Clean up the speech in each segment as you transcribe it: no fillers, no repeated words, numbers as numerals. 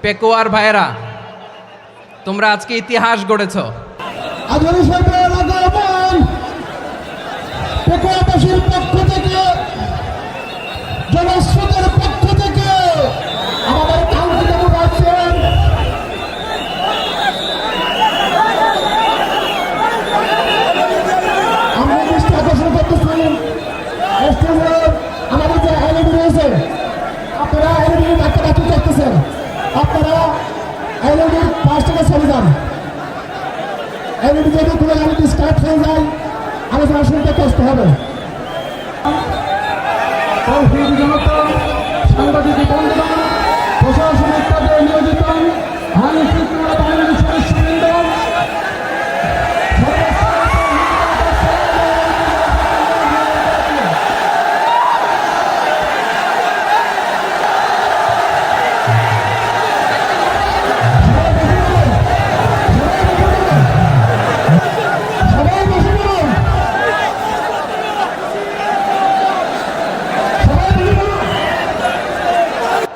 পেকুয়ার ভাইয়েরা, তোমরা আজকে ইতিহাস গড়েছ। পেকুয়াবাসীর পক্ষ থেকে, জনস্রোতের পক্ষ থেকে আমাদের কাউকে পাচ্ছেন আমরা দৃষ্টি আকর্ষণ করতেছি। আমাদের যে এলইডি রয়েছে, আপনারা এলইডি ডাক্তার ডাক্তার করতেছেন, আপনারা এলইডির পাশ থেকে চলে যান। এলইডি যদি কোনো এলইডি স্টার্ট হয়ে যায়, আলোচনা শুনতে কষ্ট হবে। সাংবাদিক বন্ধুগণ, প্রশাসনিক কাজে নিয়োজিত আইন শৃঙ্খলা বাহিনীর সদস্যবৃন্দ,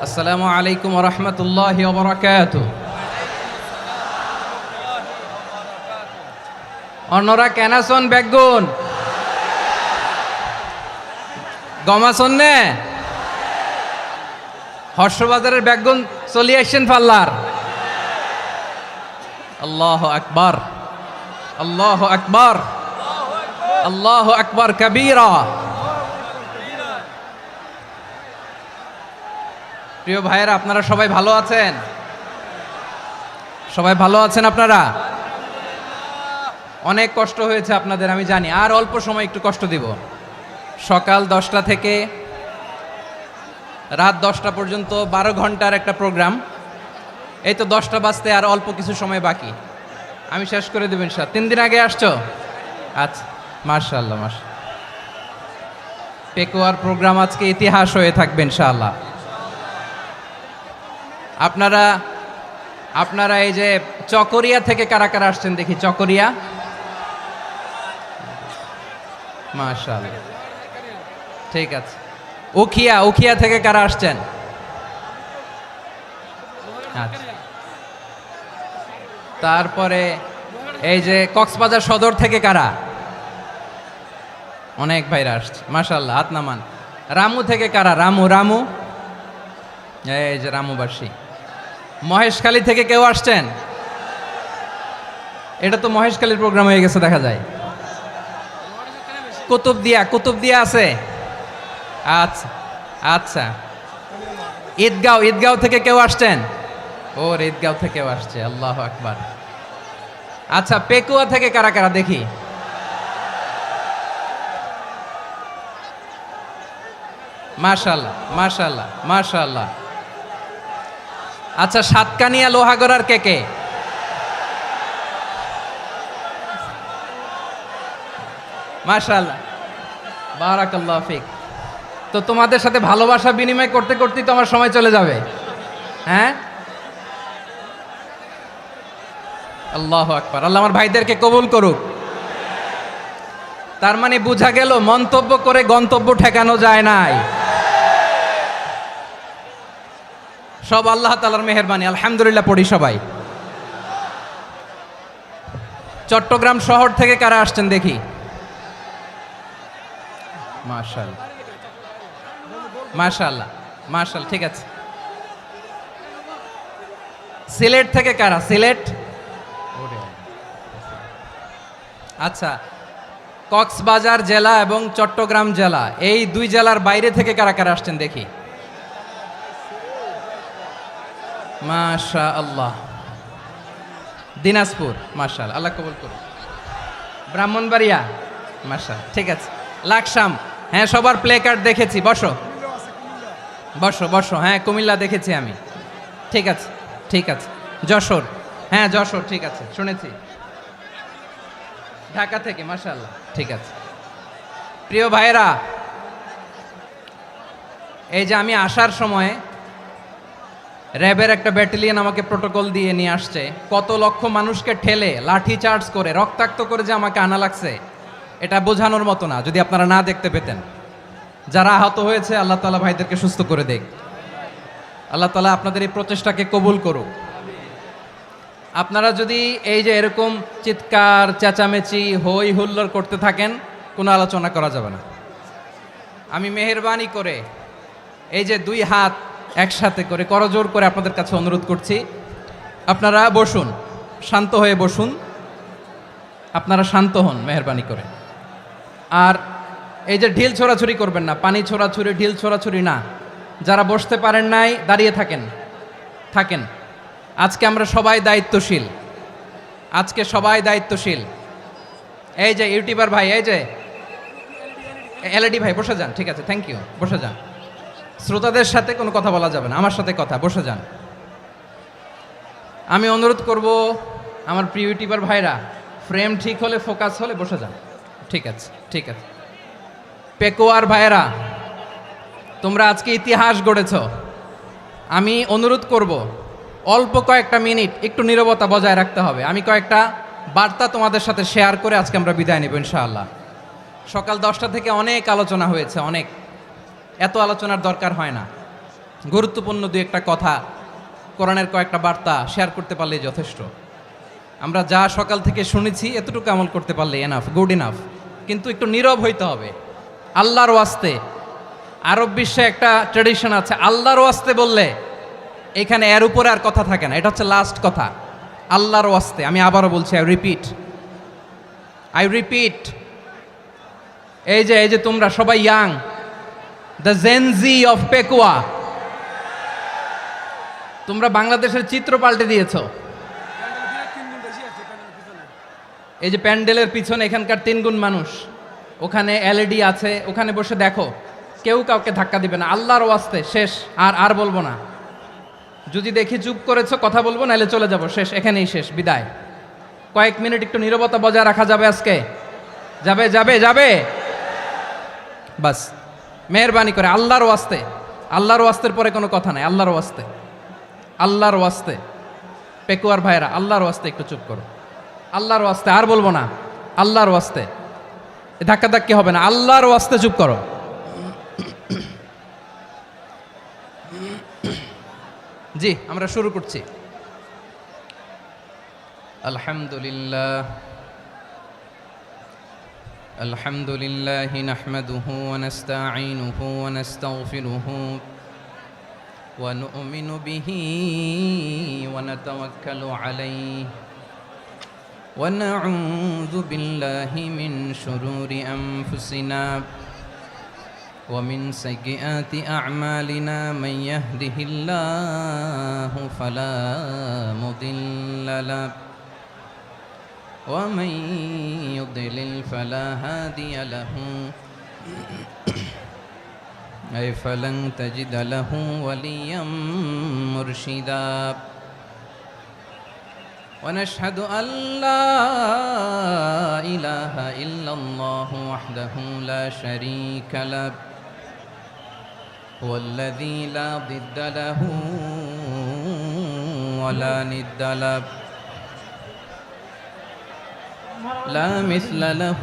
আসসালামু আলাইকুম ওয়া রাহমাতুল্লাহি ওয়া বারাকাতুহু। অন্যরা কেনাসন বেগুন গমাসন নে হর্ষবাজারের বেগুন চলি আসছেন পাল্লার। আল্লাহু আকবার, আল্লাহু আকবার, আল্লাহু আকবার কবীরা। প্রিয় ভাইয়েরা, আপনারা সবাই ভালো আছেন? সবাই ভালো আছেন? আপনারা অনেক কষ্ট হয়েছে আপনাদের, আমি জানি। আর অল্প সময় একটু কষ্ট দিব। সকাল 10টা থেকে রাত 10টা পর্যন্ত 12 ঘন্টার একটা প্রোগ্রাম। এই তো 10টা বাজতে আর অল্প কিছু সময় বাকি, আমি শেষ করে দেব ইনশাআল্লাহ। 3 দিন আগে আসছো? আচ্ছা, মাশাআল্লাহ মাশাআল্লাহ। পেকুয়ার প্রোগ্রাম আজকে ইতিহাস হয়ে থাকবে ইনশাআল্লাহ। আপনারা এই যে চকরিয়া থেকে কারা কারা আসছেন দেখি? চকরিয়া, মাশাআল্লাহ, ঠিক আছে। উখিয়া থেকে কারা আসছেন? আচ্ছা। তারপরে এই যে কক্সবাজার সদর থেকে কারা? অনেক ভাইরা আসছে, মাশাআল্লাহ, হাত নামান। রামু থেকে কারা? রামু, এই যে রামুবাসী। মহেশখালী থেকে কেউ আসছেন? এটা তো মহেশখালীর প্রোগ্রাম হয়ে গেছে দেখা যায়। কুতুবদিয়া আছে? আচ্ছা আচ্ছা। ঈদগাঁও থেকে কেউ আসছেন? ওর ঈদগাঁও থেকেও আসছে, আল্লাহু আকবার। আচ্ছা, পেকুয়া থেকে কারা কারা দেখি? মাশাআল্লাহ মাশাআল্লাহ মাশাআল্লাহ। আচ্ছা, সাতকানিয়া লোহাগড়ার কে? মাশাআল্লাহ, বারাকাল্লাহু ফিক। তো তোমাদের সাথে ভালোবাসা বিনিময় করতে করতেই তো আমার সময় চলে যাবে। হ্যাঁ, আল্লাহু আকবার। আল্লাহ আমার ভাইদেরকে কবুল করুক। তার মানে বোঝা গেল মন্তব্য করে গন্তব্য ঠেকানো যায় নাই। সব আল্লাহ তাআলার মেহেরবানি, আলহামদুলিল্লাহ পড়ি সবাই। চট্টগ্রাম শহর থেকে কারা আসছেন দেখি? মাশাআল্লাহ মাশাআল্লাহ মাশাআল্লাহ, ঠিক আছে। সিলেট থেকে কারা? সিলেট, আচ্ছা। কক্সবাজার জেলা এবং চট্টগ্রাম জেলা, এই দুই জেলার বাইরে থেকে কারা কারা আসছেন দেখি? মাশাআল্লাহ। দিনাজপুর, মাশাআল্লাহ, আল্লাহ কবুল করুন। ব্রাহ্মণবাড়িয়া, মাশাআল্লাহ, ঠিক আছে। লাকসাম, হ্যাঁ, সবার প্লে কার্ড দেখেছি। বসো বসো বসো। হ্যাঁ, কুমিল্লা দেখেছি আমি, ঠিক আছে ঠিক আছে। যশোর, হ্যাঁ যশোর, ঠিক আছে, শুনেছি। ঢাকা থেকে, মাশাআল্লাহ, ঠিক আছে। প্রিয় ভাইরা, এই যে আমি আসার সময় র্যাবের একটা ব্যাটালিয়ন আমাকে প্রোটোকল দিয়ে নিয়ে আসছে। কত লক্ষ মানুষকে ঠেলে লাঠি চার্জ করে রক্তাক্ত করে যে আমাকে আনা লাগছে, এটা বোঝানোর মতো না। যদি আপনারা না দেখতে পেতেন। যারা আহত হয়েছে, আল্লাহ তাআলা ভাইদেরকে সুস্থ করে দেখ। আল্লাহ তাআলা আপনাদের এই প্রচেষ্টাকে কবুল করুক। আপনারা যদি এই যে এরকম চিৎকার চেঁচামেচি হই হুল্লোড় করতে থাকেন, কোনো আলোচনা করা যাবে না। আমি মেহেরবানি করে এই যে দুই হাত একসাথে করে করজোর করে আপনাদের কাছে অনুরোধ করছি, আপনারা বসুন, শান্ত হয়ে বসুন, আপনারা শান্ত হন মেহেরবানি করে। আর এই যে ঢিল ছোড়াছুরি করবেন না, পানি ছোড়াছুরি ঢিল ছোড়াছুরি না। যারা বসতে পারেন নাই দাঁড়িয়ে থাকেন। আজকে আমরা সবাই দায়িত্বশীল, আজকে সবাই দায়িত্বশীল। এই যে ইউটিউবার ভাই, এই যে এলইডি ভাই বসে যান, ঠিক আছে, থ্যাংক ইউ, বসে যান। শ্রোতাদের সাথে কোনো কথা বলা যাবে না, আমার সাথে কথা, বসে যান। আমি অনুরোধ করব আমার প্রিয় ইউটিউবার ভাইরা, ফ্রেম ঠিক হলে ফোকাস হলে বসে যান, ঠিক আছে, ঠিক আছে। পেকোয়ার ভাইরা, তোমরা আজকে ইতিহাস গড়েছ। আমি অনুরোধ করব অল্প কয়েকটা মিনিট একটু নীরবতা বজায় রাখতে হবে। আমি কয়েকটা বার্তা তোমাদের সাথে শেয়ার করে আজকে আমরা বিদায় নেব ইনশাআল্লাহ। সকাল 10টা থেকে অনেক আলোচনা হয়েছে, অনেক, এত আলোচনার দরকার হয় না। গুরুত্বপূর্ণ দুই একটা কথা, কোরআনের কয়েকটা বার্তা শেয়ার করতে পারলেই যথেষ্ট। আমরা যা সকাল থেকে শুনেছি এতটুকু আমল করতে পারলে এনাফ, গুড ইনাফ। কিন্তু একটু নীরব হইতে হবে আল্লাহর ওয়াস্তে। আরব বিশ্বে একটা ট্র্যাডিশন আছে, আল্লাহর ওয়াস্তে বললে এখানে এর উপরে আর কথা থাকে না, এটা হচ্ছে লাস্ট কথা। আল্লাহর ওয়াস্তে, আমি আবারও বলছি, আই রিপিট। এই যে তোমরা সবাই young, the Gen Z of Pekua, তোমরা বাংলাদেশের চিত্র পাল্টে দিয়েছ। এই যে প্যান্ডেলের পিছনে এখানকার 3 গুণ মানুষ, ওখানে এলইডি আছে, ওখানে বসে দেখো, কেউ কাউকে ধাক্কা দিবে না। আল্লাহর ওয়াস্তে, শেষ, আর বলবো না। যদি দেখি চুপ করেছো, কথা বলবো, নাহলে চলে যাব, শেষ, এখানেই শেষ, বিদায়। কয়েক মিনিট একটু নীরবতা বজায় রাখা যাবে আজকে? যাবে বাস, মেহেরবানি করে আল্লাহর ওয়াস্তে। আল্লাহর ওয়াস্তের পরে কোনো কথা নাই, আল্লাহর ওয়াস্তে। পেকুয়ার ভাইরা, আল্লাহর ওয়াস্তে একটু চুপ করো, আল্লাহর ওয়াস্তে, আর বলবো না, আল্লাহর ওয়াস্তে। ধাক্কাধাক্কি হবে না, আল্লাহর ওয়াস্তে চুপ করো। জি, আমরা শুরু করছি। আলহামদুলিল্লাহ নাহমাদুহু ওয়া নাস্তাঈনুহু ওয়া নাস্তাগফিরুহু ওয়া নু'মিনু বিহি ওয়া নাতাওয়াক্কালু আলাইহি ওয়া নাউযু বিল্লাহি মিন শুরুরি আনফুসিনা ومن سيئات أعمالنا من يهده الله فلا مضل له ومن يضلل فلا هادي له أي فلن تجد له وليا مرشدا ونشهد أن لا إله إلا الله وحده لا شريك له هو الذي لا ضد له ولا ند له لا مثل له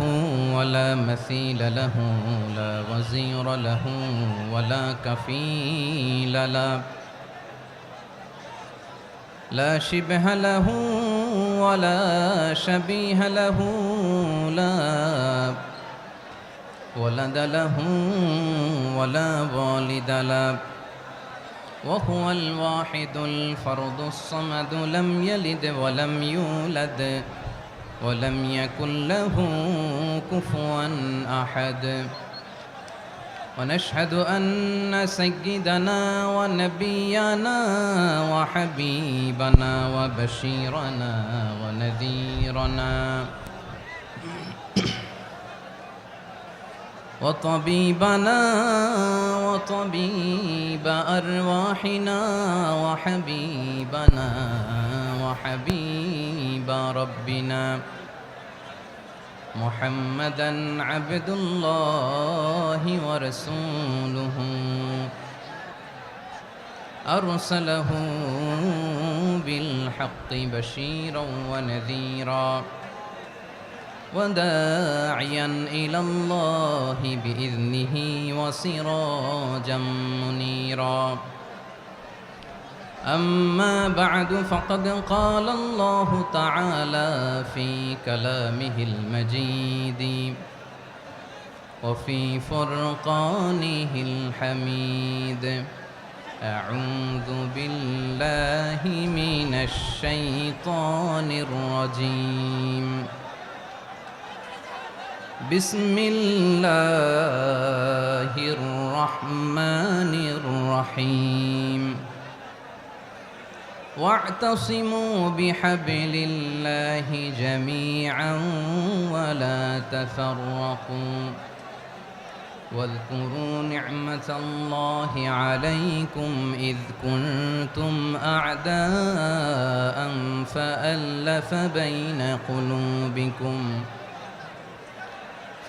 ولا مثيل له لا وزير له ولا كفيل له لا شبه له ولا شبيه له لا ولد له ولا والد له وهو الواحد الفرد الصمد لم يلد ولم يولد ولم يكن له كفوا أحد ونشهد أن سيدنا ونبينا وحبيبنا وبشيرنا ونذيرنا وطبيبنا وطبيب أرواحنا وحبيبنا وحبيب ربنا محمدا عبد الله ورسوله أرسله بالحق بشيرا ونذيرا وداعيا إلى الله بإذنه وسراجا منيرا أما بعد فقد قال الله تعالى في كلامه المجيد وفي فرقانه الحميد أعوذ بالله من الشيطان الرجيم بسم الله الرحمن الرحيم واعتصموا بحبل الله جميعا ولا تفرقوا واذكروا نعمة الله عليكم إذ كنتم أعداء فألف بين قلوبكم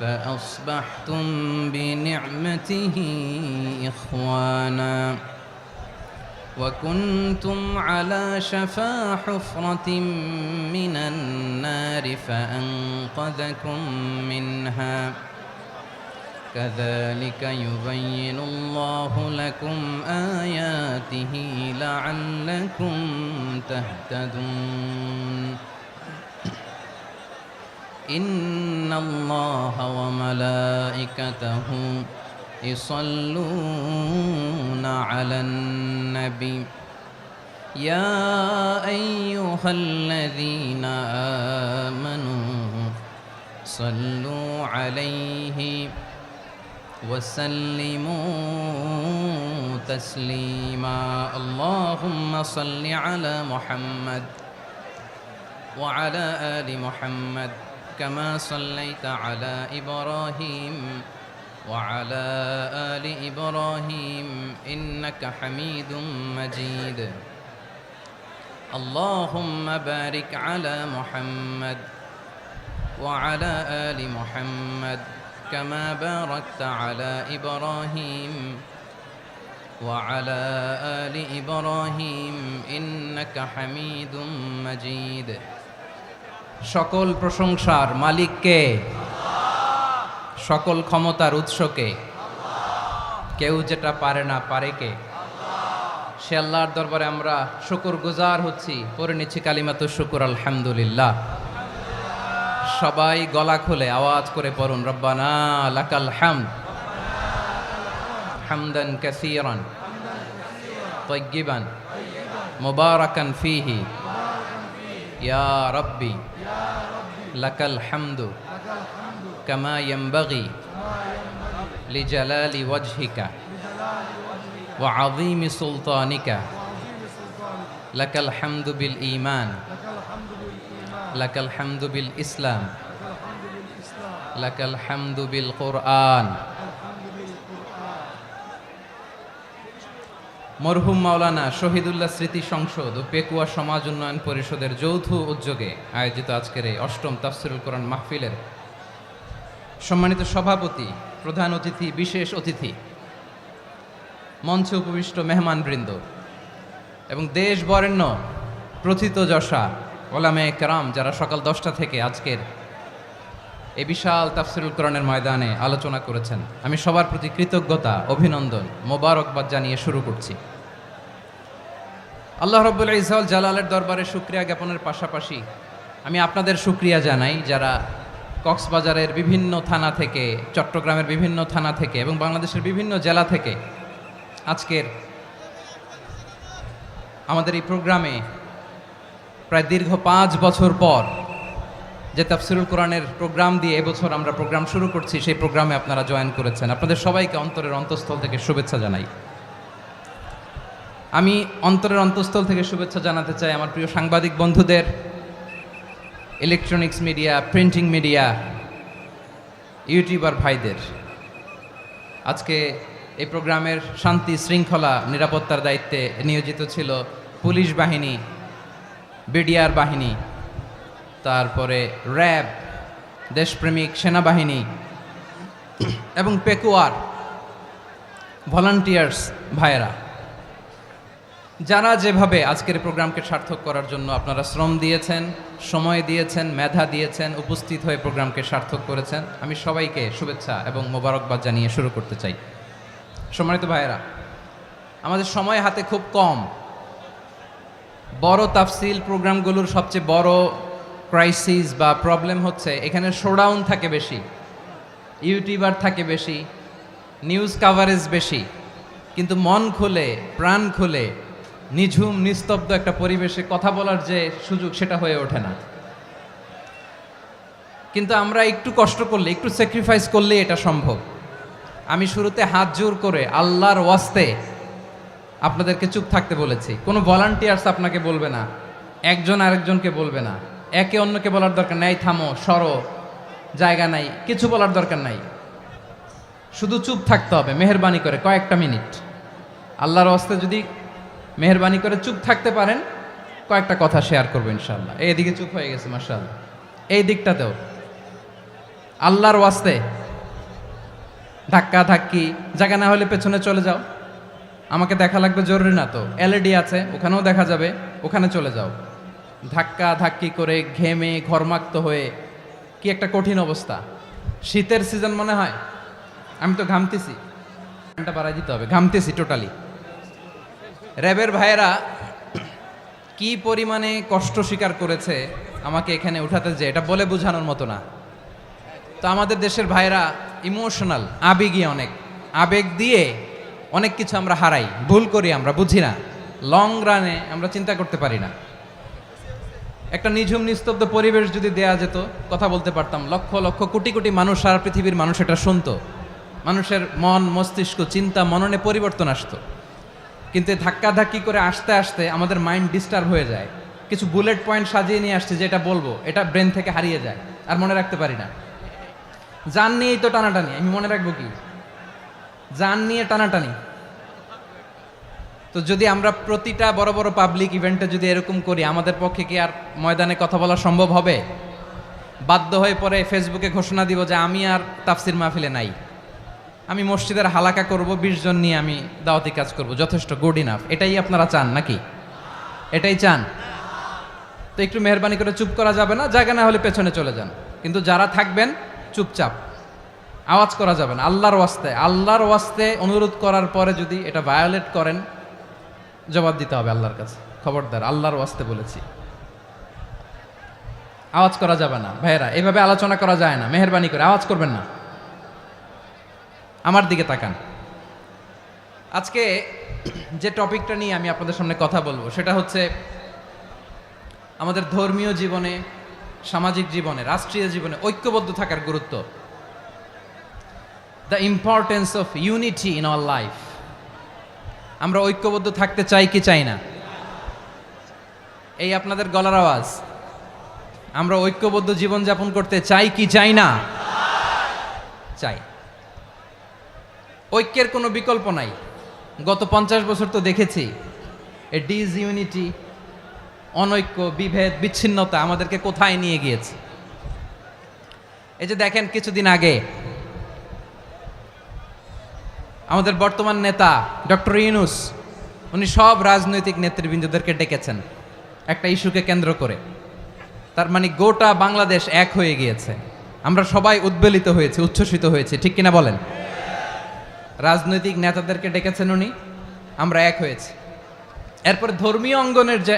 فأصبحتم بنعمته إخوانا وكنتم على شفا حفرة من النار فأنقذكم منها كذلك يبين الله لكم آياته لعلكم تهتدون إن الله وملائكته يصلون على النبي يا أيها الذين آمنوا صلوا عليه وسلموا تسليما اللهم صل على محمد وعلى آل محمد كما صليت على إبراهيم وعلى آل إبراهيم إنك حميد مجيد اللهم بارك على محمد وعلى آل محمد كما باركت على إبراهيم وعلى آل إبراهيم إنك حميد مجيد সকল প্রশংসার মালিক কে? সকল ক্ষমতার উৎস কে? কেউ যেটা পারে না পারে কে? সে আল্লাহর দরবারে আমরা শুকরগুজার হচ্ছি, পড়ে নিচ্ছি কালিমাতু শুকর আলহামদুলিল্লাহ। সবাই গলা খুলে আওয়াজ করে পড়ুন রব্বানা লাকাল হামদ হামদান কাসীরান তাইয়্যিবান মুবারাকান ফীহি ইয়া রাব্বি লাকাল হামদু কামা ইয়ানবাগি লিজালালি ওয়াজহিকা ওয়া আযীমি সুলতানিকা লাকাল হামদু বিল ঈমান লাকাল হামদু বিল ইসলাম লাকাল হামদু বিল কুরআন। মরহুম মাওলানা শহীদুল্লাহ স্মৃতি সংসদ ও পেকুয়া সমাজ উন্নয়ন পরিষদের যৌথ উদ্যোগে আয়োজিত আজকের এই অষ্টম তাফসিরুল কোরআন মাহফিলের সম্মানিত সভাপতি, প্রধান অতিথি, বিশেষ অতিথি, মঞ্চে উপবিষ্ট মেহমানবৃন্দ এবং দেশ বরেণ্য প্রথিতযশা ওলামায়ে কেরাম যারা সকাল 10টা থেকে আজকের এই বিশাল তাফসিরুল কোরআনের ময়দানে আলোচনা করেছেন, আমি সবার প্রতি কৃতজ্ঞতা, অভিনন্দন, মোবারকবাদ জানিয়ে শুরু করছি। আল্লাহ রাব্বুল ইজ্জত জালালের দরবারে শুকরিয়া জ্ঞাপনের পাশাপাশি আমি আপনাদের শুকরিয়া জানাই যারা কক্সবাজারের বিভিন্ন থানা থেকে, চট্টগ্রামের বিভিন্ন থানা থেকে এবং বাংলাদেশের বিভিন্ন জেলা থেকে আজকের আমাদের এই প্রোগ্রামে প্রায় দীর্ঘ 5 বছর পর যে তাফসিরুল কোরআনের প্রোগ্রাম দিয়ে এবছর আমরা প্রোগ্রাম শুরু করছি, সেই প্রোগ্রামে আপনারা জয়েন করেছেন। আপনাদের সবাইকে অন্তরের অন্তঃস্থল থেকে শুভেচ্ছা জানাই। আমি অন্তরের অন্তঃস্থল থেকে শুভেচ্ছা জানাতে চাই আমার প্রিয় সাংবাদিক বন্ধুদের, electronics media, printing media, YouTuber ভাইদের। আজকে এই প্রোগ্রামের শান্তি শৃঙ্খলা নিরাপত্তার দায়িত্বে নিয়োজিত ছিল পুলিশ বাহিনী, বিডিআর বাহিনী, তারপরে র্যাব, দেশপ্রেমিক সেনাবাহিনী এবং পেকুয়ার ভলান্টিয়ার্স ভাইয়েরা, যারা যেভাবে আজকের প্রোগ্রামকে সার্থক করার জন্য আপনারা শ্রম দিয়েছেন, সময় দিয়েছেন, মেধা দিয়েছেন, উপস্থিত হয়ে প্রোগ্রামকে সার্থক করেছেন, আমি সবাইকে শুভেচ্ছা এবং মোবারকবাদ জানিয়ে শুরু করতে চাই। সম্মানিত ভাইয়েরা, আমাদের সময় হাতে খুব কম। বড় তাফসিল প্রোগ্রামগুলোর সবচেয়ে বড় ক্রাইসিস বা প্রবলেম হচ্ছে এখানে শোডাউন থাকে বেশি, ইউটিউবার থাকে বেশি, নিউজ কাভারেজ বেশি, কিন্তু মন খুলে প্রাণ খুলে নিঝুম নিস্তব্ধ একটা পরিবেশে কথা বলার যে সুযোগ সেটা হয়ে ওঠে না। কিন্তু আমরা একটু কষ্ট করলে, একটু স্যাক্রিফাইস করলে এটা সম্ভব। আমি শুরুতে হাত জোর করে আল্লাহর ওয়াস্তে আপনাদেরকে চুপ থাকতে বলেছি। কোনো ভলান্টিয়ার্স আপনাকে বলবে না, একজন আরেকজনকে বলবে না, একে অন্যকে বলার দরকার নাই, থামো সরো জায়গা নাই, কিছু বলার দরকার নাই, শুধু চুপ থাকতে হবে মেহেরবানি করে কয়েকটা মিনিট। আল্লাহর ওয়াস্তে যদি মেহেরবানি করে চুপ থাকতে পারেন, কয়েকটা কথা শেয়ার করবো ইনশাআল্লাহ। এইদিকে চুপ হয়ে গেছে মাশাআল্লাহ, এই দিকটাতেও আল্লাহর ওয়াস্তে ধাক্কা ধাক্কি জায়গা না হলে পেছনে চলে যাও, আমাকে দেখা লাগবে জরুরি না তো, এলইডি আছে ওখানেও দেখা যাবে, ওখানে চলে যাও। ধাক্কা ধাক্কি করে ঘেমে ঘরমাক্ত হয়ে কি একটা কঠিন অবস্থা। শীতের সিজন মনে হয়, আমি তো ঘামতেছি, ঘন্টা বাড়াই দিতে হবে, ঘামতেছি টোটালি। র্যাবের ভাইয়েরা কি পরিমাণে কষ্ট স্বীকার করেছে আমাকে এখানে উঠাতে, যে এটা বলে বোঝানোর মতো না। তো আমাদের দেশের ভাইরা ইমোশনাল, আবেগী অনেক, আবেগ দিয়ে অনেক কিছু আমরা হারাই, ভুল করি, আমরা বুঝি না, লং রানে আমরা চিন্তা করতে পারি না। একটা নিঝুম নিস্তব্ধ পরিবেশ যদি দেয়া যেত, কথা বলতে পারতাম, লক্ষ লক্ষ কোটি কোটি মানুষ, সারা পৃথিবীর মানুষ এটা শুনতো, মানুষের মন মস্তিষ্ক চিন্তা মননে পরিবর্তন আসতো। কিন্তু ধাক্কা ধাক্কি করে আসতে আসতে আমাদের মাইন্ড ডিস্টার্ব হয়ে যায়। কিছু বুলেট পয়েন্ট সাজিয়ে নিয়ে আসছে, যেটা বলবো এটা ব্রেন থেকে হারিয়ে যায়, আর মনে রাখতে পারি না। জান নিয়েই তো টানাটানি, আমি মনে রাখবো কি? জান নিয়ে টানাটানি। তো যদি আমরা প্রতিটা বড় বড় পাবলিক ইভেন্টে যদি এরকম করি, আমাদের পক্ষে কি আর ময়দানে কথা বলা সম্ভব হবে? বাধ্য হয়ে পরে ফেসবুকে ঘোষণা দিব যে আমি আর তাফসির মাহফিলে নাই, আমি মসজিদের হালাকা করব, 20 জন নিয়ে আমি দাওয়াতি কাজ করব, যথেষ্ট, গুড ইনাফ। এটাই আপনারা চান নাকি? এটাই চান? তো একটু মেহরবানি করে চুপ করা যাবে না, জায়গা না হলে পেছনে চলে যান, কিন্তু যারা থাকবেন চুপচাপ, আওয়াজ করা যাবে না। আল্লাহর ওয়াস্তে, আল্লাহর ওয়াস্তে অনুরোধ করার পরে যদি এটা ভায়োলেট করেন, জবাব দিতে হবে আল্লাহর কাছে, খবরদার, আল্লাহর ওয়াস্তে বলেছি। আওয়াজ করা যাবে না ভাইয়েরা, এভাবে আলোচনা করা যায় না, মেহরবানি করে আওয়াজ করবেন না। আমার দিকে তাকান। আজকে যে টপিকটা নিয়ে আমি আপনাদের সামনে কথা বলবো সেটা হচ্ছে আমাদের ধর্মীয় জীবনে, সামাজিক জীবনে, রাষ্ট্রীয় জীবনে ঐক্যবদ্ধ থাকার গুরুত্ব। The importance of unity in our life. আমরা ঐক্যবদ্ধ থাকতে চাই কি চাই না? এই আপনাদের গলার আওয়াজ। আমরা ঐক্যবদ্ধ জীবনযাপন করতে চাই কি চাই না? চাই। ঐক্যের কোনো বিকল্প নাই। গত 50 বছর তো দেখেছি এ ডিসইউনিটি, অনৈক্য, বিভেদ, বিচ্ছিন্নতা আমাদেরকে কোথায় নিয়ে গিয়েছে। এই যে দেখেন, কিছুদিন আগে আমাদের বর্তমান নেতা ডক্টর ইউনূস, উনি সব রাজনৈতিক নেতৃবৃন্দদেরকে ডেকেছেন একটা ইস্যুকে কেন্দ্র করে। তার মানে গোটা বাংলাদেশ এক হয়ে গিয়েছে। আমরা সবাই উদ্বেলিত হয়েছি, উচ্ছ্বসিত হয়েছি, ঠিক কিনা বলেন? রাজনৈতিক নেতাদেরকে ডেকেছেন উনি, আমরা এক হয়েছি। এরপর ধর্মীয় অঙ্গনের যে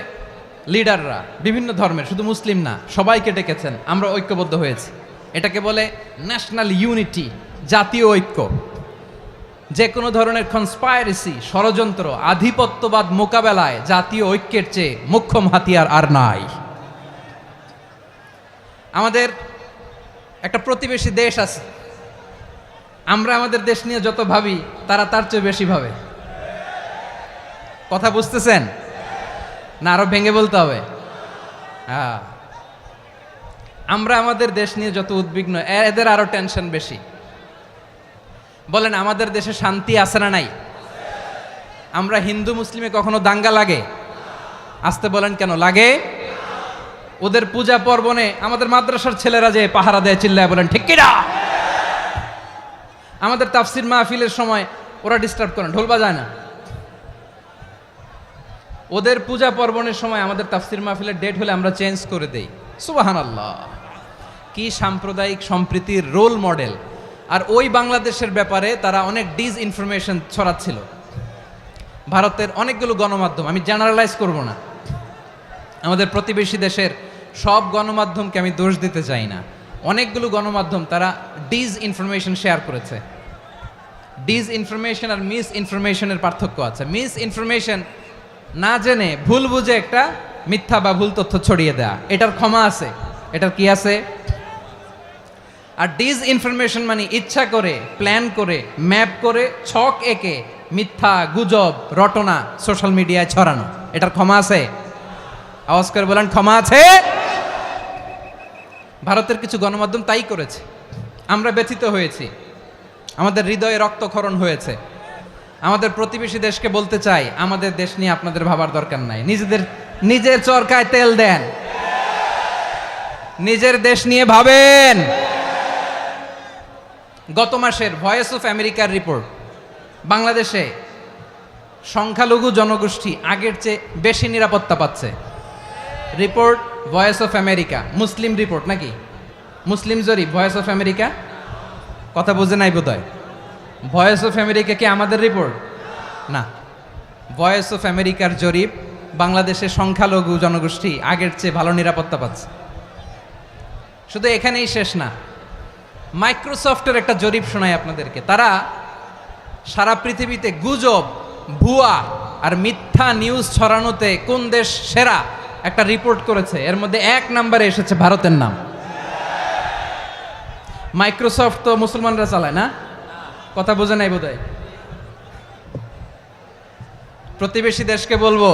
লিডাররা, বিভিন্ন ধর্মের, শুধু মুসলিম না, সবাইকে ডেকেছেন, আমরা ঐক্যবদ্ধ হয়েছি। এটাকে বলে ন্যাশনাল ইউনিটি, জাতীয় ঐক্য। যে কোনো ধরনের কনস্পাইরেসি, ষড়যন্ত্র, আধিপত্যবাদ মোকাবেলায় জাতীয় ঐক্যের চেয়ে মোক্ষম হাতিয়ার আর নাই। আমাদের একটা প্রতিবেশী দেশ আছে, আমরা আমাদের দেশ নিয়ে যত ভাবি তারা তার চেয়ে বেশি ভাবে। কথা বুঝতেছেন না? আরো ভেঙে বলতে হবে। হ্যাঁ, আমরা আমাদের দেশ নিয়ে যত উদ্বিগ্ন, এদের আরো টেনশন বেশি। বলেন, আমাদের দেশে শান্তি আছে না নাই? আমরা হিন্দু মুসলিমে কখনো দাঙ্গা লাগে? আসতে বলেন, কেন লাগে? ওদের পূজা পার্বণে আমাদের মাদ্রাসার ছেলেরা যে পাহারা দেয়, চিল্লায় বলেন ঠিক কিনা? আমাদের তাফসির মাহফিলের সময় ওরা ডিস্টার্ব করেন, ঢোল বাজায় না। ওদের পূজা পার্বণের সময় আমাদের তাফসির মাহফিলের ডেট হলে আমরা চেঞ্জ করে দেই। সুবহানাল্লাহ, কি সাম্প্রদায়িক সম্প্রীতির রোল মডেল। আর ওই বাংলাদেশের ব্যাপারে তারা অনেক ডিসইনফরমেশন ছড়াচ্ছিল। ভারতের অনেকগুলো গণমাধ্যম, আমি জেনারেলাইজ করব না, আমাদের প্রতিবেশী দেশের সব গণমাধ্যমকে আমি দোষ দিতে চাই না, অনেকগুলো গণমাধ্যম তারা ডিস ইনফরমেশন শেয়ার করেছে। ডিস ইনফরমেশন আর মিস ইনফরমেশনের পার্থক্য আছে। মিস ইনফরমেশন না জেনে ভুল বুঝে একটা মিথ্যা বা ভুল তথ্য ছড়িয়ে দেয়া, এটার ক্ষমা আছে, এটার কি আছে। আর ডিস ইনফরমেশন মানে ইচ্ছা করে, প্ল্যান করে, ম্যাপ করে, ছক এঁকে মিথ্যা, গুজব, রটনা সোশ্যাল মিডিয়ায় ছড়ানো, এটার ক্ষমা আছে? আওয়াজ করে বলেন, ক্ষমা আছে? ভারতের কিছু গণমাধ্যম তাই করেছে, আমরা ব্যথিত হয়েছি, আমাদের হৃদয়ে রক্তক্ষরণ হয়েছে। আমাদের প্রতিবেশী দেশকে বলতে চাই, আমাদের দেশ নিয়ে আপনাদের ভাবার দরকার নাই, নিজের চরকায় তেল দেন, নিজের দেশ নিয়ে ভাবেন। গত মাসের ভয়েস অফ আমেরিকার রিপোর্ট, বাংলাদেশে সংখ্যালঘু জনগোষ্ঠী আগের চেয়ে বেশি নিরাপত্তা পাচ্ছে। Report voice of America, Muslim report নাকি, মুসলিম জরিপ ভয়েস অফ আমেরিকা। কথা বুঝে নাই বোধহয়। ভয়েস অফ আমেরিকা কি আমাদের রিপোর্ট না, ভয়েস অফ আমেরিকার জরিপ, বাংলাদেশের সংখ্যালঘু জনগোষ্ঠী আগের চেয়ে ভালো নিরাপত্তা পাচ্ছে। শুধু এখানেই শেষ না, মাইক্রোসফটের একটা জরিপ শোনায় আপনাদেরকে। তারা সারা পৃথিবীতে গুজব, ভুয়া আর মিথ্যা নিউজ ছড়ানোতে কোন দেশ সেরা একটা রিপোর্ট করেছে, এর মধ্যে 1 নম্বরে এসেছে ভারতের নাম। মাইক্রোসফট তো মুসলমানরা চালায় না, কথা বোঝে নাই বোধহয়। প্রতিবেশী দেশকে বলবো,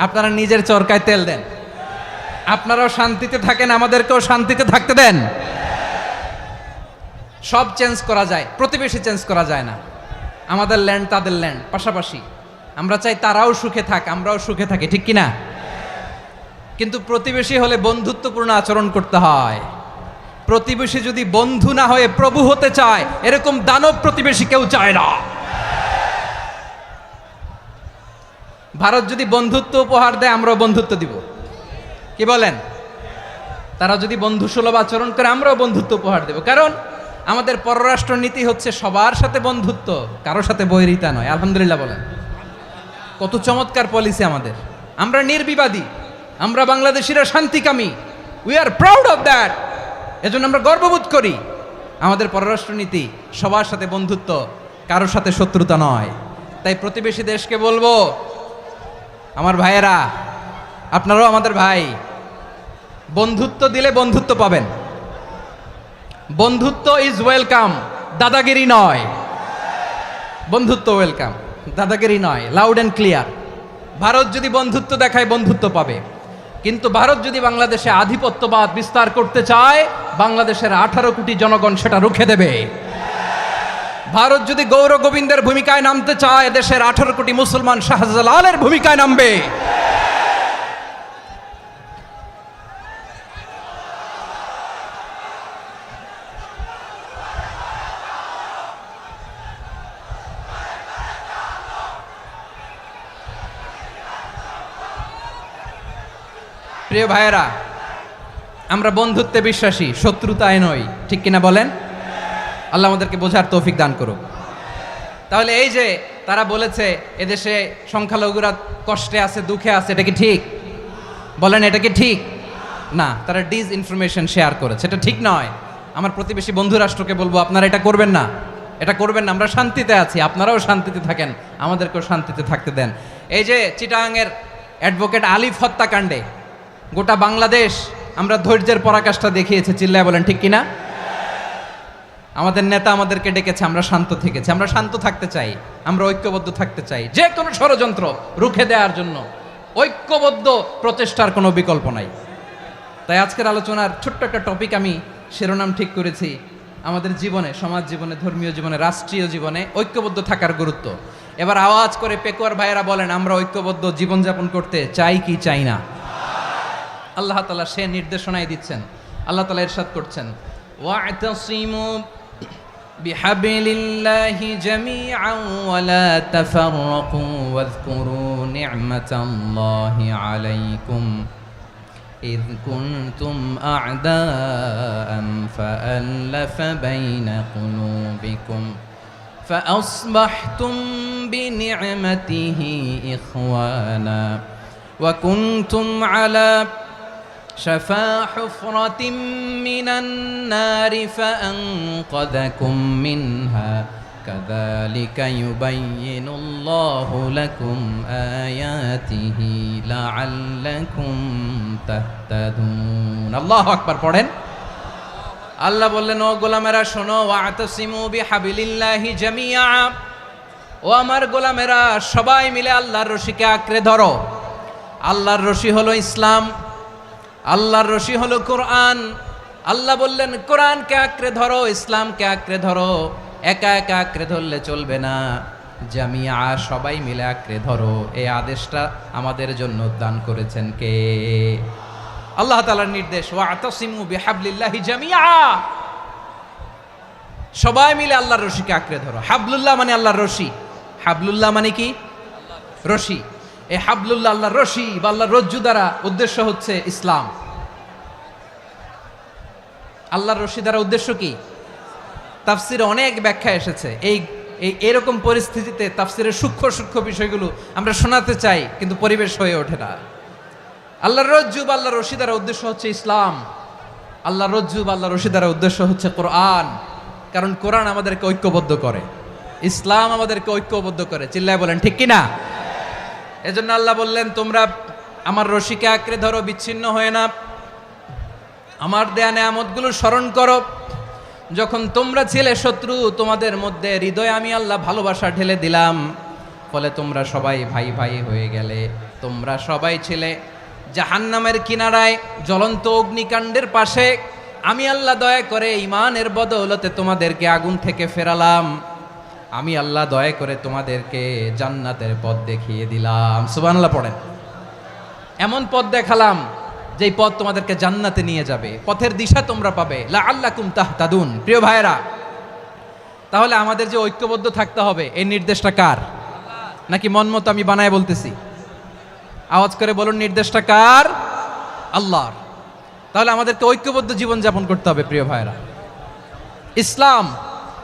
আপনারা নিজের চরকায় তেল দেন, আপনারাও শান্তিতে থাকেন, আমাদেরকেও শান্তিতে থাকতে দেন। সব চেঞ্জ করা যায়, প্রতিবেশী চেঞ্জ করা যায় না। আমাদের ল্যান্ড তাদের ল্যান্ড, পাশাপাশি। আমরা চাই তারাও সুখে থাক, আমরাও সুখে থাকি, ঠিক কিনা? কিন্তু প্রতিবেশী হলে বন্ধুত্বপূর্ণ আচরণ করতে হয়। প্রতিবেশী যদি বন্ধু না হয়ে প্রভু হতে চায়, এরকম দানব প্রতিবেশী কেউ চায় না। ভারত যদি বন্ধুত্ব উপহার দেয়, আমরাও বন্ধুত্ব দিব, কি বলেন? তারা যদি বন্ধুসুলভ আচরণ করে, আমরাও বন্ধুত্ব উপহার দেব। কারণ আমাদের পররাষ্ট্র নীতি হচ্ছে সবার সাথে বন্ধুত্ব, কারোর সাথে বৈরিতা নয়। আলহামদুলিল্লাহ বলেন, কত চমৎকার পলিসি আমাদের। আমরা নির্বিবাদী, আমরা বাংলাদেশিরা শান্তিকামী, we are proud of that. এজন্য আমরা গর্ববোধ করি। আমাদের পররাষ্ট্র নীতি সবার সাথে বন্ধুত্ব, কারোর সাথে শত্রুতা নয়। তাই প্রতিবেশী দেশকে বলবো, আমার ভাইয়েরা, আপনারাও আমাদের ভাই, বন্ধুত্ব দিলে বন্ধুত্ব পাবেন। বন্ধুত্ব ইজ ওয়েলকাম, দাদাগিরি নয়। বন্ধুত্ব ওয়েলকাম, দাদাগিরি নয়, লাউড অ্যান্ড ক্লিয়ার। ভারত যদি বন্ধুত্ব দেখায়, বন্ধুত্ব পাবে। কিন্তু ভারত যদি বাংলাদেশে আধিপত্যবাদ বিস্তার করতে চায়, বাংলাদেশের 18 কোটি জনগণ সেটা রুখে দেবে। ভারত যদি গৌর গোবিন্দের ভূমিকায় নামতে চায়, দেশের 18 কোটি মুসলমান শাহজালালের ভূমিকায় নামবে। প্রিয় ভাইয়েরা, আমরা বন্ধুত্বে বিশ্বাসী, শত্রুতায় নই, ঠিক কিনা বলেন? আল্লাহ আমাদেরকে বোঝার তৌফিক দান করুক। তাহলে এই যে তারা বলেছে এদেশে সংখ্যালঘুরা কষ্টে আছে, দুঃখে আছে, এটা কি ঠিক? বলেন, এটা কি ঠিক? না, তারা ডিস ইনফরমেশন শেয়ার করেছে, এটা ঠিক নয়। আমার প্রতিবেশী বন্ধু রাষ্ট্রকে বলবো, আপনারা এটা করবেন না, এটা করবেন না। আমরা শান্তিতে আছি, আপনারাও শান্তিতে থাকেন, আমাদেরকেও শান্তিতে থাকতে দেন। এই যে চিটাগাংয়ের অ্যাডভোকেট আলিফ হত্যাকাণ্ডে গোটা বাংলাদেশ আমরা ধৈর্যের পরাকাষ্ঠা দেখিয়েছে, চিল্লায় বলেন ঠিক কিনা? আমাদের নেতা আমাদেরকে ডেকেছে, আমরা শান্ত থেকেছি। আমরা শান্ত থাকতে চাই, আমরা ঐক্যবদ্ধ থাকতে চাই। যে কোনো ষড়যন্ত্র রুখে দেওয়ার জন্য ঐক্যবদ্ধ প্রচেষ্টার কোনো বিকল্প নাই। তাই আজকের আলোচনার ছোট্ট একটা টপিক আমি শিরোনাম ঠিক করেছি, আমাদের জীবনে, সমাজ জীবনে, ধর্মীয় জীবনে, রাষ্ট্রীয় জীবনে ঐক্যবদ্ধ থাকার গুরুত্ব। এবার আওয়াজ করে পেকুয়ার ভাইয়েরা বলেন, আমরা ঐক্যবদ্ধ জীবনযাপন করতে চাই কি চাই না? আল্লাহ তাআলা সে নির্দেশনাই দিচ্ছেন। আল্লাহ তাআলা ইরশাদ করছেন, ওয়া'তাসিমু বিহাবলিল্লাহি জামিআন ওয়া লা তাফাররাকু ওয়াযকুরু নি'মাতাল্লাহি আলাইকুম إذ كنتم أعداء فألف بين قلوبكم فأصبحتم بنعمته إخوانا وكنتم على شفا حفرة من النار فأنقذكم منها كذلك يبين الله لكم آياته لعلكم تهتدون الله أكبر পড়েন আল্লাহ বললেন ও গোলামেরা শোনো ওয়াতাসিমু বিহাবিলিল্লাহি জামিআ ও আমার গোলামেরা সবাই মিলে আল্লাহর রশিকে আঁকড়ে ধরো আল্লাহর রশি হলো ইসলাম আল্লাহর রশি হলো কোরআন আল্লাহ বললেন কোরআনকে আঁকড়ে ধরো ইসলামকে আঁকড়ে ধরো একা একা আঁকড়ে ধরলে চলবে না জামিয়া সবাই মিলে আঁকড়ে ধরো এই আদেশটা আমাদের জন্য দান করেছেন কে আল্লাহ তাআলার নির্দেশ ওয়াতাসিমু বিহাবলিল্লাহি জামিআ সবাই মিলে আল্লাহর রশিকে আঁকড়ে ধরো হাবলুল্লাহ মানে আল্লাহর রশি হাবলুল্লাহ মানে কি রশি এই হাবলুল্লাহ আল্লাহর রশি বা আল্লাহর রজ্জু দ্বারা উদ্দেশ্য হচ্ছে ইসলাম আল্লাহর রশি দ্বারা উদ্দেশ্য কি তাফসিরে অনেক ব্যাখ্যা এসেছে এই এরকম পরিস্থিতিতে তাফসিরের সূক্ষ্ম সূক্ষ্ম বিষয়গুলো আমরা শোনাতে চাই কিন্তু পরিবেশ হয়ে ওঠে না আল্লাহর রজ্জু বা আল্লাহর রশি দ্বারা উদ্দেশ্য হচ্ছে ইসলাম আল্লাহর রজ্জু বা আল্লাহর রশি দ্বারা উদ্দেশ্য হচ্ছে কোরআন কারণ কোরআন আমাদেরকে ঐক্যবদ্ধ করে ইসলাম আমাদেরকে ঐক্যবদ্ধ করে চিল্লায় বলেন ঠিক কি না এজন্য আল্লাহ বললেন তোমরা আমার রশিকে আঁকড়ে ধরো বিচ্ছিন্ন হয়ে না আমার দেয়া নেয়ামতগুলো স্মরণ করো যখন তোমরা ছিলে শত্রু তোমাদের মধ্যে হৃদয়ে আমি আল্লাহ ভালোবাসা ঢেলে দিলাম ফলে তোমরা সবাই ভাই ভাই হয়ে গেলে তোমরা সবাই ছিলে জাহান্নামের কিনারায় জ্বলন্ত অগ্নিকাণ্ডের পাশে আমি আল্লাহ দয়া করে ঈমানের বদৌলতে তোমাদেরকে আগুন থেকে ফেরালাম আমি আল্লাহ দয়া করে তোমাদেরকে জান্নাতের পথ দেখিয়ে দিলাম সুবহানাল্লাহ পড়েন এমন পথ দেখালাম যেই পথ তোমাদেরকে জান্নাতে নিয়ে যাবে পথের দিশা তোমরা পাবে লাআল্লাকুম তাহতাদুন প্রিয় ভাইরা তাহলে আমাদের যে ঐক্যবদ্ধ থাকতে হবে এই নির্দেশটা কার নাকি মন মতো আমি বানায় বলতেছি আওয়াজ করে বলুন নির্দেশটা কার আল্লাহর তাহলে আমাদেরকে ঐক্যবদ্ধ জীবন যাপন করতে হবে প্রিয় ভাইরা ইসলাম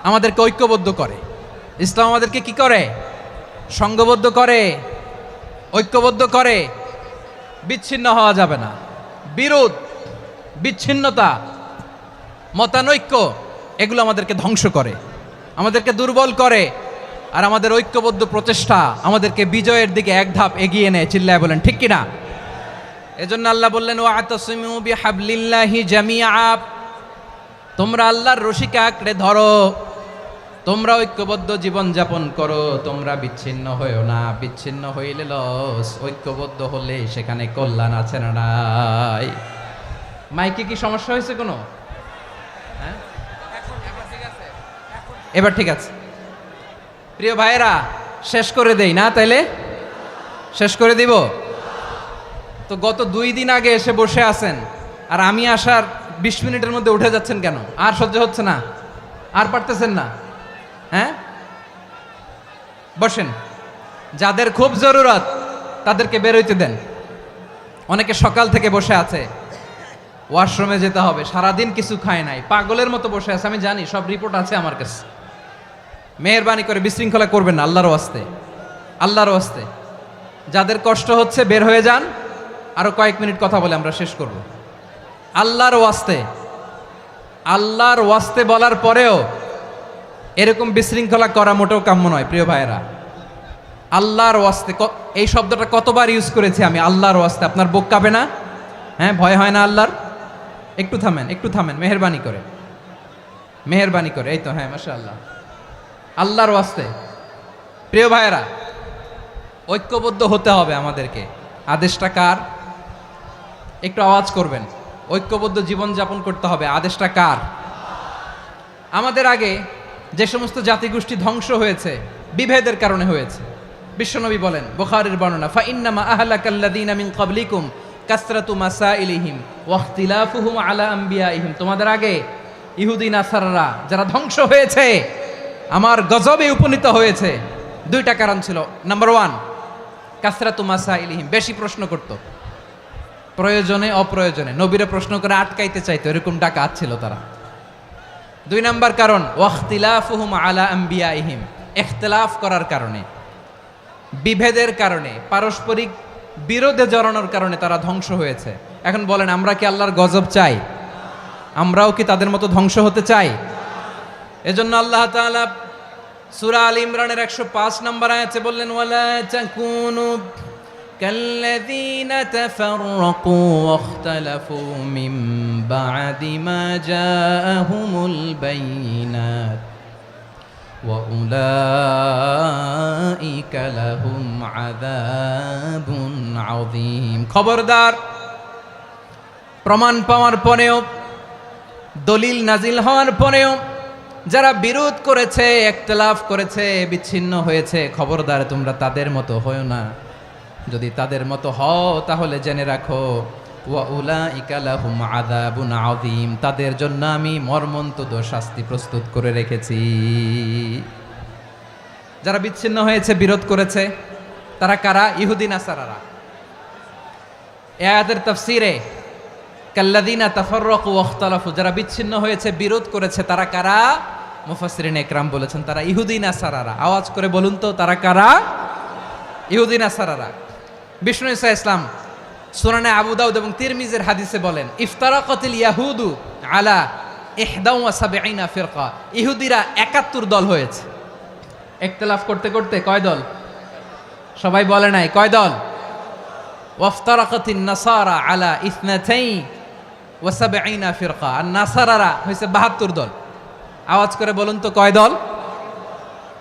আমাদেরকে ঐক্যবদ্ধ করে ইসলাম আমাদেরকে কি করে সংঘবদ্ধ করে ঐক্যবদ্ধ করে বিচ্ছিন্ন হওয়া যাবে না বিরোধ বিচ্ছিন্নতা মতানৈক্য এগুলো আমাদেরকে ধ্বংস করে আমাদেরকে দুর্বল করে আর আমাদের ঐক্যবদ্ধ প্রচেষ্টা আমাদেরকে বিজয়ের দিকে এক ধাপ এগিয়ে নেয় চিল্লায় বলেন ঠিক কিনা এজন্য আল্লাহ বললেন ওয়াতাসিমু বিহাবলিল্লাহি জামিআ তোমরা আল্লাহর রশিকে আঁকড়ে ধরো তোমরা ঐক্যবদ্ধ জীবন যাপন করো তোমরা বিচ্ছিন্ন হইও না বিচ্ছিন্ন হইলে লস ঐক্যবদ্ধ হলে সেখানে কল্যাণ আছে না নাই মাইকে কি সমস্যা হয়েছে কোনো হ্যাঁ এবার ঠিক আছে প্রিয় ভাইয়েরা শেষ করে দেই না তাইলে শেষ করে দিব তো গত 2 দিন আগে এসে বসে আছেন আর আমি আসার 20 মিনিটের মধ্যে উঠে যাচ্ছেন কেন আর সহ্য হচ্ছে না আর পারতেছেন না হ্যাঁ বসেন যাদের খুব জরুরত তাদেরকে বের হইতে দেন অনেকে সকাল থেকে বসে আছে ওয়াশরুমে যেতে হবে সারাদিন কিছু খায় নাই পাগলের মতো বসে আছে আমি জানি সব রিপোর্ট আছে আমার কাছে মেহেরবানি করে বিশৃঙ্খলা করবেন না আল্লাহর ওয়াস্তে যাদের কষ্ট হচ্ছে বের হয়ে যান আরো কয়েক মিনিট কথা বলে আমরা শেষ করব আল্লাহর ওয়াস্তে বলার পরেও এরকম বিশৃঙ্খলা করা মোটেও কাম্য নয় প্রিয় ভাইয়েরা আল্লাহর ওয়াস্তে এই শব্দটা কতবার ইউজ করেছি আমি আল্লাহর ওয়াস্তে আপনার বুক কাঁপে না হ্যাঁ ভয় হয় না আল্লাহর একটু থামেন মেহেরবানি করে এই তো হ্যাঁ মাশাআল্লাহ আল্লাহর ওয়াস্তে প্রিয় ভাইয়েরা ঐক্যবদ্ধ হতে হবে আমাদেরকে আদেশটা কার একটু আওয়াজ করবেন ঐক্যবদ্ধ জীবন যাপন করতে হবে আদেশটা কার আমাদের আগে যে সমস্ত জাতিগোষ্ঠী ধ্বংস হয়েছে বিভেদের কারণে হয়েছে বিশ্বনবী বলেন বুখারীর বর্ণনা ফা ইন্নামা আহলাকাল্লাযীনা মিন ক্বাবলিকুম কাসরাতু মাসাইলিহিম ওয়া ইখতিলাফুহুম আলা আম্বিয়াইহিম তোমাদের আগে ইহুদি নাসারারা যারা ধ্বংস হয়েছে আমার গজবে উপনীত হয়েছে 2টা কারণ ছিল নাম্বার 1 কাসরাতু মাসাইলিহিম বেশি প্রশ্ন করত প্রয়োজনে অপ্রয়োজনে নবীরা প্রশ্ন করে আটকাইতে চাইতো এরকম ডাকাত ছিল তারা 2 নাম্বার কারণ ওয়াখতিলাফুহুম আলা আম্বিয়াইহিম ইখতিলাফ করার কারণে বিভেদের কারণে পারস্পরিক বিরোধে জড়ানোর কারণে তারা ধ্বংস হয়েছে। এখন বলেন, আমরা কি আল্লাহর গজব চাই? আমরাও কি তাদের মতো ধ্বংস হতে চাই? এজন্য আল্লাহ তাআলা সূরা আল ইমরানের 105 নম্বর আয়াতে বললেন, ওয়ালা তাকুনু কাল্লাযীনা তাফাররাকু ওয়াখতালাফু মিন বা'দি মা জাআহুমুল বাইয়িনাত ওয়া উলাইকা লাহুম আযাবুন আযীম। খবরদার, প্রমাণ পাওয়ার পরেও, দলিল নাজিল হওয়ার পরেও যারা বিরোধ করেছে, ইখতিলাফ করেছে, বিচ্ছিন্ন হয়েছে, খবরদার তোমরা তাদের মতো হও না। যদি তাদের মতো হও তাহলে জেনে রাখো, ওয়া উলাইকা লাহুম আযাবুন আযীম, তাদের জন্য আমি মর্মন্তুদ শাস্তি প্রস্তুত করে রেখেছি। যারা বিচ্ছিন্ন হয়েছে, বিরোধ করেছে, তারা কারা? ইহুদি নাসারারা। এই আয়াতের তাফসীরে কাল্লাযীনা তাফাররাকু ওয়াখতালাফু, যারা বিচ্ছিন্ন হয়েছে, বিরোধ করেছে, তারা কারা? মুফাসসিরিন ইকরাম বলেছেন তারা ইহুদি নাসারারা। আওয়াজ করে বলুন তো, তারা কারা? ইহুদি নাসারারা। বিষ্ণু ঈসা ইসলাম সুনানে আবু দাউদ এবং তিরমিজির হাদিসে বলেন, ইফতারাকাতিল ইয়াহুদু আলা 71 ফিরকা, ইহুদিরা 71 দল হয়েছে। ইখতিলাফ করতে করতে কয় দল? সবাই বলে নাই, কয় দল? ওয়াফতারাকাতিন নাসারা আলা 72 ফিরকা, আর নাসারারা হয়েছে 72 দল। আওয়াজ করে বলুন তো, কয় দল?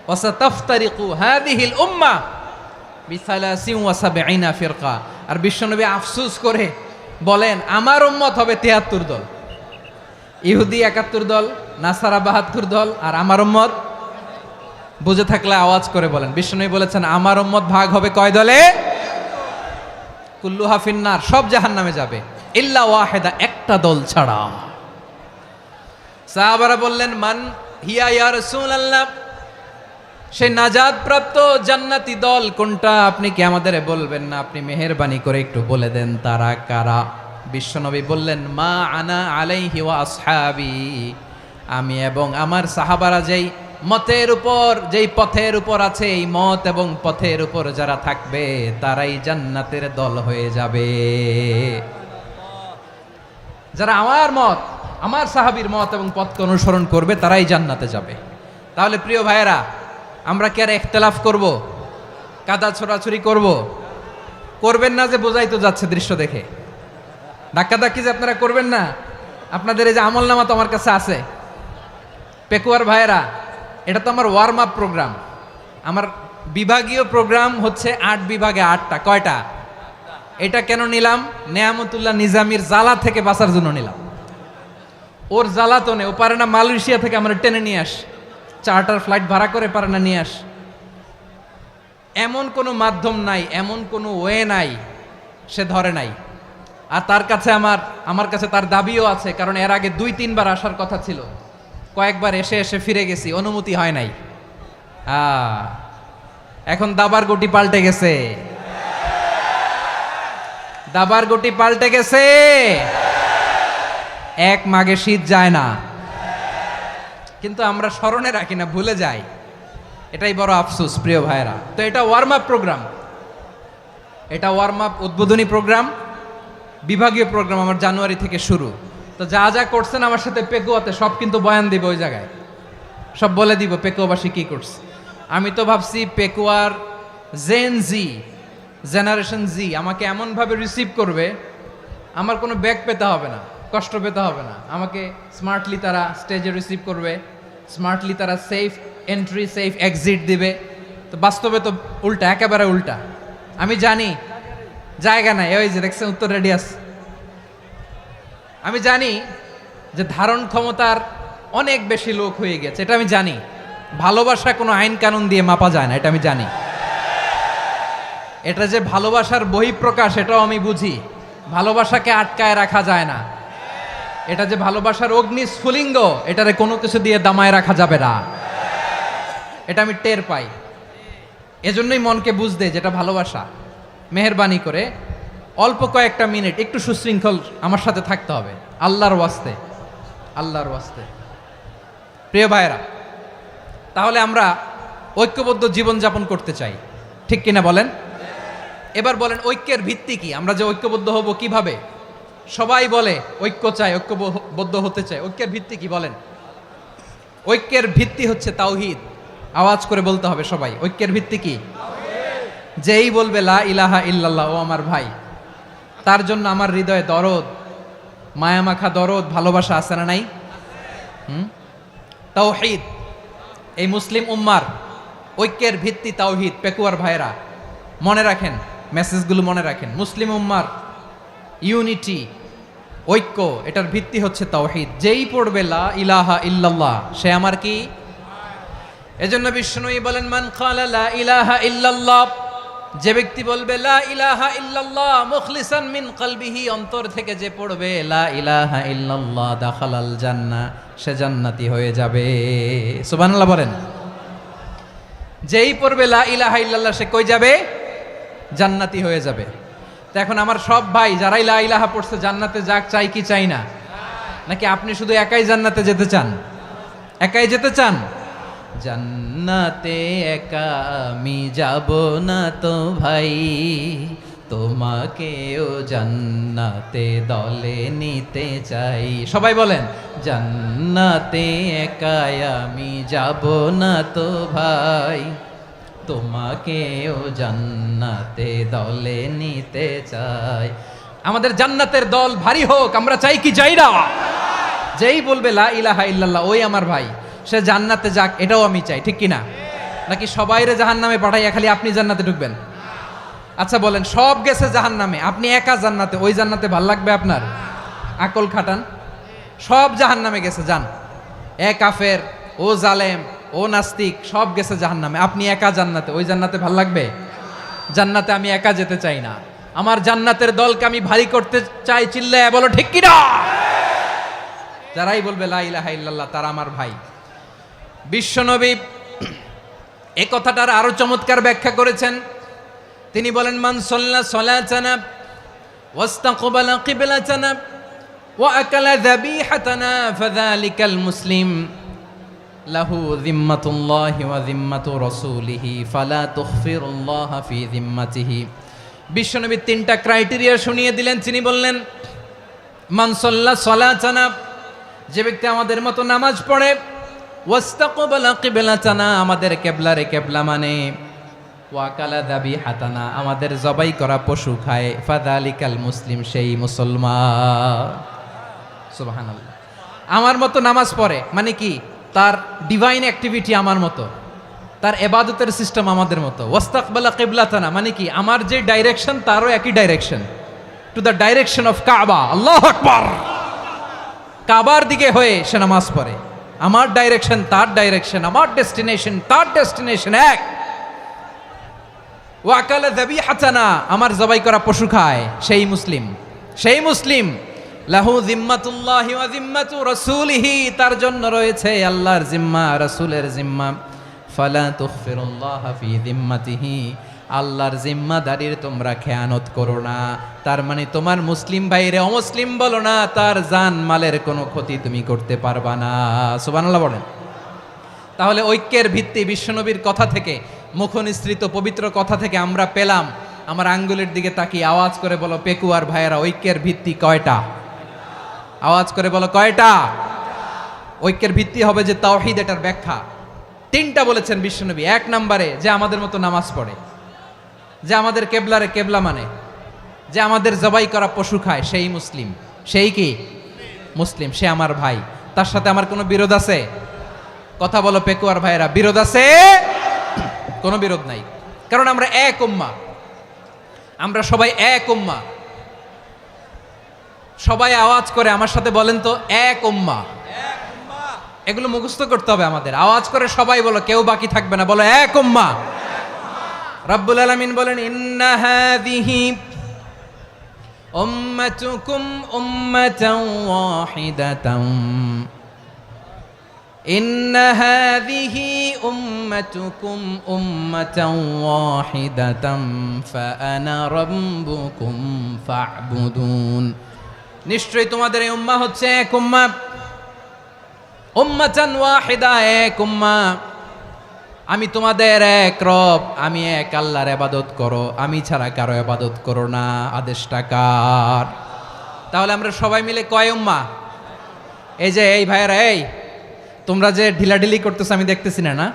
ওয়াসাতাফতারিকু হাযিহিল উম্মাহ বি73 ফিরকা। আর বিশ্বনবী আফসোস করে বলেন, আমার উম্মত হবে 73 দল। ইহুদি 71 দল, নাসারা 72 দল, আর আমার উম্মত, বুঝে থাকলে আওয়াজ করে বলেন। বিশ্বনবী বলেছেন, আমার উম্মত ভাগ হবে কয় দলে? কুল্লুহা ফিন্নার, সব জাহান্নামে যাবে, ইল্লা ওয়াহিদা, একটা দল ছাড়া। সাহাবারা বললেন, মান হিয়া ইয়া রাসূলুল্লাহ, সেই নাজাত প্রাপ্ত জান্নাতি দল কোনটা? আপনি কি আমাদের বলবেন না? আপনি মেহেরবানি করে একটু বলে দেন তারা কারা। বিশ্বনবী বললেন, মা আনা আলাইহি ওয়া আসহাবি, আমি এবং আমার সাহাবারা যেই মতের উপর, যেই পথের উপর আছে, এই মত এবং পথের উপর যারা থাকবে তারাই জান্নাতের দল হয়ে যাবে। যারা আমার মত, আমার সাহাবীর মত এবং পথকে অনুসরণ করবে তারাই জান্নাতে যাবে। তাহলে প্রিয় ভাইয়েরা, আমরা কি আর ইখতিলাফ করব? কাদা ছোড়াছুরি করব? করবেন না যে বোঝাই তো যাচ্ছে দৃশ্য দেখে। ধাক্কাধাক্কি যে আপনারা করবেন না। আপনাদের এই যে আমলনামা তো আমার কাছে আছে। পেকুয়ার ভাইয়েরা, এটা তো আমার ওয়ার্ম আপ প্রোগ্রাম। আমার বিভাগীয় প্রোগ্রাম হচ্ছে 8 বিভাগে 8টা। কয়টা? এটা কেন নিলাম? নেয়ামতুল্লাহ নিজামীর জ্বালা থেকে বাঁচার জন্য নিলাম। ওর জ্বালাতনে ও পারে না মালয়েশিয়া থেকে আমরা টেনে নিয়ে আস, চার্টার ফ্লাইট ভাড়া করে পারে না নিয়ে আস। এমন কোনো মাধ্যম নাই, এমন কোনো ওয়ে নাই সে ধরে নাই। আর তার কাছে আমার কাছে তার দাবিও আছে, কারণ এর আগে 2-3 বার আসার কথা ছিল। কয়েকবার এসে এসে ফিরে গেছি, অনুমতি হয় নাই। এখন দাবার গুটি পাল্টে গেছে, দাবার গুটি পাল্টে গেছে। এক মাঘে শীত যায় না, কিন্তু আমরা স্মরণে রাখি না, ভুলে যাই। এটাই বড় আফসোস প্রিয় ভাইরা। তো এটা ওয়ার্ম আপ প্রোগ্রাম, এটা ওয়ার্ম আপ উদ্বোধনী প্রোগ্রাম, বিভাগীয় প্রোগ্রাম আমার জানুয়ারি থেকে শুরু। তো যা যা করছেন আমার সাথে পেকুয়াতে সব কিন্তু বয়ান দিব, ওই জায়গায় সব বলে দিব পেকুয়াবাসী কি করছে। আমি তো ভাবছি পেকুয়ার জেনারেশন জি আমাকে এমনভাবে রিসিভ করবে, আমার কোনো ব্যাগ পেতে হবে না, কষ্ট পেতে হবে না। আমাকে স্মার্টলি তারা স্টেজে রিসিভ করবে, স্মার্টলি তারা সেফ এন্ট্রি সেফ এক্সিট দিবে। তো বাস্তবে তো উল্টা, একেবারে উল্টা। আমি জানি জায়গা নাই, ওই যে দেখছেন উত্তর রেডিয়াস। আমি জানি যে ধারণ ক্ষমতার অনেক বেশি লোক হয়ে গেছে, এটা আমি জানি। ভালোবাসা কোনো আইন কানুন দিয়ে মাপা যায় না, এটা আমি জানি। এটা যে ভালোবাসার বহিঃপ্রকাশ, এটাও আমি বুঝি। ভালোবাসাকে আটকায় রাখা যায় না। এটা যে ভালোবাসার অগ্নি স্ফুলিঙ্গ, এটারে কোনো কিছু দিয়ে দামায় রাখা যাবে না, এটা আমি টের পাই। এজন্যই মনকে বুঝতে যেটা ভালোবাসা। মেহেরবানি করে অল্প কয়েকটা মিনিট একটু সুশৃঙ্খল আমার সাথে থাকতে হবে, আল্লাহর ওয়াস্তে, আল্লাহর ওয়াস্তে। প্রিয় ভাইরা, তাহলে আমরা ঐক্যবদ্ধ জীবনযাপন করতে চাই, ঠিক কিনা বলেন? এবার বলেন ঐক্যের ভিত্তি কি? আমরা যে ঐক্যবদ্ধ হব কিভাবে? সবাই বলে ঐক্য চাই, ঐক্যবদ্ধ হতে চাই। ঐক্যের ভিত্তি কি বলেন? ঐক্যের ভিত্তি হচ্ছে তাওহীদ। আওয়াজ করে বলতে হবে সবাই, ঐক্যের ভিত্তি কি? যেই বলবে লা ইলাহা ইল্লাল্লাহ, ও আমার ভাই, তার জন্য আমার হৃদয়ে দরদ, মায়ামাখা দরদ, ভালোবাসা আছে না নাই? তাওহীদ। এই মুসলিম উম্মার ঐক্যের ভিত্তি তাওহীদ। পেকুয়ার ভাইরা মনে রাখেন, মেসেজগুলো মনে রাখেন। মুসলিম উম্মার ইউনিটি, ঐক্য, এটার ভিত্তি হচ্ছে তাওহীদ। যেই পড়বে লা ইলাহা ইল্লাল্লাহ, সে আমার কি? এজন্য বিষ্ণুই বলেন, মান ক্বালা লা ইলাহা ইল্লাল্লাহ, যে ব্যক্তি বলবে লা ইলাহা ইল্লাল্লাহ মুখলিসান মিন কলবিহি, অন্তর থেকে যে পড়বে লা ইলাহা ইল্লাল্লাহ, দাখালাল জান্নাহ, সে জান্নাতি হয়ে যাবে। সুবহানাল্লাহ বলেন। যেই পড়বে লা ইলাহা ইল্লাল্লাহ, সে কই যাবে? জান্নাতি হয়ে যাবে। তো এখন আমার সব ভাই যারাই লা ইলাহা পড়ছে জান্নাতে যাক, চাই কি চাই না? নাকি আপনি শুধু একাই জান্নাতে যেতে চান? একাই যেতে চান? জান্নাতে একা আমি যাব না তো ভাই, তোমাকেও জান্নাতে দলে নিতে চাই। সবাই বলেন, জান্নাতে একা আমি যাব না তো ভাই, তোমাকেও জান্নাতে দলে নিতে চাই। আমাদের জান্নাতের দল ভারী হোক, আমরা চাই কি চাই না? যেই বলবে লা ইলাহা ইল্লাল্লাহ, ওই আমার ভাই, সে জান্নাতে যাক, এটাও আমি চাই। ঠিক কিনা? নাকি সবাইরে জাহান্নামে পাঠাইয়া খালি আপনি জান্নাতে ঢুকবেন? আচ্ছা বলেন, সব গেছে জাহান্নামে, আপনি একা জান্নাতে, ওই জান্নাতে ভাল লাগবে আপনার? আকল খাটান। সব জাহান্নামে গেছে, যান। এ কাফের, ও জালেম, ও নাস্তিক, সব গেছে জাহান্নামে, আপনি একা জান্নাতে, ওই জান্নাতে ভাল লাগবে? জান্নাতে আমি একা যেতে চাই না, আমার জান্নাতের দলকে আমি ভারী করতে চাই। চিল্লায় বলো ঠিক কিনা? যারাই বলবে লা ইলাহা ইল্লাল্লাহ, তারা আমার ভাই। বিশ্বনবী এই কথাটার আরো চমৎকার ব্যাখ্যা করেছেন। তিনি বলেন, মান সাল্লা সালাতানা ওয়াস্তাকবালা কিবলাতানা ওয়া আকালা যাবিহাতানা ফাযালিকাল মুসলিম লাহু যিম্মাতুল্লাহি ওয়া যিম্মাতু রাসূলিহি ফালা তুখফিরুল্লাহা ফি যিম্মাতিহি। বিশ্বনবী তিনটা ক্রাইটেরিয়া শুনিয়ে দিলেন। তিনি বললেন, মান সাল্লা সালাতানা, যে ব্যক্তি আমাদের মতো নামাজ পড়ে, ওয়াস্তাকবালা কিবলাতানা, আমাদের কিবলারে কিবলা মানে, ওয়া আকালা যাবিহাতানা, আমাদের জবাই করা পশু খায়, ফাযালিকাল মুসলিম, সেই মুসলমান। সুবহানাল্লাহ। আমার মতো নামাজ পড়ে মানে কি? তার ডিভাইন অ্যাক্টিভিটি আমার মতো, তার ইবাদতের সিস্টেম আমাদের মতো। ওয়াস্তাকবালা কিবলাতানা মানে কি? আমার যে ডাইরেকশন, তারও একই direction, to the direction of কাবা। আল্লাহু আকবার। কাবার দিকে হয়ে সে নামাজ পড়ে। আমার ডাইরেকশন, তার ডাইরেকশন, আমার ডেস্টিনেশন, তার ডেস্টিনেশন এক। ওয়া আকালা যাবিহাতানা, আমার জবাই করা পশু খায়, সেই মুসলিম। সেই মুসলিম। লাহু যিম্মাতুল্লাহি ওয়া যিম্মাতু রাসূলিহি, তার জন্য রয়েছে আল্লাহর জিম্মা, রাসূলের জিম্মা। ফালা তুখফিরুল্লাহা ফি যিম্মাতিহি, আল্লাহর জিম্মাদারির তোমরা খেয়ানত করো না। তার মানে তোমার মুসলিম ভাইরে অমুসলিম বলো না, তার জান মালের কোনো ক্ষতি তুমি করতে পারবা না। সুবহানাল্লাহ বলেন। তাহলে ঐক্যের ভিত্তি বিশ্বনবীর কথা থেকে, মুখনিসৃত পবিত্র কথা থেকে আমরা পেলাম। আমার আঙ্গুলের দিকে তাকিয়ে আওয়াজ করে বলো পেকুয়ার ভাইয়েরা, ঐক্যের ভিত্তি কয়টা? আওয়াজ করে বলো কয়টা? ঐক্যের ভিত্তি হবে যে তাওহীদ, এটার ব্যাখ্যা তিনটা বলেছেন বিশ্বনবী। এক নম্বরে, যে আমাদের মতো নামাজ পড়ে, যে আমাদের কেবলারে কেবলা মানে, যে আমাদের জবাই করা পশু খায়, সেই মুসলিম। সেই কি? মুসলিম। সে আমার ভাই। তার সাথে আমার কোনো বিরোধ আছে? কথা বলো পেকুয়ার ভাইয়েরা, বিরোধ আছে? কোনো বিরোধ নাই, কারণ আমরা এক উম্মা, আমরা সবাই এক উম্মা। সবাই আওয়াজ করে আমার সাথে বলেন তো, এক উম্মা। এগুলো মুখস্থ করতে হবে আমাদের। আওয়াজ করে সবাই বলো, কেউ বাকি থাকবে না, বলো এক উম্মা। রব্বুল আলামিন বলেন, ইন্না হাযিহি উম্মাতুকুম উম্মাতান ওয়াহিদাতান, ইন্না হাযিহি উম্মাতুকুম উম্মাতান ওয়াহিদাতান ফাআনা রাব্বুকুম ফা'বুদুন। নিশ্চয়ই তোমাদের এই উম্মাহ হচ্ছে এক উম্মাহ। উম্মাতান ওয়াহিদা, এক উম্মাহ। আমি তোমাদের এক রব, আমি এক আল্লাহর ইবাদত করো, আমি ছাড়া কারো ইবাদত করো না। আদেশটা কার? তাহলে আমরা সবাই মিলে কয় উম্মাহ? এই যে এই ভাইয়েরা, এই তোমরা যে ঢিলাঢিলি করতেছো আমি দেখতেছি না।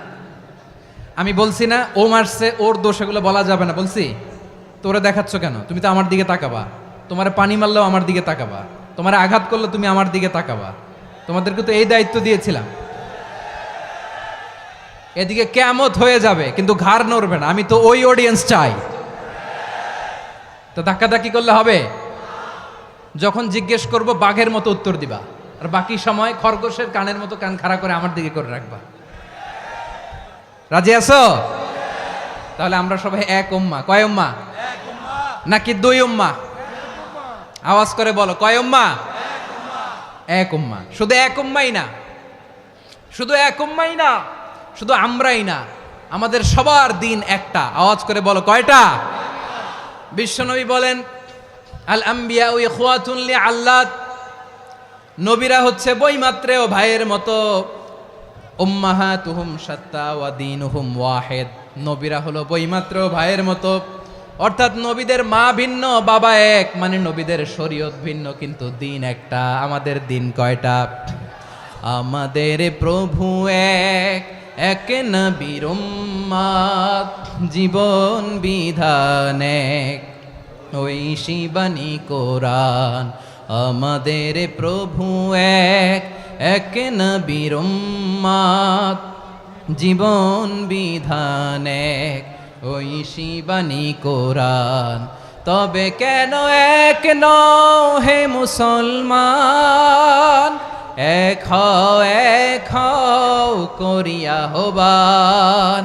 আমি বলছি না ও মারছে, ওর দোষ, এগুলো বলা যাবে না বলছি? তোরা দেখাচ্ছ কেন? তুমি তো আমার দিকে তাকাবা। তোমার পানি মারলেও আমার দিকে তাকাবা, তোমার আঘাত করলে তুমি আমার দিকে তাকাবা। তোমাদেরকে তো এই দায়িত্ব দিয়েছিলাম। এদিকে কিয়ামত হয়ে যাবে কিন্তু ঘাড় নড়বে না। আমি তো ওই অডিয়েন্স চাই। তো ধাক্কাধাক্কি করলে হবে? যখন জিজ্ঞেস করব বাঘের মতো উত্তর দিবা, আর বাকি সময় খরগোশের কানের মতো কান খাড়া করে আমার দিকে করে রাখবা। রাজি আছো? তাহলে আমরা সবাই এক উম্মাহ। কয় উম্মাহ? নাকি দুই উম্মাহ? আওয়াজ করে বলো, কয় উম্মাহ? এক উম্মাহ। শুধু এক উম্মাই না, শুধু এক উম্মাই না, শুধু আমরাই না, আমাদের সবার দিন একটা। আওয়াজ করে বলো, কয়টা? বিশ্বনবী বলেন, আল আম্বিয়া ইখওয়াতুন লিআল্লাত, নবীরা হচ্ছে বৈমাত্রেয় ভাইয়ের মতো। উম্মাহাতুহুম শাত্তা ওয়া দীনুহুম ওয়াহিদ, নবীরা হলো বৈমাত্রেয় ভাইয়ের মতো। অর্থাৎ নবীদের মা ভিন্ন, বাবা এক, মানে নবীদের শরীয়ত ভিন্ন, কিন্তু দিন একটা। আমাদের দিন কয়টা? আমাদের প্রভু এক, এক নবীর উম্মাত, জীবন বিধান এক, ওই শিবানী কোরআন। আমাদের প্রভু এক, এক নবীর উম্মাত, জীবন বিধান এক, ওই শিবানী কোরআন। তবে কেন এক নও হে মুসলমান? এক হও করিয়া হবান।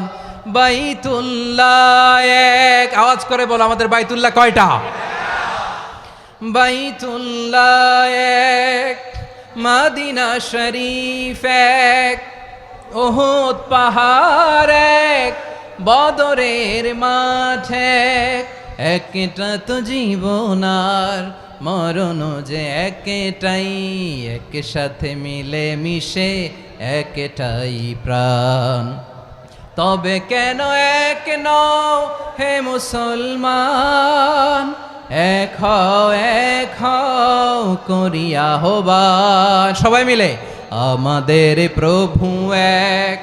বাইতুল্লাহ এক, আওয়াজ করে বলো, আমাদের বাইতুল্লাহ কয়টা? বাইতুল্লাহ এক, মদিনা শরীফ এক, উহুদ পাহাড় এক, বদরের মাঠ এক। একটা তো জীবন আর মরণ যে একটাই, একসাথে মিলে মিশে একটাই প্রাণ। তবে কেন এক নও হে মুসলমান? এক হও করিয়া হবান। সবাই মিলে, আমাদের প্রভু এক,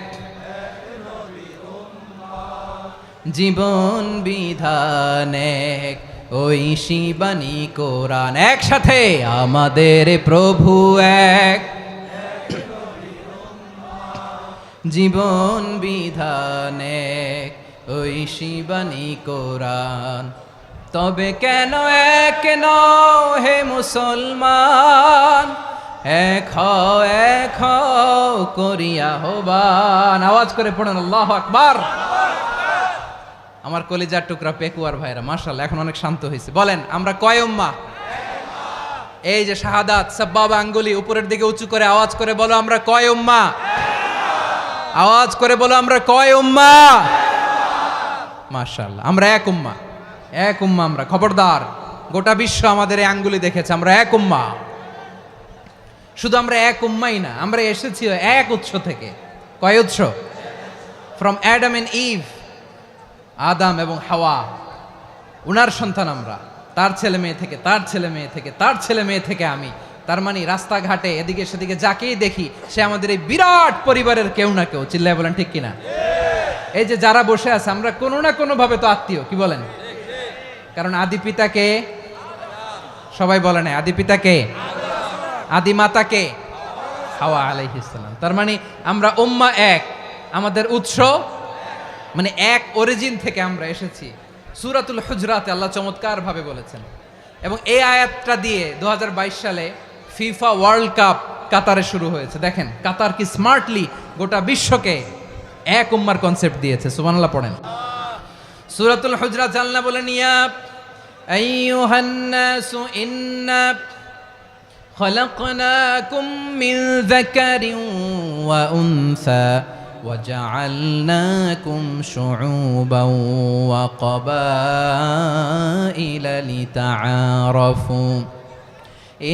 জীবন বিধান এক, ওই শিবানী কোরআন। একসাথে, আমাদের প্রভু এক, জীবন বিধান এক, ওই শিবানী কোরআন। তবে কেন এক নও হে মুসলমান? এক হও করিয়া হবান। আওয়াজ করে পড়ুন আল্লাহু আকবার। আমার কলিজার টুকরা পেকুয়ার ভাইরা মাশাআল্লাহ এখন অনেক শান্ত হয়েছে। বলেন, আমরা কয় উম্মাহ? এই যে শাহাদাত সাব্বাবা আঙ্গুলি উপরের দিকে উঁচু করে আওয়াজ করে বলো, আমরা কয় উম্মাহ? আওয়াজ করে বলো, আমরা কয় উম্মাহ? মাশাআল্লাহ, আমরা এক উম্মাহ। এক উম্মাহ আমরা। খবরদার, গোটা বিশ্ব আমাদের এই আঙ্গুলি দেখেছে, আমরা এক উম্মাহ। শুধু আমরা এক উম্মাই না, আমরা এসেছি এক উৎস থেকে। কয় উৎস? ফ্রম অ্যাডাম এন্ড ইভ, আদাম এবং হাওয়া, উনার সন্তান আমরা। তার ছেলে মেয়ে থেকে, তার ছেলে মেয়ে থেকে, তার ছেলে মেয়ে থেকে আমি। তার মানে রাস্তাঘাটে এদিকে সেদিকে যাকেই দেখি সে আমাদের এই বিরাট পরিবারের কেউ না কেউ। চিল্লায় বলেন ঠিক কিনা? এই যে যারা বসে আছে, আমরা কোনো না কোনো ভাবে তো আত্মীয়। কি বলেন? কারণ আদি পিতাকে সবাই বলে না, আদি পিতাকে, আদি মাতাকে হাওয়া আলাইহিস সালাম। তার মানে আমরা উম্মাহ এক, আমাদের উৎস মানে এক অরিজিন থেকে আমরা এসেছি। সূরাতুল হুজরাতে আল্লাহ চমৎকার ভাবে বলেছেন। এবং এই আয়াতটা দিয়ে 2022 সালে ফিফা ওয়ার্ল্ড কাপ কাতারে শুরু হয়েছে। দেখেন কাতার কি স্মার্টলি গোটা বিশ্বকে এক উম্মার কনসেপ্ট দিয়েছে। সুবহানাল্লাহ পড়েন। সূরাতুল হুজরাত আল্লাহ বলেন, ইয়া আইয়ুহান নাসু ইন্না খলাকনাকুম মিন যাকারিন ওয়া উনসা وجعلناكم شعوبا وقبائل لتعارفوا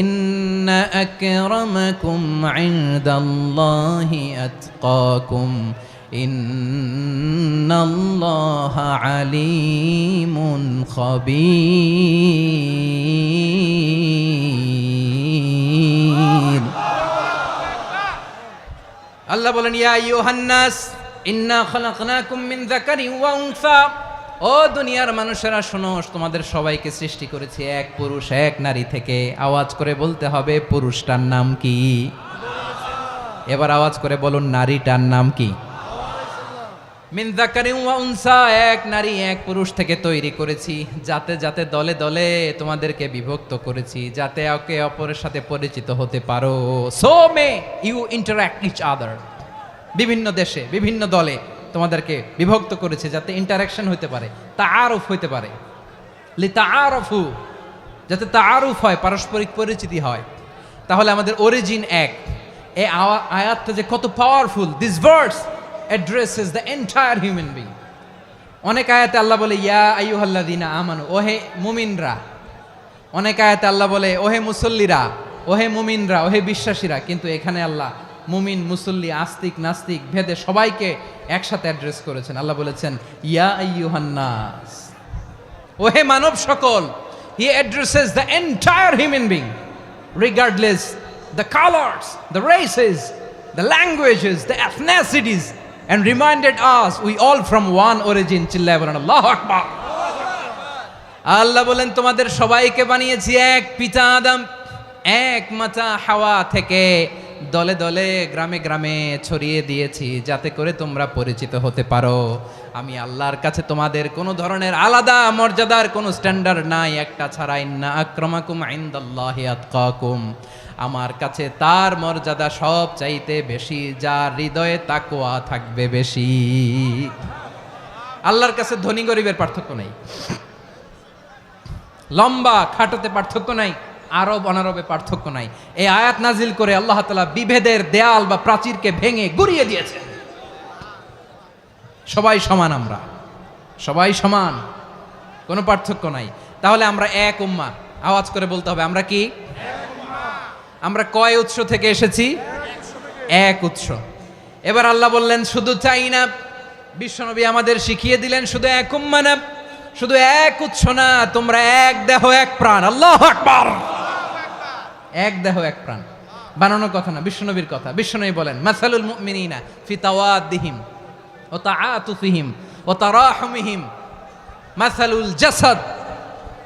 إن أكرمكم عند الله أتقاكم ইন্নাল্লাহা আলিমুন খাবীর। আল্লাহ বলেন, ইয়া আইয়ুহান নাস ইন্না খালাকনাকুম মিন যাকারিন ওয়া উনসা। ও দুনিয়ার মানুষেরা শোনো, তোমাদের সবাইকে সৃষ্টি করেছি এক পুরুষ এক নারী থেকে। আওয়াজ করে বলতে হবে, পুরুষটার নাম কি? এবার আওয়াজ করে বলুন, নারীটার নাম কি? মিন যাকারিন ওয়া উনসা, এক নারী এক পুরুষ থেকে তৈরি করেছি। যাতে যাতে দলে দলে তোমাদেরকে বিভক্ত করেছি, যাতে একে অপরের সাথে পরিচিত হতে পারো। So may you interact each other. বিভিন্ন দেশে বিভিন্ন দলে তোমাদেরকে বিভক্ত করেছে যাতে ইন্টারাকশন হতে পারে, তাআরুফ হতে পারে। লিতাআরফু, যাতে তাআরুফ হয়, পারস্পরিক পরিচিতি হয়। তাহলে আমাদের অরিজিন এক। এই আয়াতটা যে কত powerful! This verse addresses the entire human being. অনেক আয়াতে আল্লাহ বলে ইয়া আইয়ুহাল্লাযীনা আমানু, ওহে মুমিনরা। অনেক আয়াতে আল্লাহ বলে ওহে মুসল্লিরা, ওহে মুমিনরা, ওহে বিশ্বাসীরা। কিন্তু এখানে আল্লাহ মুমিন মুসল্লি আস্তিক নাস্তিক ভেদে সবাইকে একসাথে অ্যাড্রেস করেছেন। আল্লাহ বলেছেন ইয়া আইয়ুহান নাস, ওহে মানব সকল। হি addresses the entire human being regardless the colours, the races, the languages, the এথনিসিটিস, and reminded us we all from one origin. চিল্লায় বলেন আল্লাহু আকবার। আল্লাহ বলেন তোমাদের সবাইকে বানিয়েছি এক পিতা আদম, এক মাতা হাওয়া থেকে। দলে দলে গ্রামে গ্রামে ছড়িয়ে দিয়েছি যাতে করে তোমরা পরিচিত হতে পারো। আমি আল্লাহর কাছে তোমাদের কোনো ধরনের আলাদা মর্যাদার কোনো স্ট্যান্ডার্ড নাই একটা ছাড়া। ইন্না আক্রামাকুম ইনদাল্লাহি আতকাকুম, আমার কাছে তার মর্যাদা সব চাইতে বেশি যার হৃদয়ে তাকওয়া থাকবে বেশি। আল্লাহর কাছে ধনী গরিবের পার্থক্য নাই, লম্বা খাটোতে পার্থক্য নাই, আরব অনারবে পার্থক্য নাই। এই আয়াত নাজিল করে আল্লাহ তাআলা বিভেদের দেয়াল বা প্রাচীরকে ভেঙে গুড়িয়ে দিয়েছেন। সবাই সমান, আমরা সবাই সমান, কোনো পার্থক্য নাই। তাহলে আমরা এক উম্মাহ। আওয়াজ করে বলতে হবে, আমরা কি? আমরা কয় উৎস থেকে এসেছি? এক উৎস। এবার আল্লাহ বললেন শুধু তাই না, বিশ্বনবী আমাদের শিখিয়ে দিলেন শুধু এক উম্মাহ না, শুধু এক উৎস না, তোমরা এক দেহ এক প্রাণ। আল্লাহু আকবার। এক দেহ এক প্রাণ বানানোর কথা না, বিশ্বনবীর কথা। বিশ্বনবী বলেন মাসালুল মুমিনিনা ফি তাওয়াদ্দিহিম ওয়া তাআতুফিহিম ওয়া তারাহুমিহিম মাসালুল জাসাদ।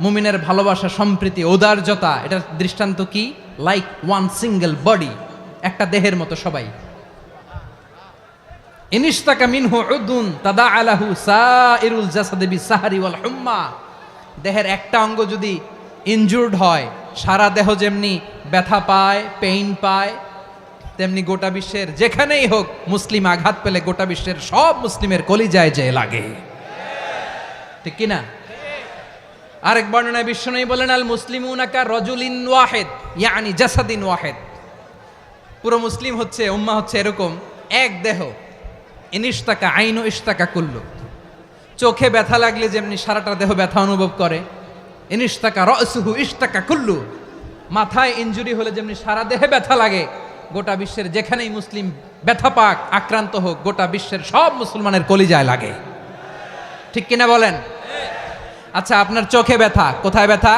মুমিনের ভালোবাসা, সম্প্রীতি, ঔদার্যতা, এটার দৃষ্টান্ত কি? লাইক ওয়ান সিঙ্গেল বডি, একটা দেহের মতো সবাই। ইনিশতাকা মিনহু উদুন তাদাআলাহু সাইরুল জাসাদি বিসাহরি ওয়াল হুম্মা। দেহের একটা অঙ্গ যদি ইনজুর্ড হয়, সারা দেহ যেমনি ব্যথা পায়, পেইন পায়, তেমনি গোটা বিশ্বের যেখানেই হোক মুসলিম আঘাত পেলে গোটা বিশ্বের সব মুসলিমের কলিজায় যে লাগে, ঠিক কিনা? আরেক বর্ণনায় বিশ্বনবী বলেন আল মুসলিমুনা কা রাজুলিন ওয়াহিদ ইয়ানি জাসাদিন ওয়াহিদ। পুরো মুসলিম হচ্ছে, উম্মাহ হচ্ছে এরকম এক দেহ। ইনিশতাকা আইনু ইশতাকা কুল্লু। চোখে ব্যথা লাগলে যেমনি সারাটা দেহ ব্যথা অনুভব করে, ইনিশতাকা রাসুহু ইশতাকা কুল্লু। মাথায় ইনজুরি হলে যেমনি সারা দেহে ব্যথা লাগে, গোটা বিশ্বের যেখানেই মুসলিম ব্যথা পাক, আক্রান্ত হোক, গোটা বিশ্বের সব মুসলমানের কলিজায় লাগে, ঠিক কিনা বলেন? আচ্ছা, আপনার চোখে ব্যথা, কোথায় ব্যথা?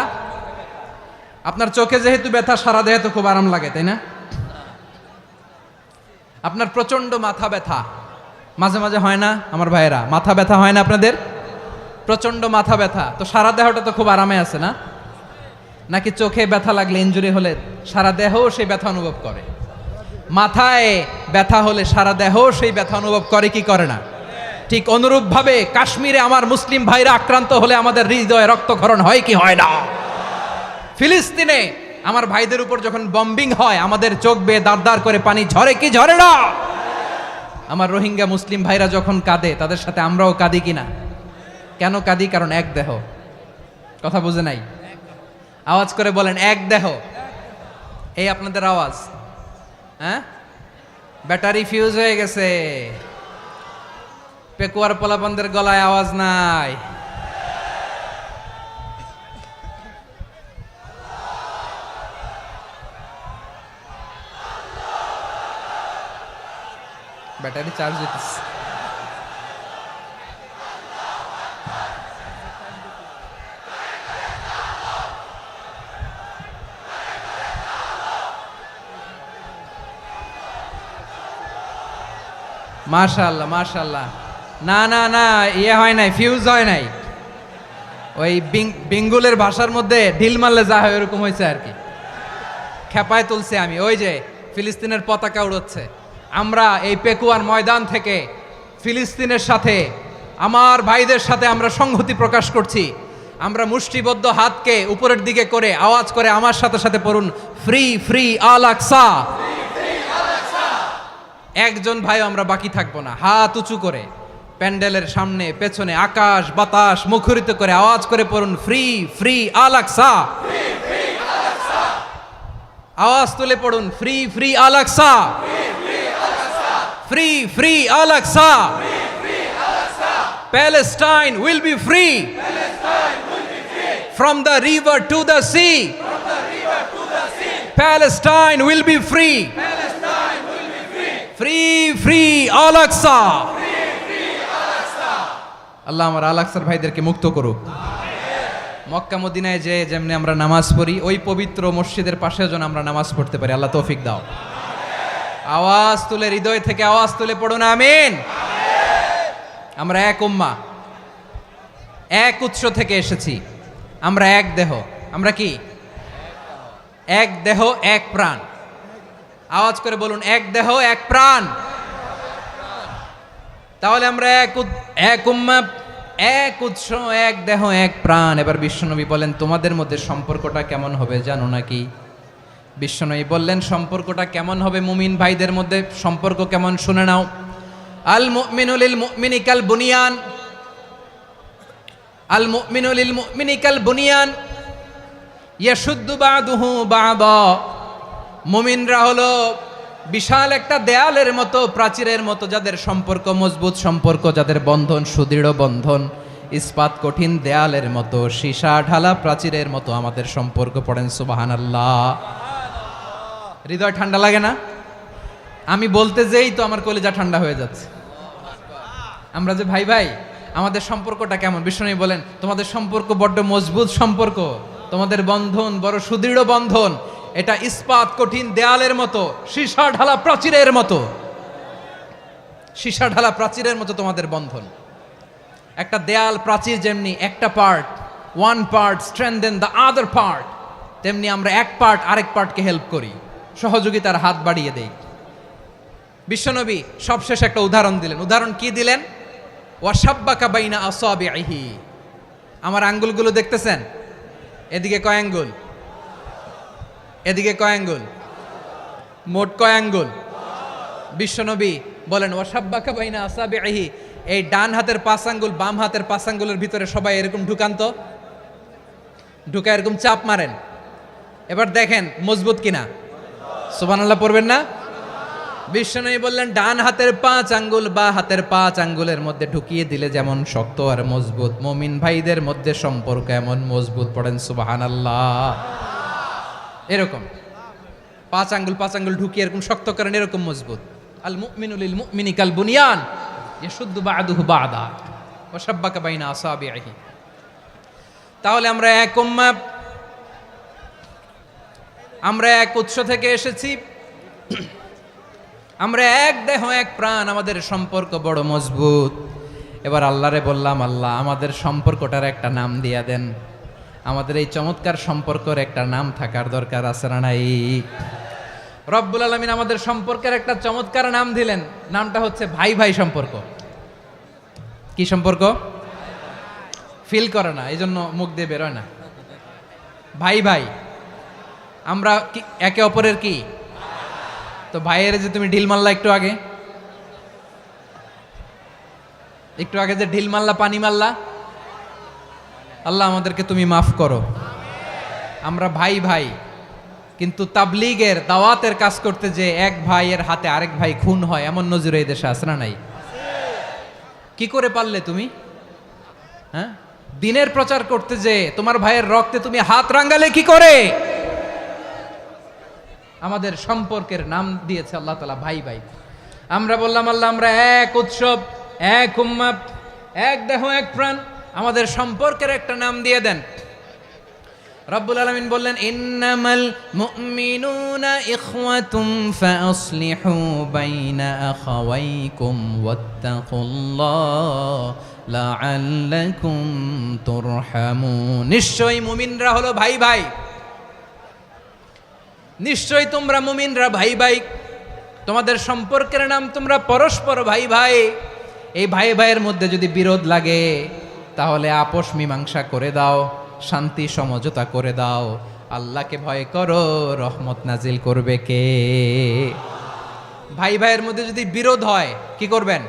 আপনার চোখে যেহেতু ব্যথা, সারা দেহে তো খুব আরাম লাগে, তাই না? আপনার প্রচন্ড মাথা ব্যথা মাঝে মাঝে হয় না আমার ভাইয়েরা? মাথা ব্যথা হয় না আপনাদের? প্রচন্ড মাথা ব্যথা, তো সারা দেহটা তো খুব আরামে আছে না? নাকি চোখে ব্যথা লাগলে, ইনজুরি হলে সারা দেহ সেই ব্যথা অনুভব করে? মাথায় ব্যথা হলে সারা দেহ সেই ব্যথা অনুভব করে কি করে না? ঠিক অনুরূপভাবে কাশ্মীরে আমার মুসলিম ভাইরা আক্রান্ত হলে আমাদের হৃদয়ে রক্তক্ষরণ হয় কি হয় না? ফিলিস্তিনে আমার ভাইদের উপর যখন বম্বিং হয়, আমাদের চোখ বেয়ে দাঁড় দাঁড় করে পানি ঝরে কি ঝরে না? আমার রোহিঙ্গা মুসলিম ভাইরা যখন কাঁদে, তাদের সাথে আমরাও কাঁদি কিনা? কেন কাঁদি? কারণ এক দেহ। কথা বুঝে নাই? আওয়াজ করে বলেন এক দেহ। এই আপনাদের আওয়াজ, হ্যাঁ? ব্যাটারি ফিউজ হয়ে গেছে, পেকুয়ার পোলাপানদের গলায় আওয়াজ নাই। ব্যাটারি চার্জ হইতেছে। মাশাআল্লাহ মাশাআল্লাহ। না না না, ইয়ে হয় নাই, ফিউজ হয় নাই। ওই বেঙ্গলের ভাষার মধ্যে ঢিল মারলে যা হয় এরকম হয়েছে আর কি। খেপায় তুলছে আমি। ওই যে ফিলিস্তিনের পতাকা উড়োচ্ছে। আমরা এই পেকুয়ার ময়দান থেকে ফিলিস্তিনের সাথে, আমার ভাইদের সাথে আমরা সংহতি প্রকাশ করছি। আমরা মুষ্টিবদ্ধ হাতকে উপরের দিকে করে আওয়াজ করে আমার সাথে সাথে পড়ুন, ফ্রি ফ্রি আল আকসা। একজন ভাই আমরা বাকি থাকবো না। হাত উঁচু করে প্যান্ডেলের সামনে পেছনে আকাশ বাতাস মুখরিত করে আওয়াজ করে পড়ুন, ফ্রি ফ্রি আল আকসা। আওয়াজ তুলে পড়ুন, free free Al Aqsa, free free Al Aqsa. Palestine will be free from the river to the sea. Palestine will be free. Free free Al Aqsa. আল্লাহ আমার আল আকসার ভাইদেরকে মুক্ত করুক। মক্কা মদিনায় যে যেমনি আমরা নামাজ পড়ি, ওই পবিত্র মসজিদের পাশে যেন আমরা নামাজ পড়তে পারি। আল্লাহ তৌফিক দাও। আওয়াজ তুলে, হৃদয় থেকে আওয়াজ তুলে পড়ুন আমিন। আমরা এক উম্মাহ, এক উৎস থেকে এসেছি। আমরা এক দেহ। আমরা কি? এক দেহ এক প্রাণ। আওয়াজ করে বলুন, এক দেহ এক প্রাণ। তাহলে আমরা এক উম্মাহ, এক উৎস, এক দেহ এক প্রাণ। এবার বিশ্বনবী বলেন, তোমাদের মধ্যে সম্পর্কটা কেমন হবে জানো নাকি? বিশ্বনবী বললেন, সম্পর্কটা কেমন হবে মুমিন ভাইদের মধ্যে? সম্পর্ক কেমন শুনে নাও। আল মুমিনু লিল মুমিনি কাল বুনিয়ান, আল মুমিনু লিল মুমিনি কাল বুনিয়ান ইয়াশুদ্দু বাদুহু বাদা। মুমিনরা হলো বিশাল একটা দেয়ালের মতো, প্রাচীরের মতো, যাদের সম্পর্ক মজবুত সম্পর্ক, যাদের বন্ধন সুদৃঢ় বন্ধন, ইস্পাত কঠিন দেয়ালের মতো, সীসা ঢালা প্রাচীরের মতো আমাদের সম্পর্ক। পড়েন সুবহানাল্লাহ। হৃদয় ঠান্ডা লাগে না? আমি বলতে যেই তো আমার কলিজা ঠান্ডা হয়ে যাচ্ছে। আমরা যে ভাই ভাই, আমাদের সম্পর্কটা কেমন? বিষ্ণু বলেন, তোমাদের সম্পর্ক বড্ড মজবুত সম্পর্ক, তোমাদের বন্ধন বড় সুদৃঢ় বন্ধন। এটা ইস্পাত কঠিন দেয়ালের মতো, সীসা ঢালা প্রাচীরের মতো, সীসা ঢালা প্রাচীরের মতো তোমাদের বন্ধন। একটা দেয়াল প্রাচীর যেমনি একটা part, one part strengthen the other part, তেমনি আমরা এক পার্ট আরেক পার্টকে হেল্প করি, সহযোগিতার হাত বাড়িয়ে দেই। বিশ্বনবী সবশেষ একটা উদাহরণ দিলেন। উদাহরণ কি দিলেন? ওয়াসাব্বাকা বাইনা আসাবিহি। আমার আঙ্গুলগুলো দেখতেছেন? এদিকে কয় আঙ্গুল? এদিকে কয় আঙ্গুল? মোট কয় আঙ্গুল? বিশ্বনবী বলেন, ওয়াসাব্বাকা বাইনা আসাবিহি। এই ডান হাতের 5 আঙ্গুল বাম হাতের 5 আঙ্গুলের ভিতরে সবাই এরকম ঢুকান তো, ঢুকা এরকম চাপ মারেন। এবার দেখেন মজবুত কিনা। সুবহানাল্লাহ পড়বেন না? বিশ্বনবী বললেন, ডান হাতের 5 আঙ্গুল বা হাতের 5 আঙ্গুলের মধ্যে ঢুকিয়ে দিলে যেমন শক্ত আর মজবুত, মুমিন ভাইদের মধ্যে সম্পর্ক এমন মজবুত। পড়েন সুবহানাল্লাহ। এরকম 5 আঙ্গুল ঢুকিয়ে এরকম শক্ত করেন, এরকম মজবুত। আল মুমিনু লিল মুমিনি কাল বুনিয়ান ইয়াশুদ্দু বাদুহু বাদা ওয়া শাব্বাকা বাইনা আসাবিহি। তাহলে আমরা এক উম্মাহ, আমরা এক উৎস থেকে এসেছি, আমরা এক দেহ এক প্রাণ, আমাদের সম্পর্ক বড় মজবুত। এবার আল্লাহরে বললাম, আল্লাহ আমাদের সম্পর্কটার একটা নাম দিয়া দেন। আমাদের এই চমৎকার সম্পর্কের একটা নাম থাকার দরকার আছে না নাই? রব্বুল আলামিন আমাদের সম্পর্কের একটা চমৎকার নাম দিলেন। নামটা হচ্ছে ভাই ভাই সম্পর্ক। কি সম্পর্ক? ফিল করে না, এই জন্য মুখ দিয়ে বেরোয় না। ভাই ভাই, আমরা একে অপরের কি? তো ভাইয়ের যে তুমি ঢিল মারলা একটু আগে, যে ঢিল মারলা, পানি মারলা, আল্লাহ আমাদেরকে তুমি মাফ করো। আমরা ভাই ভাই, কিন্তু তাবলীগের দাওয়াতের কাজ করতে যে এক ভাইয়ের হাতে আরেক ভাই খুন হয়, এমন নজির এই দেশে আছে না নাই? কি করে পারলে তুমি? হ্যাঁ, দিনের প্রচার করতে যে তোমার ভাইয়ের রক্তে তুমি হাত রাঙ্গালে কি করে? আমাদের সম্পর্কের নাম দিয়েছে আল্লাহ তাআলা ভাই ভাই। আমরা বললাম, আল্লাহ আমরা এক উৎসব, এক উম্মাহ, এক দেহ এক প্রাণ, আমাদের সম্পর্কের একটা নাম দিয়ে দেন। রব্বুল আলামিন বললেন ইন্নামাল মুমিনুনা ইখওয়াতুম ফাআসলিহু বাইনা আখাওয়াইকুম ওয়াত্তাকুল্লাহ লাআল্লাকুম তুরহামুন। নিশ্চয়ই মুমিনরা হলো ভাই ভাই, নিশ্চয়ই তোমরা মুমিনরা ভাই ভাই, তোমাদের সম্পর্কের নাম তোমরা পরস্পর ভাই ভাই। এই ভাই ভাইয়ের মধ্যে যদি বিরোধ লাগে তাহলে আপোষ মীমাংসা করে দাও, শান্তি সমঝোতা করে দাও। আল্লাহকে ভয় করো, রহমত নাজিল করবে কে? ভাই ভাইয়ের মধ্যে যদি বিরোধ হয় কি করবেন?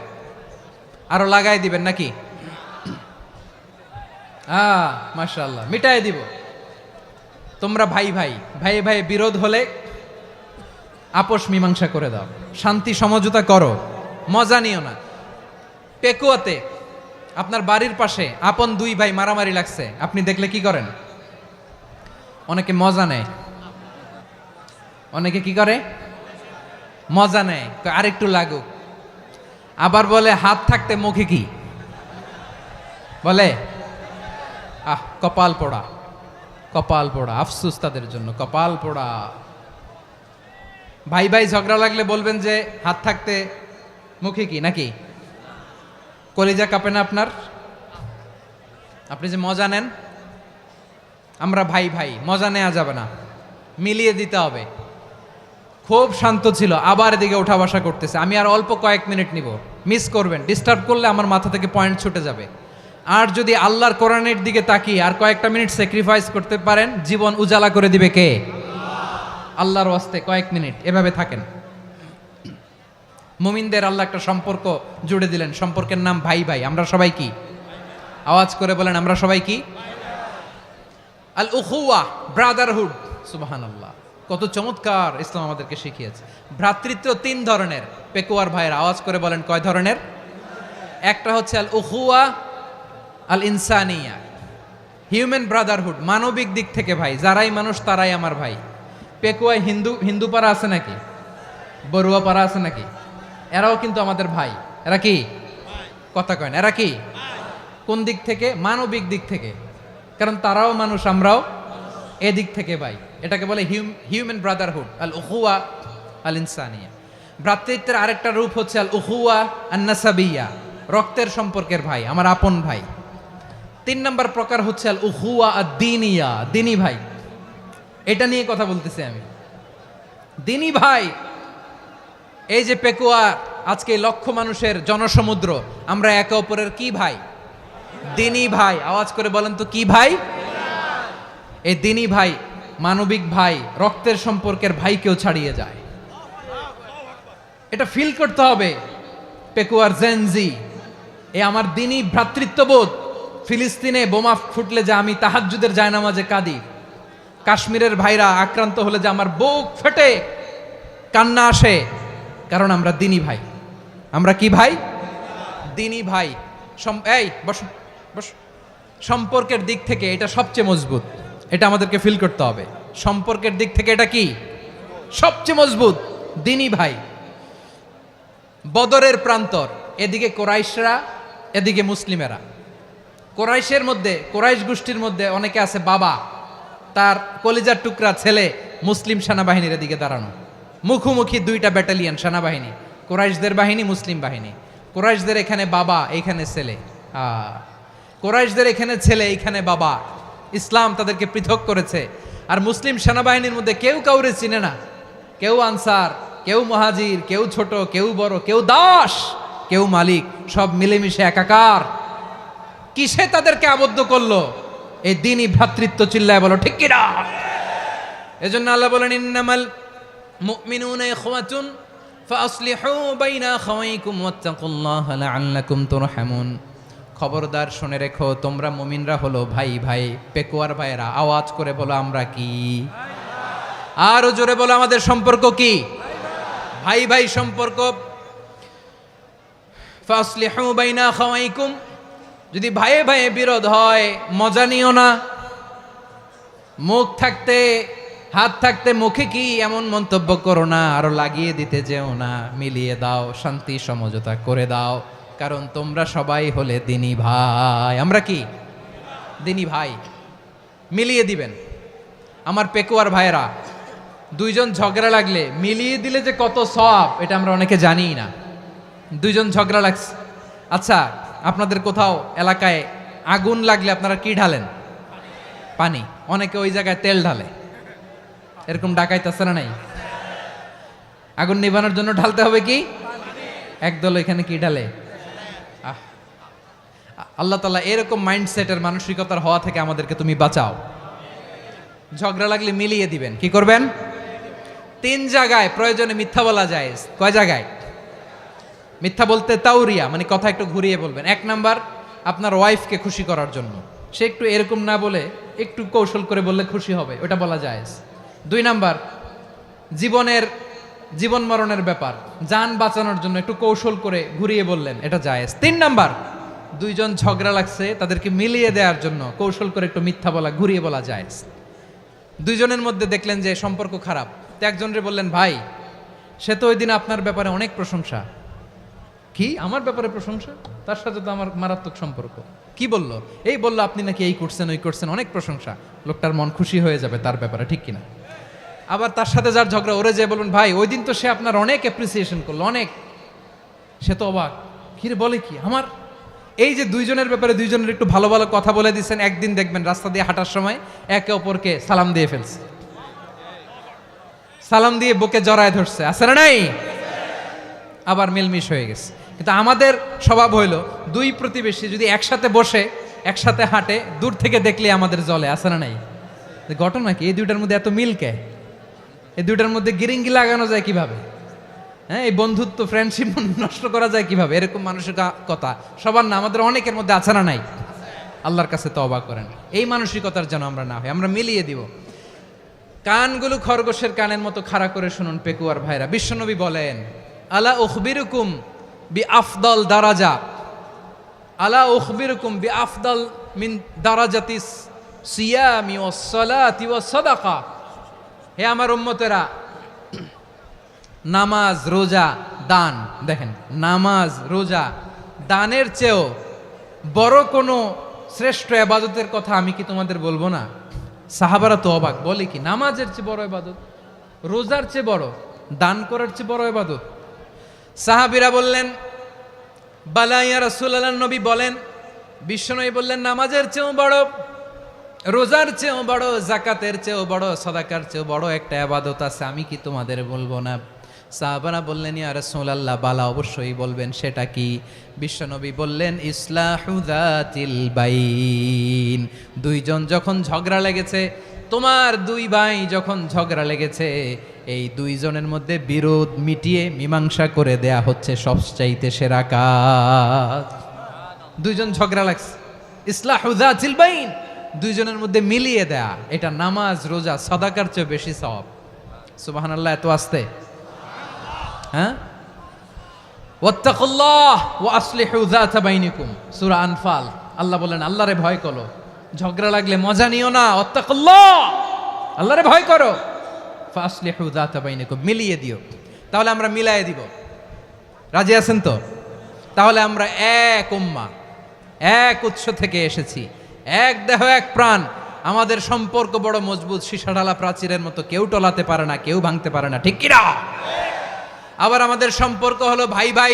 আরো লাগাই দিবেন নাকি? মাশাআল্লাহ, মিটাই দিব। তোমরা ভাই ভাই, ভাই ভাই বিরোধ হলে আপোষ মীমাংসা করে দাও, শান্তি সমঝোতা করো, মজা নিও না। পেকুয়াতে আপনার বাড়ির পাশে আপন দুই ভাই মারামারি লাগছে, আপনি দেখলে কি করেন? অনেকে মজা নেয়, অনেকে কি করে? মজা নেয়, আরেকটু লাগুক। আবার বলে হাত থাকতে মুখে কি বলে? কপাল পোড়া, কপাল পোড়া, আফসুস তাদের জন্য, কপাল পোড়া। ভাই ভাই ঝগড়া লাগলে বলবেন যে হাত থাকতে মুখে কি, নাকি? কলিজা কাঁপে না আপনার? আপনি যে মজা নেন, আমরা ভাই ভাই, মজা নেওয়া যাবে না, মিলিয়ে দিতে হবে। খুব শান্ত ছিল, আবার এদিকে ওঠা বসা করতেছে। আমি আর অল্প কয়েক মিনিট নিব, মিস করবেন, ডিস্টার্ব করলে আমার মাথা থেকে পয়েন্ট ছুটে যাবে। আর যদি আল্লাহর কোরআনের দিকে তাকিয়ে আর কয়েকটা মিনিট স্যাক্রিফাইস করতে পারেন, জীবন উজালা করে দিবে কে? আল্লাহর ওয়াস্তে কয়েক মিনিট এভাবে থাকেন। মুমিনদের আল্লাহ একটা সম্পর্ক জুড়ে দিলেন, সম্পর্কের নাম ভাই ভাই। আমরা সবাই কি? আওয়াজ করে বলেন, আমরা সবাই কি? আল উখুয়া, ব্রাদারহুড। সুবহানাল্লাহ, কত চমৎকার ইসলাম আমাদেরকে শিখিয়েছে। ভ্রাতৃত্ব তিন ধরনের। পেকুয়ার ভাইয়ের আওয়াজ করে বলেন, কয় ধরনের? একটা হচ্ছে আল উখুয়া আল ইনসানিয়া, হিউম্যান ব্রাদারহুড, মানবিক দিক থেকে ভাই, যারাই মানুষ তারাই আমার ভাই। পেকুয়ায় হিন্দু পাড়া আছে নাকি? বড়ুয়া পাড়া আছে নাকি? এরাও কিন্তু আমাদের ভাই। এরা কি? কথা কয় না, এরা কি? কোন দিক থেকে? মানবিক দিক থেকে, কারণ তারাও মানুষ, আমরাও এদিক থেকে ভাই। এটাকে বলে হিউম্যান ব্রাদারহুড, আল উখুয়া আল ইনসানিয়া। ভ্রাতৃত্বের আরেকটা রূপ হচ্ছে আল উখুয়া আন নাসাবিয়া, রক্তের সম্পর্কের ভাই, আমার আপন ভাই। 3 নম্বর প্রকার হচ্ছে আল উখুয়া আদ-দীনিয়া, দিনী ভাই। এটা নিয়ে কথা বলতেছি আমি, দিনী ভাই। এই যে পেকুয়া, আজকে লক্ষ মানুষের জনসমুদ্র, আমরা একে অপরের কি ভাই? দিনী ভাই। আওয়াজ করে বলেন তো, কি ভাই? এই দিনী ভাই, মানবিক ভাই, রক্তের সম্পর্কের ভাইকেও ছাড়িয়ে যায়। এটা ফিল করতে হবে। পেকুয়ার জেনজি, এ আমার দিনী ভ্রাতৃত্ববোধ। ফিলিস্তিনে বোমা ফুটলে যে আমি তাহাজ্জুদের জায়নামাজে কাঁদি, কাশ্মীরের ভাইরা আক্রান্ত হলে যে আমার বুক ফেটে কান্না আসে, কারণ আমরা দিনী ভাই। আমরা কি ভাই? দিনী ভাই। এই বসো বসো। সম্পর্কের দিক থেকে এটা সবচেয়ে মজবুত, এটা আমাদেরকে ফিল করতে হবে। সম্পর্কের দিক থেকে এটা কি? সবচেয়ে মজবুত, দিনী ভাই। বদরের প্রান্তর, এদিকে কোরাইশরা, এদিকে মুসলিমেরা। কোরাইশের মধ্যে, কোরাইশ গোষ্ঠীর মধ্যে অনেকে আছে বাবা, তার কলিজার টুকরা ছেলে মুসলিম সেনাবাহিনীর এদিকে দাঁড়ানো, মুখোমুখি দুইটা ব্যাটালিয়ন সেনাবাহিনী, কোরাইশদের বাহিনী, মুসলিম বাহিনী। কোরাইশদের এখানে বাবা, এইখানে ছেলে। কোরাইশদের এখানে ছেলে, এইখানে বাবা। ইসলাম তাদেরকে পৃথক করেছে। আর মুসলিম সেনাবাহিনীর মধ্যে কেউ কাউরে চিনে না, কেউ আনসার, কেউ মুহাজির, কেউ ছোট, কেউ বড়, কেউ দাস, কেউ মালিক, সব মিলেমিশে একাকার। কিসে তাদেরকে আবদ্ধ করলো? এই দিনই ভ্রাতৃত্ব। চিল্লায় বলো ঠিক কিনা? এজন্য আল্লাহ বলেন, ইন্নামাল মুমিনুনা ইখওয়াতুন ফাআসলিহু বাইনা আখাওয়াইকুম ওয়াত্তাকুল্লাহা লাআল্লাকুম তুরহামুন। খবরদার শুনে রেখো, তোমরা মুমিনরা হলো ভাই ভাই। পেকুয়ার ভাইরা আওয়াজ করে বলো, আমরা কি? আরো জোরে বলো, আমাদের সম্পর্ক কি? ভাই ভাই সম্পর্ক। ফাআসলিহু বাইনা আখাওয়াইকুম, যদি ভাইয়ে ভাইয়ে বিরোধ হয় মজা নিও না। মুখ থাকতে, হাত থাকতে মুখে কি এমন মন্তব্য করো না, আরো লাগিয়ে দিতে যেও না। মিলিয়ে দাও, শান্তি সমঝোতা করে দাও, কারণ তোমরা সবাই হলে দিনী ভাই। আমরা কি? দিনী ভাই। মিলিয়ে দিবেন। আমার পেকুয়ার ভাইয়েরা, দুইজন ঝগড়া লাগলে মিলিয়ে দিলে যে কত সওয়াব এটা আমরা অনেকে জানিই না। দুইজন ঝগড়া লাগছে, আচ্ছা আপনাদের কোথাও এলাকায় আগুন লাগলে আপনারা কি ঢালেন? পানি। অনেকে ওই জায়গায় তেল ঢালে, এরকম ডাকাইতে আছে না নাই? আগুন নিভানোর জন্য ঢালতে হবে কি? একদল এখানে কি ঢালে? আল্লাহ তাআলা এরকম মাইন্ডসেটের মানসিকতার হওয়া থেকে আমাদেরকে তুমি বাঁচাও। ঝগড়া লাগলে মিলিয়ে দিবেন। কি করবেন? 3 জায়গায় প্রয়োজনে মিথ্যা বলা যায়। কয় জায়গায় মিথ্যা বলতে? তাওরিয়া, মানে কথা একটু ঘুরিয়ে বলবেন। 1 নাম্বার, আপনার ওয়াইফকে খুশি করার জন্য, সে একটু এরকম না বলে একটু কৌশল করে বললে খুশি হবে, ওটা বলা যায়। 2 নাম্বার, জীবন মরণের ব্যাপার, জান বাঁচানোর জন্য একটু কৌশল করে ঘুরিয়ে বললেন, এটা জায়েজ। 3 নাম্বার, দুইজন ঝগড়া লাগছে তাদেরকে মিলিয়ে দেওয়ার জন্য কৌশল করে একটু মিথ্যা বলা, ঘুরিয়ে বলা জায়েজ। দুইজনের মধ্যে দেখলেন যে সম্পর্ক খারাপ, তো একজনরে বললেন, ভাই সে তো ওই দিন আপনার ব্যাপারে অনেক প্রশংসা। কি আমার ব্যাপারে প্রশংসা? তার সাথে তো আমার মারাত্মক সম্পর্ক। কি বললো? এই বললো আপনি নাকি এই করছেন ওই করছেন, অনেক প্রশংসা। লোকটার মন খুশি হয়ে যাবে তার ব্যাপারে, ঠিক কিনা? আবার তার সাথে যার ঝগড়া, ওরে যে বলুন, ভাই ওই দিন তো সে আপনার অনেক অ্যাপ্রিসিয়েশন করলো, অনেক। সে তো অবাক, কিরে বলে কি আমার? এই যে দুইজনের ব্যাপারে দুইজনের একটু ভালো ভালো কথা বলে দিচ্ছেন, একদিন দেখবেন রাস্তা দিয়ে হাঁটার সময় একে অপরকে সালাম দিয়ে ফেলছে, সালাম দিয়ে বুকে জড়ায় ধরছে, আছে না নাই? আবার মিলমিশ হয়ে গেছে। কিন্তু আমাদের স্বভাব হইল, দুই প্রতিবেশী যদি একসাথে বসে একসাথে হাঁটে, দূর থেকে দেখলে আমাদের জলে, আছে না নাই? ঘটনা কি? এই দুইটার মধ্যে এত মিল কে? এই দুইটার মধ্যে গিরিঙ্গি লাগানো যায় কিভাবে? হ্যাঁ, এই বন্ধুত্ব ফ্রেন্ডশিপ নষ্ট করা যায় কিভাবে? এরকম মানসিকতা সবার না, আমাদের অনেকের মধ্যে আছে না নাই? আল্লাহর কাছে তওবা করেন এই মানসিকতার যেন আমরা না হই, আমরা মিলিয়ে দিব। কানগুলো খরগোশের কানের মতো খাড়া করে শুনুন পেকুয়ার ভাইরা। বিশ্বনবী বলেন, আলা উখবিরুকুম বি আফদল দারাজা, আলা উখবিরুকুম বি আফদল মিন দারাজাতিস সিয়ামি ওয়াস সালাতি ওয়াস সাদাকা। হে আমার উম্মতেরা, নামাজ, রোজা, দান, দেখেন নামাজ, রোজা, দানের চেয়েও বড় কোনো শ্রেষ্ঠ ইবাদতের কথা আমি কি তোমাদের বলবো না? সাহাবারা তো অবাক, বলে কি নামাজের চেয়ে বড় ইবাদত, রোজার চেয়ে বড়, দান করার চেয়ে বড় ইবাদত? সাহাবীরা বললেন, বালা ইয়া রাসূলুল্লাহ, নবী বলেন। বিশ্বনবী বললেন, নামাজের চেয়েও বড়, রোজার চেয়েও বড়, যাকাতের চেয়েও বড়, সাদাকার চেয়েও বড় একটা ইবাদত আছে, আমি কি তোমাদের বলবো না? সাহাবারা বললেন, ইয়া রাসূলুল্লাহ, বালা, অবশ্যই বলবেন, সেটা কি? বিশ্বনবী বললেন, ইসলাহু যাতিল বাইন। দুইজন যখন ঝগড়া লেগেছে, তোমার দুই ভাই যখন ঝগড়া লেগেছে, এই দুইজনের মধ্যে বিরোধ মিটিয়ে মীমাংসা করে দেয়া হচ্ছে সবচাইতে সেরা কাজ। দুইজন ঝগড়া লাগছে, ইসলাহু যাতিল বাইন, দুইজনের মধ্যে মিলিয়ে দেয়া, এটা নামাজ, রোজা, সাদাকার চেয়ে বেশি সওয়াব। সুবহানাল্লাহ, এত আস্তে? হ্যাঁ, ওয়াত্তাকুল্লাহ ওয়া আসলিহু যাতা বাইনিকুম, সূরা আনফাল। আল্লাহ বলেন, আল্লাহরে ভয় করো, ঝগড়া লাগলে মজা নিও না, ওয়াত্তাকুল্লাহ, আল্লাহরে ভয় করো, ফাসলিহু যাতা বাইনিকুম, মিলিয়ে দিও। তাহলে আমরা মিলায়ে দিব, রাজি আছেন তো? তাহলে আমরা এক উম্মাহ, এক উৎস থেকে এসেছি, এক দেহ এক প্রাণ, আমাদের সম্পর্ক বড় মজবুত, সীসাঢালা প্রাচীরের মতো, কেউ টলাতে পারে না, কেউ ভাঙতে পারে না, ঠিক কিনা? আবার আমাদের সম্পর্ক হলো ভাই ভাই,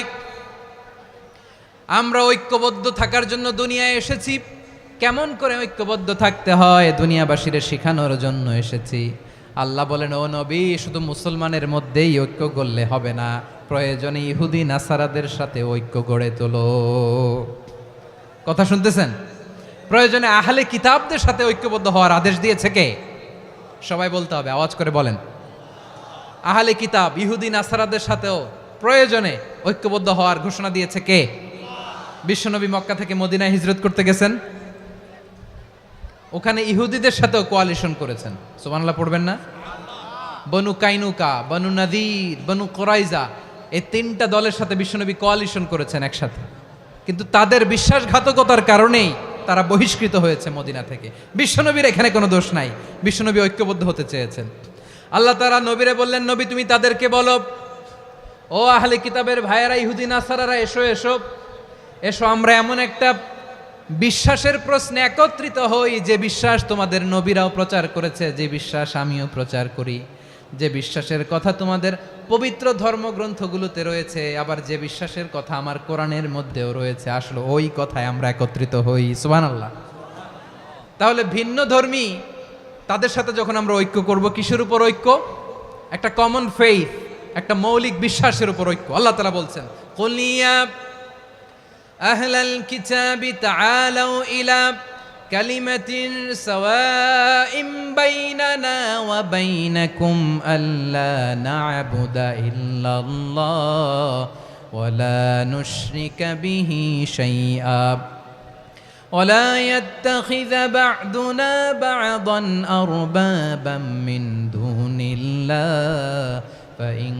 আমরা ঐক্যবদ্ধ থাকার জন্য দুনিয়ায় এসেছি। কেমন করে ঐক্যবদ্ধ থাকতে হয় দুনিয়াবাসীদের শেখানোর জন্য এসেছি। আল্লাহ বলেন, ও নবী, শুধু মুসলমানের মধ্যেই ঐক্য গড়লে হবে না, প্রয়োজনে ইহুদি নাসারাদের সাথে ঐক্য গড়ে তোলো। কথা শুনতেছেন? প্রয়োজনে আহলে কিতাবদের সাথে ঐক্যবদ্ধ হওয়ার আদেশ দিয়েছে কে? সবাই বলতে হবে, আওয়াজ করে বলেন। আহলে কিতাব, ইহুদি নাসারাদের সাথেও প্রয়োজনে ঐক্যবদ্ধ হওয়ার ঘোষণা দিয়েছে কে? বিশ্বনবী মক্কা থেকে মদিনায় হিজরত করতে গেছেন, ওখানে ইহুদিদের সাথেও কোয়ালিশন করেছেন। সুবহানাল্লাহ পড়বেন না? বনু কাইনুকা, বনু নাদির, বনু কুরাইজা, এই 3টা দলের সাথে বিশ্বনবী কোয়ালিশন করেছেন একসাথে। কিন্তু তাদের বিশ্বাসঘাতকতার কারণেই তারা বহিষ্কৃত হয়েছে মদিনা থেকে। বিশ্বনবীর এখানে কোনো দোষ নাই, বিশ্বনবী ঐক্যবদ্ধ হতে চেয়েছেন। আল্লাহ তাআলা নবীরে বললেন, নবী তুমি তাদেরকে বলো, ও আহলে কিতাবের ভাইয়েরা, ইহুদি নাসারারা, এসো এসো এসো, আমরা এমন একটা বিশ্বাসের প্রশ্নে একত্রিত হই, যে বিশ্বাস তোমাদের নবীরাও প্রচার করেছে, যে বিশ্বাস আমিও প্রচার করি, যে বিশ্বাসের কথা তোমাদের পবিত্র ধর্মগ্রন্থগুলোতে রয়েছে, আবার যে বিশ্বাসের কথা আমার কোরআনের মধ্যেও রয়েছে, আসলে ওই কথায় আমরা একত্রিত হই। সুবহানাল্লাহ। তাহলে ভিন্ন ধর্মী তাদের সাথে যখন আমরা ঐক্য করব, কিসের উপর ঐক্য? একটা কমন ফেইথ, একটা মৌলিক বিশ্বাসের উপর ঐক্য। আল্লাহ তাআলা বলছেন, কুল ইয়া আহলাল কিতাবি তাআলাউ ইলা কালিমাতিন সাওয়াইম বাইনানা ওয়া বাইনাকুম আল্লা না'বুদা ইল্লাল্লাহ ওয়া লা নুশরিকা বিহি শাইআ ولا يتخذ بعضنا بعضا أربابا من دون الله فإن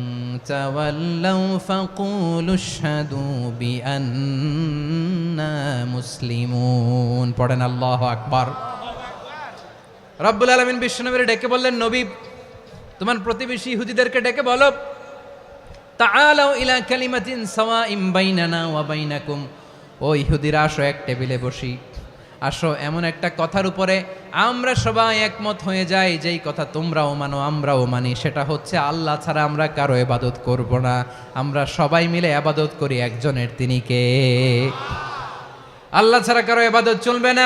تولوا فقولوا اشهدوا بأننا مسلمون পড়েন আল্লাহু আকবার। রব্বুল আলামিন বিশ্বনবীর ডেকে বললেন, নবী তোমার প্রতিবেশী ইহুদিদেরকে ডেকে বলো, তাআলাউ ইলা কালিমাতিন সাওয়াইম বাইনানা ওয়া বাইনাকুম, ও ইহুদিরা আসো, এক টেবিলে বসি, আসো এমন একটা কথার উপরে আমরা সবাই একমত হয়ে যাই, যেই কথা তোমরাও মানো আমরাও মানি, সেটা হচ্ছে আল্লাহ ছাড়া আমরা কারো ইবাদত করব না, আমরা সবাই মিলে ইবাদত করি একজনের, তিনি কে? আল্লাহ ছাড়া কারো ইবাদত চলবে না,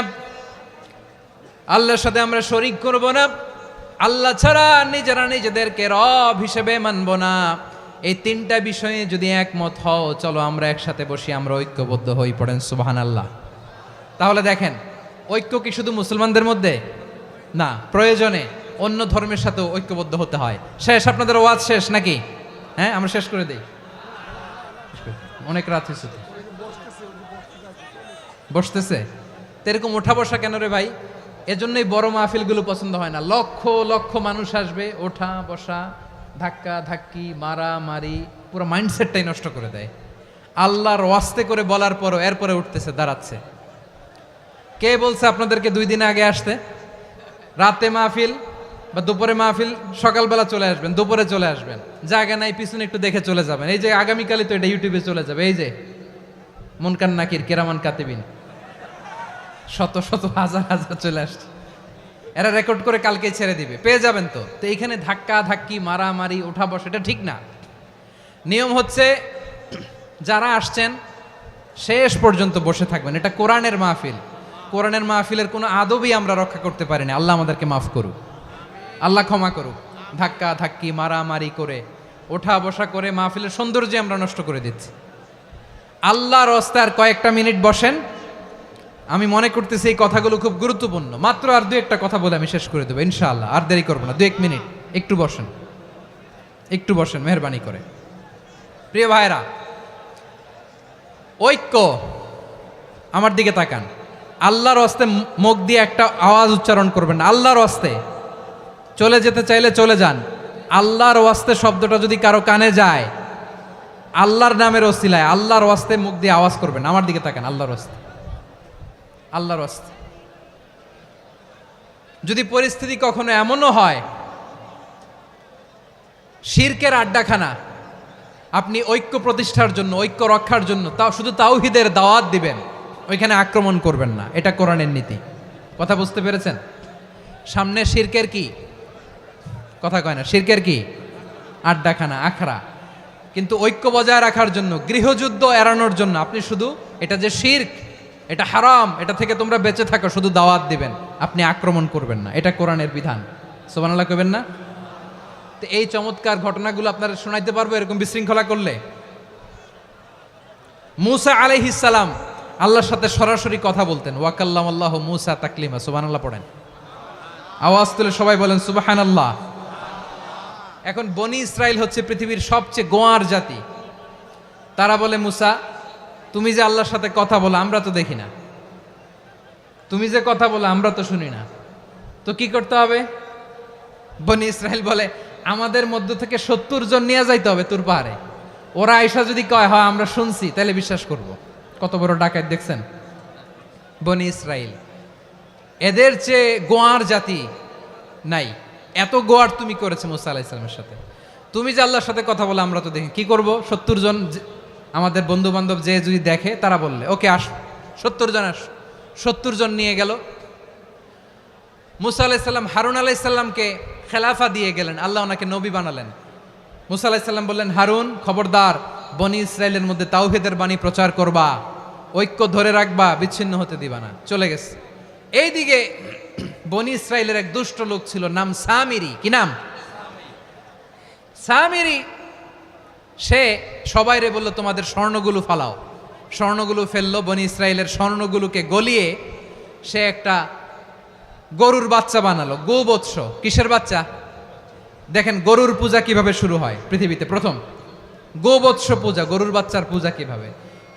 আল্লাহর সাথে আমরা শরীক করব না, আল্লাহ ছাড়া নিজেরা নিজেদেরকে রব হিসেবে মানব না। এই তিনটা বিষয়ে যদি একমত হও, চলো আমরা একসাথে বসি, আমরা ঐক্যবদ্ধ হই। পড়েন সুবহানাল্লাহ। তাহলে দেখেন, ঐক্য কি শুধু মুসলমানদের মধ্যে না, প্রয়োজনে অন্য ধর্মের সাথেও ঐক্যবদ্ধ হতে হয়। শেষ, আপনাদের ওয়াজ শেষ নাকি? হ্যাঁ, আমরা শেষ করে দেই, অনেক রাত হয়েছে তো। বসতেছে তো, এরকম ওঠা বসা কেন রে ভাই? এজন্যই বড় মাহফিলগুলো পছন্দ হয় না। লক্ষ লক্ষ মানুষ আসবে, ওঠা বসা, ধাক্কা ধাক্কি, মারা মারি, পুরো মাইন্ডসেটটাই নষ্ট করে দেয়। আল্লাহর ওয়াস্তে করে বলার পরও এরপরে উঠতেছে, দাঁড়াচ্ছে। কে বলছে আপনাদেরকে 2 দিন আগে আসতে? রাতে মাহফিল বা দুপুরে মাহফিল, সকালবেলা চলে আসবেন, দুপুরে চলে আসবেন, জায়গা নাই পিছনে একটু দেখে চলে যাবেন। এই যে আগামীকালই তো এটা ইউটিউবে চলে যাবে, এই যে মুনকার নাকির কিরামান কাতিবিন, শত শত হাজার হাজার চলে আসছে, এরা রেকর্ড করে কালকে ছেড়ে দিবে, পেয়ে যাবেন তো। তো এইখানে ধাক্কা ধাক্কি, মারামারি, ওঠা বসা, এটা ঠিক না। নিয়ম হচ্ছে যারা আসছেন শেষ পর্যন্ত বসে থাকবেন। এটা কোরআনের মাহফিল, কোরআনের মাহফিলের কোনো আদবই আমরা রক্ষা করতে পারিনি। আল্লাহ আমাদেরকে মাফ করুক, আল্লাহ ক্ষমা করুক। ধাক্কা ধাক্কি, মারামারি করে, ওঠা বসা করে মাহফিলের সৌন্দর্য আমরা নষ্ট করে দিচ্ছি। আল্লাহর রাস্তায় আর কয়েকটা মিনিট বসেন। আমি মনে করতেছি এই কথাগুলো খুব গুরুত্বপূর্ণ। মাত্র আর 2-1টা কথা বলে আমি শেষ করে দেবো ইনশাআল্লাহ, আর দেরি করবো না। 2-1 মিনিট একটু বসেন, একটু বসেন মেহরবানি করে। প্রিয় ভাইরা, ঐক্য, আমার দিকে তাকান। আল্লাহর রাস্তে মুখ দিয়ে একটা আওয়াজ উচ্চারণ করবেন না। আল্লাহর রাস্তে চলে যেতে চাইলে চলে যান। আল্লাহর ওয়াস্তে শব্দটা যদি কারো কানে যায়, আল্লাহর নামের ওসিলায় আল্লাহর ওয়াস্তে মুখ দিয়ে আওয়াজ করবেন। আমার দিকে তাকান, আল্লাহর ওয়াস্তে, আল্লাহর ওয়াস্তে। যদি পরিস্থিতি কখনো এমনও হয় শিরকের আড্ডাখানা, আপনি ঐক্য প্রতিষ্ঠার জন্য, ঐক্য রক্ষার জন্য শুধু তাওহীদের দাওয়াত দিবেন, ওইখানে আক্রমণ করবেন না। এটা কোরআনের নীতি। কথা বুঝতে পেরেছেন? সামনে শিরকের কি কথা কয় না, শিরকের কি আড্ডাখানা, আখড়া। কিন্তু ঐক্য বজায় রাখার জন্য, গৃহযুদ্ধ এড়ানোর জন্য আপনি শুধু এটা যে শিরক, এটা হারাম, এটা থেকে তোমরা বেঁচে থাকো, শুধু দাওয়াত দিবেন, আপনি আক্রমণ করবেন না। এটা কোরআনের বিধান। সুবহানাল্লাহ কইবেন না? তো এই চমৎকার ঘটনাগুলো আপনারা শোনাইতে পারবো এরকম বিশৃঙ্খলা করলে। মূসা আলাইহিস সালাম আল্লাহর সাথে সরাসরি কথা বলতেন। ওয়াকাল্লামাল্লাহু মূসা তাকলিমা। সুবহানাল্লাহ পড়েন, আওয়াজ তুলে সবাই বলেন সুবহানাল্লাহ। এখন বনি ইসরাইল হচ্ছে পৃথিবীর সবচেয়ে গোয়ার জাতি। তারা বলে, মূসা তুমি যে আল্লাহর সাথে কথা বলো আমরা তো দেখি না, তুমি যে কথা বলো আমরা তো শুনি না, তো কি করতে হবে? বনি ইসরাইল বলে, আমাদের মধ্য থেকে 70 জন নিয়ে যাইতে হবে তুর পাহাড়ে। ওরা আয়েশা যদি কয় হয় আমরা শুনছি, তাহলে বিশ্বাস করব। কত বড় ডাকাত দেখছেন বনি ইসরাইল। এদের চেয়ে গোয়ার জাতি নাই। এত গোয়ার তুমি করেছে মুসা আলাইহিস সালামের সাথে। তুমি যে আল্লাহর সাথে কথা বলে আমরা তো দেখি, কি করব? 70 জন আমাদের বন্ধু বান্ধব যে যদি দেখে, তারা বললে ওকে আস, 70 জন আস, 70 জন নিয়ে গেল। মুসা আলাইহিস সালাম হারুন আলাইহিস সালামকে খেলাফা দিয়ে গেলেন, আল্লাহ ওনাকে নবী বানালেন। মুসা আলাইহিস সালাম বললেন, হারুন খবরদার, বনি ইসরায়েলের মধ্যে তাওহীদের বাণী প্রচার করবা, ঐক্য ধরে রাখবা, বিচ্ছিন্ন হতে দিবা না। চলে গেছে। এইদিকে বনি ইসরায়েলের এক দুষ্ট লোক ছিল, নাম সামিরি। কি নাম? সামিরি। সে সবাইরে বলল, তোমাদের স্বর্ণগুলো ফালাও। স্বর্ণগুলো ফেললো, বনি ইসরায়েলের স্বর্ণগুলোকে গলিয়ে সে একটা গরুর বাচ্চা বানালো, গোবৎস। কিসের বাচ্চা? দেখেন গরুর পূজা কিভাবে শুরু হয় পৃথিবীতে প্রথম, গোবৎস পূজা, গরুর বাচ্চার পূজা কিভাবে।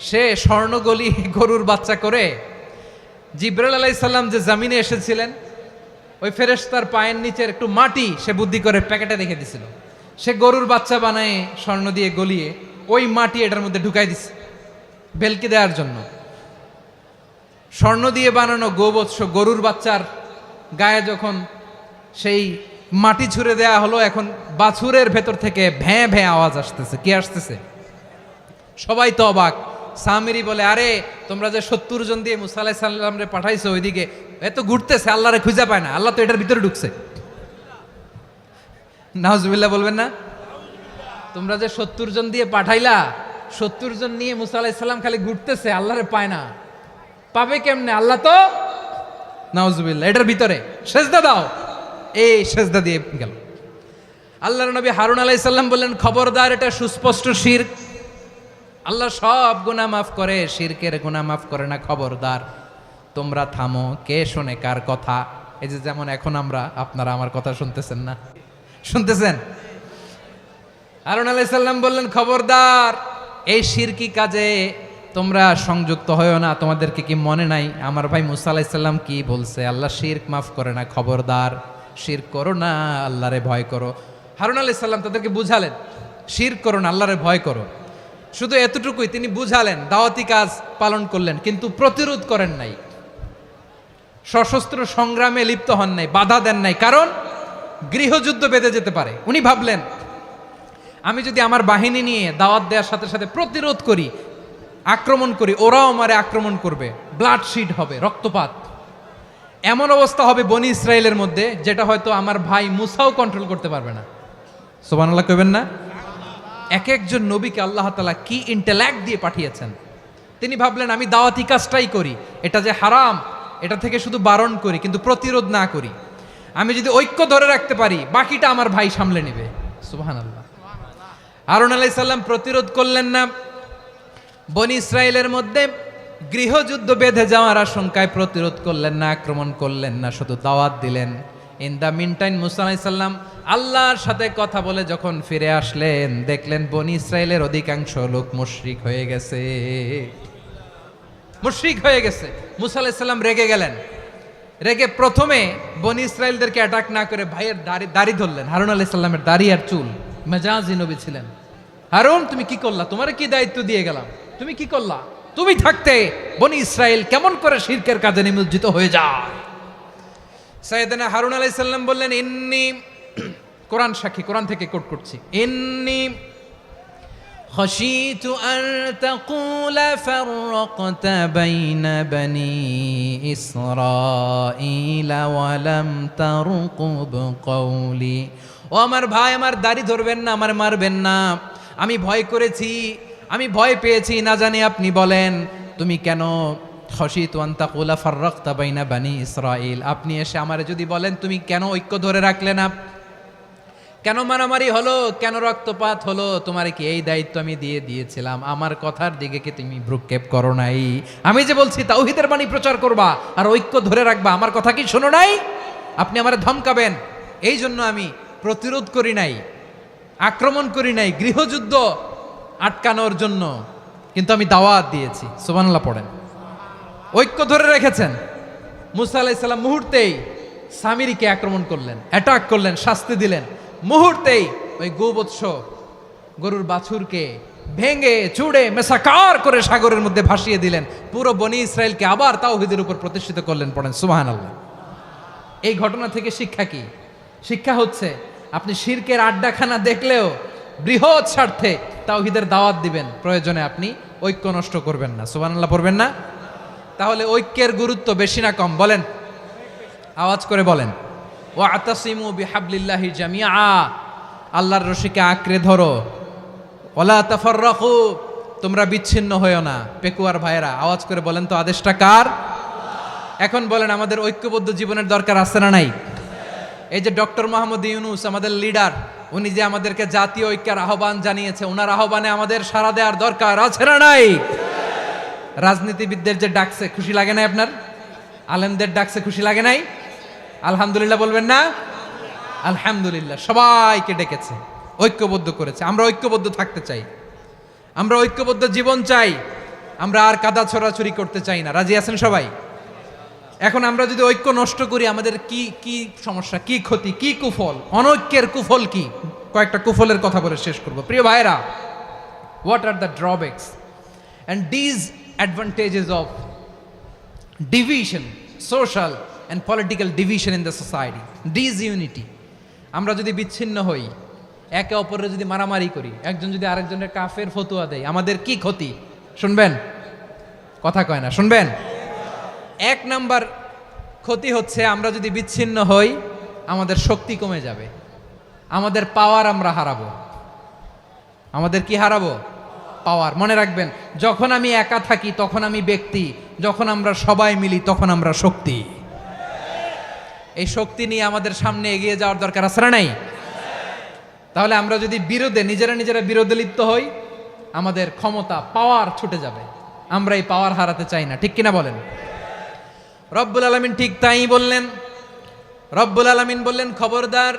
সে স্বর্ণ গলি গরুর বাচ্চা করে জিবরাইল আলাইহিস সালাম যে জমিনে এসেছিলেন, ওই ফেরেশতার পায়ের নিচের একটু মাটি সে বুদ্ধি করে প্যাকেটে রেখে দিছিল। সে গরুর বাচ্চা বানায় স্বর্ণ দিয়ে গলিয়ে ওই মাটি এটার মধ্যে ঢুকাই দিছে ভেলকি দেওয়ার জন্য। স্বর্ণ দিয়ে বানানো গোবৎস গরুর বাচ্চার গায়ে যখন সেই মাটি ছুঁড়ে দেয়া হলো, এখন বাছুরের ভেতর থেকে ভ্যাঁ ভ্যাঁ আওয়াজ আসতেছে। কি আসতেছে? সবাই তো অবাক। সামিরি বলে, আরে তোমরা যে 70 জন দিয়ে মুসা আলাইহিস সালাম রে পাঠাইছো, ওইদিকে এত ঘুরতেছে, আল্লাহরে খুঁজে পায় না, আল্লাহ তো এটার ভিতরে ঢুকছে। নাউজুবিল্লাহ বলবেন না? তোমরা যে 70 জন দিয়ে পাঠাইলা, 70 জন নিয়ে মুসা আলাইহিস সালাম খালি ঘুরতেছে, আল্লাহরে পায় না। পাবে কেমনে? আল্লাহ তো, নাউজুবিল্লাহ, এটার ভিতরে সেজদা দাও। এই সেজদা দিয়ে গেল। আল্লাহর নবী হারুন আলাইহিস সালাম বললেন, খবরদার, এটা সুস্পষ্ট শিরক। আল্লাহ সব গুনাহ মাফ করে, শিরকের গুনাহ মাফ করে না, খবরদার তোমরা থামো। কে শোনে কার কথা? এই যে যেমন এখন আপনারা আমার কথা শুনতেছেন না? শুনতেছেন? হারুন আলাইহিস সালাম বললেন, খবরদার, এই শিরকি কাজে তোমরা সংযুক্ত হয়েও না। তোমাদেরকে কি মনে নাই আমার ভাই মুসা আলাইহিস সালাম কি বলছে? আল্লাহ শিরক মাফ করে না, খবরদার শিরক করো না, আল্লাহরে ভয় করো। হারুন আলাইহিস সালাম তাদেরকে বুঝালেন, শিরক করো না, আল্লাহরে ভয় করো। শুধু এতটুকুই তিনি বুঝালেন, দাওয়াতি কাজ পালন করলেন, কিন্তু প্রতিরোধ করেন নাই, সশস্ত্র সংগ্রামে লিপ্ত হন নাই, বাধা দেন নাই, কারণ গৃহযুদ্ধ বেঁধে যেতে পারে। উনি ভাবলেন, আমি যদি আমার বাহিনী নিয়ে দাওয়াত দেওয়ার সাথে সাথে প্রতিরোধ করি, আক্রমণ করি, ওরাও আমারে আক্রমণ করবে, ব্লাডশিড হবে, রক্তপাত, এমন অবস্থা হবে বনি ইসরায়েলের মধ্যে যেটা হয়তো আমার ভাই মুসাও কন্ট্রোল করতে পারবে না। সুবহানাল্লাহ কইবেন না? এক একজন নবীকে আল্লাহ তাআলা কি ইন্টেলেক্ট দিয়ে পাঠিয়েছেন। তিনি ভাবলেন, আমি দাওয়াতি কাজটাই করি, এটা যে হারাম এটা থেকে শুধু বারণ করি, কিন্তু প্রতিরোধ না করি। আমি যদি ঐক্য ধরে রাখতে পারি, বাকিটা আমার ভাই সামলে নেবে। সুবহানাল্লাহ। হারুন আলাইহিস সালাম প্রতিরোধ করলেন না, বনি ইসরায়েলের মধ্যে গৃহযুদ্ধ বেঁধে যাওয়ার আশঙ্কায় প্রতিরোধ করলেন না, আক্রমণ করলেন না, শুধু দাওয়াত দিলেন। ইন দ্য মিন টাইম মুসা আলাইহিস সালাম আল্লাহর সাথে কথা বলে যখন ফিরে আসলেন, দেখলেন বনি ইসরায়েলের অধিকাংশ লোক মুশরিক হয়ে গেছে, মুশরিক হয়ে গেছে। মুসা আলাইহিস সালাম রেগে গেলেন। রেগে প্রথমে বনি ইসরায়েলদেরকে অ্যাটাক না করে ভাইয়ের দাড়ি ধরলেন। হারুন আলাইহিস সালামের দাড়ি আর চুল, মেজাজি নবী ছিলেন। হারুন, তুমি কি করলা? তোমার কি দায়িত্ব দিয়ে গেলাম, তুমি কি করলা? তুমি থাকতে বনি ইসরায়েল কেমন করে শিরকের কাজে নিমজ্জিত হয়ে যায়? সাইয়েদনা হারুন আলাইহিস সালাম বললেন, ইন্নী, কোরআন সাক্ষী, কোরআন থেকে কোট করছি, ইন্নী খাশিতু আন তাকুলা ফাররাকতা বাইনা বনি ইসরাঈলা ওয়া লাম তারকুব কওলি। ও আমার ভাই, আমার দাড়ি ধরবেন না, আমার মারবেন না। আমি ভয় করেছি, আমি ভয় পেয়েছি, না জানি আপনি বলেন তুমি কেন খাশিতু আন তাকুলা ফাররাকতা বাইনা বনি ইসরাঈল, আপনি এসে আমারে যদি বলেন তুমি কেন ঐক্য ধরে রাখলে না, কেন মারামারি হলো, কেন রক্তপাত হলো, তোমার কি এই দায়িত্ব আমি দিয়ে দিয়েছিলাম? আমার কথার দিকে কি তুমি ভ্রুক্ষেপ করো নাই? আমি যে বলছি তাওহীদের বাণী প্রচার করবা আর ঐক্য ধরে রাখবা, আমার কথা কি শোনো নাই? আপনি আমারে ধমকাবেন, এই জন্য আমি প্রতিরোধ করি নাই, আক্রমণ করি নাই, গৃহযুদ্ধ আটকানোর জন্য কিন্তু আমি দাওয়াত দিয়েছি। সুবহানাল্লাহ পড়েন। ঐক্য ধরে রেখেছেন। মুসা আলাইহিস সালাম মুহূর্তেই সামিরিকে আক্রমণ করলেন, অ্যাটাক করলেন, শাস্তি দিলেন। মুহূর্তেই ওই গোবৎস গরুর বাছুরকে ভেঙে চুড়ে মেসাকার করে সাগরের মধ্যে ভাসিয়ে দিলেন। পুরো বনি ইসরায়েলকে আবার তাওহীদের উপর প্রতিষ্ঠিত করলেন। পড়েন সুবহানাল্লাহ। এই ঘটনা থেকে শিক্ষা কি? শিক্ষা হচ্ছে, আপনি শিরকের আড্ডাখানা দেখলেও বৃহৎ স্বার্থে তাওহীদের দাওয়াত দিবেন, প্রয়োজনে আপনি ঐক্য নষ্ট করবেন না। সুবহানাল্লাহ পড়বেন না? তাহলে ঐক্যের গুরুত্ব বেশি না কম বলেন? আওয়াজ করে বলেন। ওয়াতাসিমু বিহাবলিল্লাহি জামিআ, আল্লাহর রশিকে আঁকড়ে ধরো। ওয়ালা তাফাররাকু, তোমরা বিচ্ছিন্ন হয়েও না। পেকুয়ার ভাইরা আওয়াজ করে বলেন তো আদেশটা কার? এখন বলেন আমাদের ঐক্যবদ্ধ জীবনের দরকার আছে না নাই? এই যে ডক্টর মোহাম্মদ ইউনূস আমাদের লিডার, উনি যে আমাদেরকে জাতীয় ঐক্যের আহ্বান জানিয়েছে, ওনার আহ্বানে আমাদের সাড়া দেওয়ার দরকার আছে না নাই? রাজনীতিবিদদের যে ডাকছে খুশি লাগে নাই আপনার? আলেমদের ডাকছে খুশি লাগে নাই? আলহামদুলিল্লাহ বলবেন না? আলহামদুলিল্লাহ, সবাইকে ডেকেছে, ঐক্যবদ্ধ করেছে। আমরা ঐক্যবদ্ধ থাকতে চাই, আমরা ঐক্যবদ্ধ জীবন চাই, আমরা আর কাদা ছড়াছড়ি করতে চাই না। রাজি আছেন সবাই? এখন আমরা যদি ঐক্য নষ্ট করি আমাদের কি কি সমস্যা, কি ক্ষতি, কি কুফল? অনৈক্যের কুফল কি? কয়েকটা কুফলের কথা বলে শেষ করব। প্রিয় ভাইরা, what are the drawbacks and disadvantages of division, social and political division in the society, disunity? আমরা যদি বিচ্ছিন্ন হই, একে অপরের যদি মারামারি করি, একজন যদি আরেকজনের কাফের ফতোয়া দেয়, আমাদের কি ক্ষতি? শুনবেন? কথা কয় না, শুনবেন? এক নাম্বার ক্ষতি হচ্ছে আমরা যদি বিচ্ছিন্ন হই, আমাদের শক্তি কমে যাবে, আমাদের পাওয়ার আমরা হারাবো। আমাদের কি হারাবো? পাওয়ার। মনে রাখবেন, যখন আমি একা থাকি তখন আমি ব্যক্তি, যখন আমরা সবাই মিলি তখন আমরা শক্তি। এই শক্তি নিয়ে আমাদের সামনে এগিয়ে যাওয়ার দরকার আছে না নাই? তাহলে আমরা যদি নিজেরা বিরোধে লিপ্ত হই, আমাদের ক্ষমতা, পাওয়ার ছুটে যাবে। আমরা এই পাওয়ার হারাতে চাই না, ঠিক কিনা বলেন? রব্বুল আলামিন ঠিক তাই বললেন। রব্বুল আলামিন বললেন, খবরদার,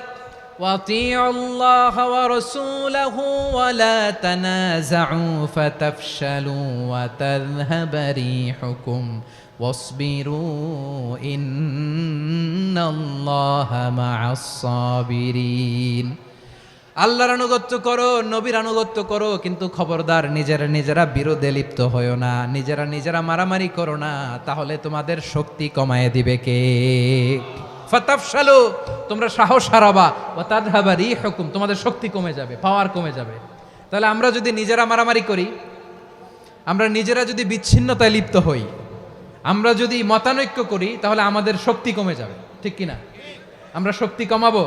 وَأَطِيعُوا اللَّهَ وَرَسُولَهُ وَلَا تَنَازَعُوا فَتَفْشَلُوا وَتَذْهَبَ رِيحُكُمْ وَاصْبِرُوا إِنَّ اللَّهَ مَعَ الصَّابِرِينَ। আল্লাহর আনুগত্য করো, নবীর আনুগত্য করো, কিন্তু খবরদার নিজেরা বিরোধে লিপ্ত হয়ো না, নিজেরা মারামারি করো না, তাহলে তোমাদের শক্তি কমায় দিবে কে? ফাতাফশালু, তোমরা সাহস হারাবা, ওয়া তাযহাবা রিহুকুম, তোমাদের শক্তি কমে যাবে, পাওয়ার কমে যাবে। তাহলে আমরা যদি নিজেরা মারামারি করি, আমরা নিজেরা যদি বিচ্ছিন্নতায় লিপ্ত হই, আমরা যদি মতানৈক্য করি, তাহলে আমাদের শক্তি কমে যাবে, ঠিক কিনা? আমরা শক্তি কমাবো।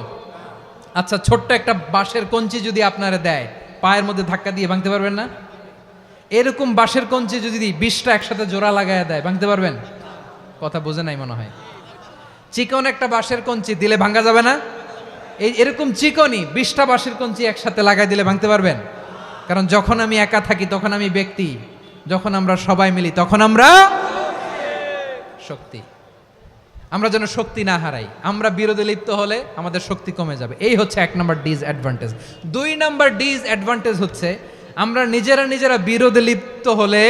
আচ্ছা, ছোট্ট একটা বাঁশের কঞ্চি যদি আপনারা দেয়, পায়ের মধ্যে ধাক্কা দিয়ে ভাঙতে পারবেন না? এরকম বাঁশের কঞ্চি যদি 20টা একসাথে জোড়া লাগায় দেয়, ভাঙতে পারবেন? কথা বোঝে নাই মনে হয়। চিকন একটা বাঁশের কঞ্চি দিলে ভাঙা যাবে না? এরকম চিকনই 20টা বাঁশের কঞ্চি একসাথে লাগাই দিলে ভাঙতে পারবেন? কারণ যখন আমি একা থাকি তখন আমি ব্যক্তি, যখন আমরা সবাই মিলি তখন আমরা শক্তি। আমরা যেন শক্তি না হারাই। আমরা বিরোধে লিপ্ত হলে আমাদের শক্তি কমে যাবে। এই হচ্ছে 1 নাম্বার ডিসঅ্যাডভান্টেজ। 2 নাম্বার ডিসঅ্যাডভান্টেজ হচ্ছে আমরা নিজেরা বিরোধে লিপ্ত হলে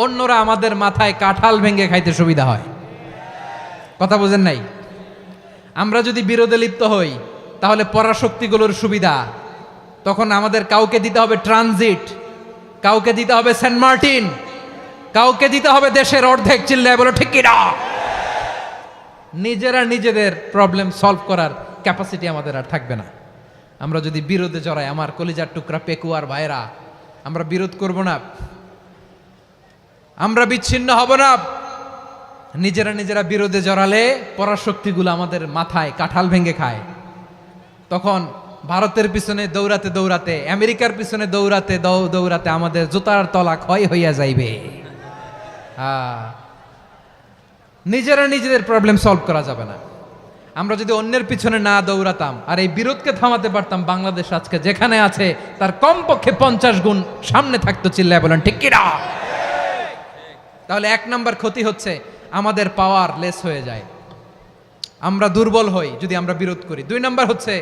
অন্যরা আমাদের মাথায় কাঁঠাল ভেঙে খাইতে সুবিধা হয়। কথা বোঝেন নাই? আমরা যদি বিরোধে লিপ্ত হই তাহলে পরাশক্তিগুলোর সুবিধা, তখন আমাদের কাউকে দিতে হবে ট্রানজিট, কাউকে দিতে হবে সেন্ট মার্টিন, কাউকে দিতে হবে দেশের অর্ধেক। চিল্লায় বলো ঠিক কিনা? নিজেদের প্রবলেম সলভ করার ক্যাপাসিটি আমাদের আর থাকবে না। আমরা যদি বিরোধে জড়াই, আমার কলিজার টুকরা পেকুয়ার ভাইরা, আমরা বিরোধ করব না, আমরা বিচ্ছিন্ন হব না। নিজেরা বিরোধে জড়ালে পরাশক্তিগুলো আমাদের মাথায় কাঁঠাল ভেঙে খায়। তখন ভারতের পিছনে দৌড়াতে, আমেরিকার পিছনে দৌড়াতে আমাদের জুতার তলা ক্ষয় হইয়া যাইবে। নিজেদের প্রবলেম সলভ করা যাবে না। আমরা যদি অন্যের পিছনে না দৌড়াতাম আর এই বিরোধকে থামাতে পারতাম, বাংলাদেশ আজকে যেখানে আছে তার কমপক্ষে 50 গুণ সামনে থাকতো। চিল্লায় বলেন ঠিক কিনা? তাহলে 1 নাম্বার ক্ষতি হচ্ছে আমাদের পাওয়ার লেস হয়ে যায়, আমরা দুর্বল হই যদি আমরা বিরোধ করি। 2 নাম্বার হচ্ছে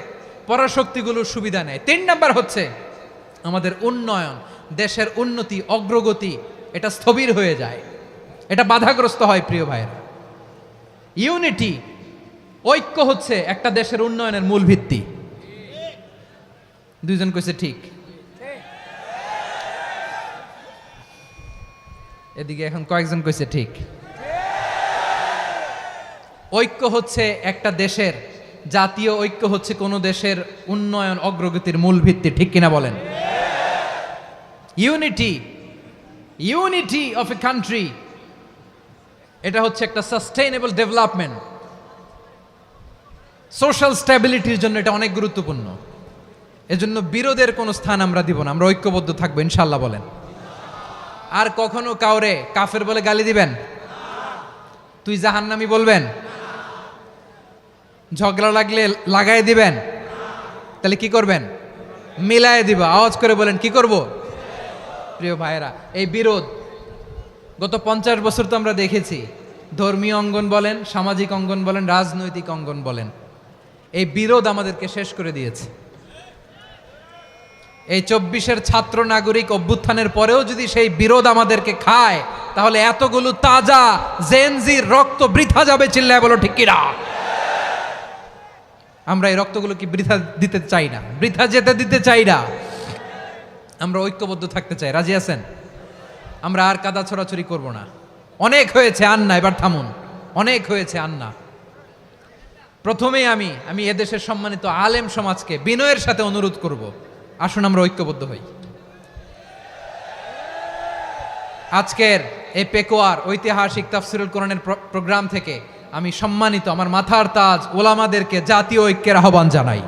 পরাশক্তিগুলোর সুবিধা নেয়। 3 নাম্বার হচ্ছে আমাদের উন্নয়ন, দেশের উন্নতি, অগ্রগতি, এটা স্থবির হয়ে যায়, এটা বাধাগ্রস্ত হয়। প্রিয় ভাইয়েরা, ইউনিটি, ঐক্য হচ্ছে একটা দেশের উন্নয়নের মূল ভিত্তি। 2 জন কইছে ঠিক। এদিকে এখন কয়েকজন কইছে ঠিক। ঐক্য হচ্ছে একটা দেশের, জাতীয় ঐক্য হচ্ছে কোন দেশের উন্নয়ন, অগ্রগতির মূল ভিত্তি, ঠিক কিনা বলেন? ইউনিটি অফ এ কান্ট্রি এটা হচ্ছে একটা সাস্টেইনেবল ডেভেলপমেন্ট, সোশ্যাল স্ট্যাবিলিটির জন্য এটা অনেক গুরুত্বপূর্ণ। এজন্য বিরোধের কোনো স্থান আমরা দিব না, আমরা ঐক্যবদ্ধ থাকবো ইনশাল্লাহ বলেন। আর কখনো কাউরে কাফের বলে গালি দিবেন? তুই জাহান্নামী বলবেন? ঝগড়া লাগলে লাগাই দিবেন? তাহলে কি করবেন? মিলায় দিব। আওয়াজ করে বলেন কি করব? প্রিয় ভাইয়েরা, এই বিরোধ গত 50 বছর তো আমরা দেখেছি, ধর্মীয় অঙ্গন বলেন, সামাজিক অঙ্গন বলেন, রাজনৈতিক অঙ্গন বলেন, এই বিরোধ আমাদেরকে শেষ করে দিয়েছে। এই 24-এর ছাত্র নাগরিক অভ্যুত্থানের পরেও যদি সেই বিরোধ আমাদেরকে খায়, তাহলে এতগুলো তাজা জেনজির রক্ত বৃথা যাবে। চিল্লায় বলো ঠিক কিনা? আমরা এই রক্তগুলো কি বৃথা দিতে চাই না, বৃথা যেতে দিতে চাই না। আমরা ঐক্যবদ্ধ থাকতে চাই। রাজি আছেন? আমরা আর কাদা ছড়াছড়ি করব না। অনেক হয়েছে, আন্না এবার থামুন। অনেক হয়েছে, আন্না। প্রথমেই আমি এদেশের সম্মানিত আলেম সমাজকে বিনয়ের সাথে অনুরোধ করব, আসুন আমরা ঐক্যবদ্ধ হই। আজকের এই পেকুয়ার ঐতিহাসিক তাফসিরুল কোরআনের প্রোগ্রাম থেকে আমি সম্মানিত আমার মাথার তাজ ওলামাদেরকে জাতীয় ঐক্যের আহ্বান জানাই।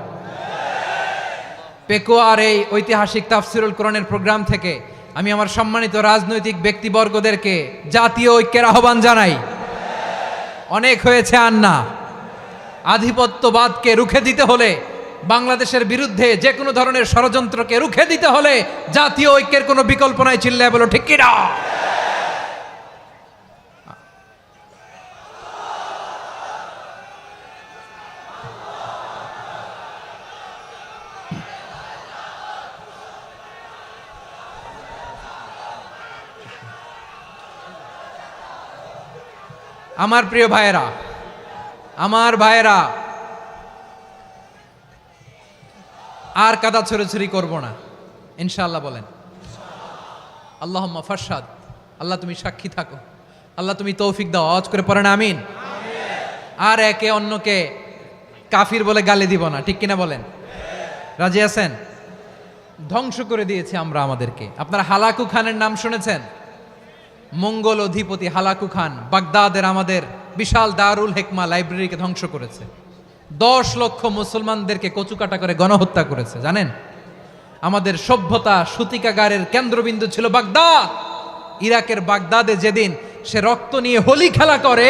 পেকুয়ার এই ঐতিহাসিক তাফসিরুল কোরআনের প্রোগ্রাম থেকে আমি আমার সম্মানিত রাজনৈতিক ব্যক্তিবর্গদেরকে জাতীয় ঐক্যের আহ্বান জানাই। অনেক হয়েছে, আন্না। আধিপত্যবাদকে রুখে দিতে হলে, বাংলাদেশের বিরুদ্ধে যে কোনো ধরনের ষড়যন্ত্রকে রুখে দিতে হলে জাতীয় ঐক্যের কোনো বিকল্প নাই। চিল্লায় বলো ঠিক কিনা? আমার প্রিয় ভাইয়েরা, আমার ভাইয়েরা, আর কাদা ছড়াছড়ি করব না ইনশাআল্লাহ বলেন। আল্লাহুম্মা ফারশাদ। আল্লাহ তুমি সাক্ষী থাকো, আল্লাহ তুমি তৌফিক দাও। আওয়াজ করে পড়েন আমিন। আর একে অন্যকে কাফির বলে গালি দিব না, ঠিক কিনা বলেন? রাজি আছেন? ধ্বংস করে দিয়েছে আমরা আমাদেরকে। আপনারা হালাকু খানের নাম শুনেছেন? মঙ্গল অধিপতি হালাকু খান বাগদাদের আমাদের বিশাল দারুল হিকমা লাইব্রেরিকে ধ্বংস করেছে। 10 লক্ষ মুসলমানদেরকে কচুকাটা করে গণহত্যা করেছে। জানেন, আমাদের সভ্যতা সূতিকাগারের কেন্দ্রবিন্দু ছিল বাগদাদ। ইরাকের বাগদাদে যেদিন সে রক্ত নিয়ে হোলি খেলা করে,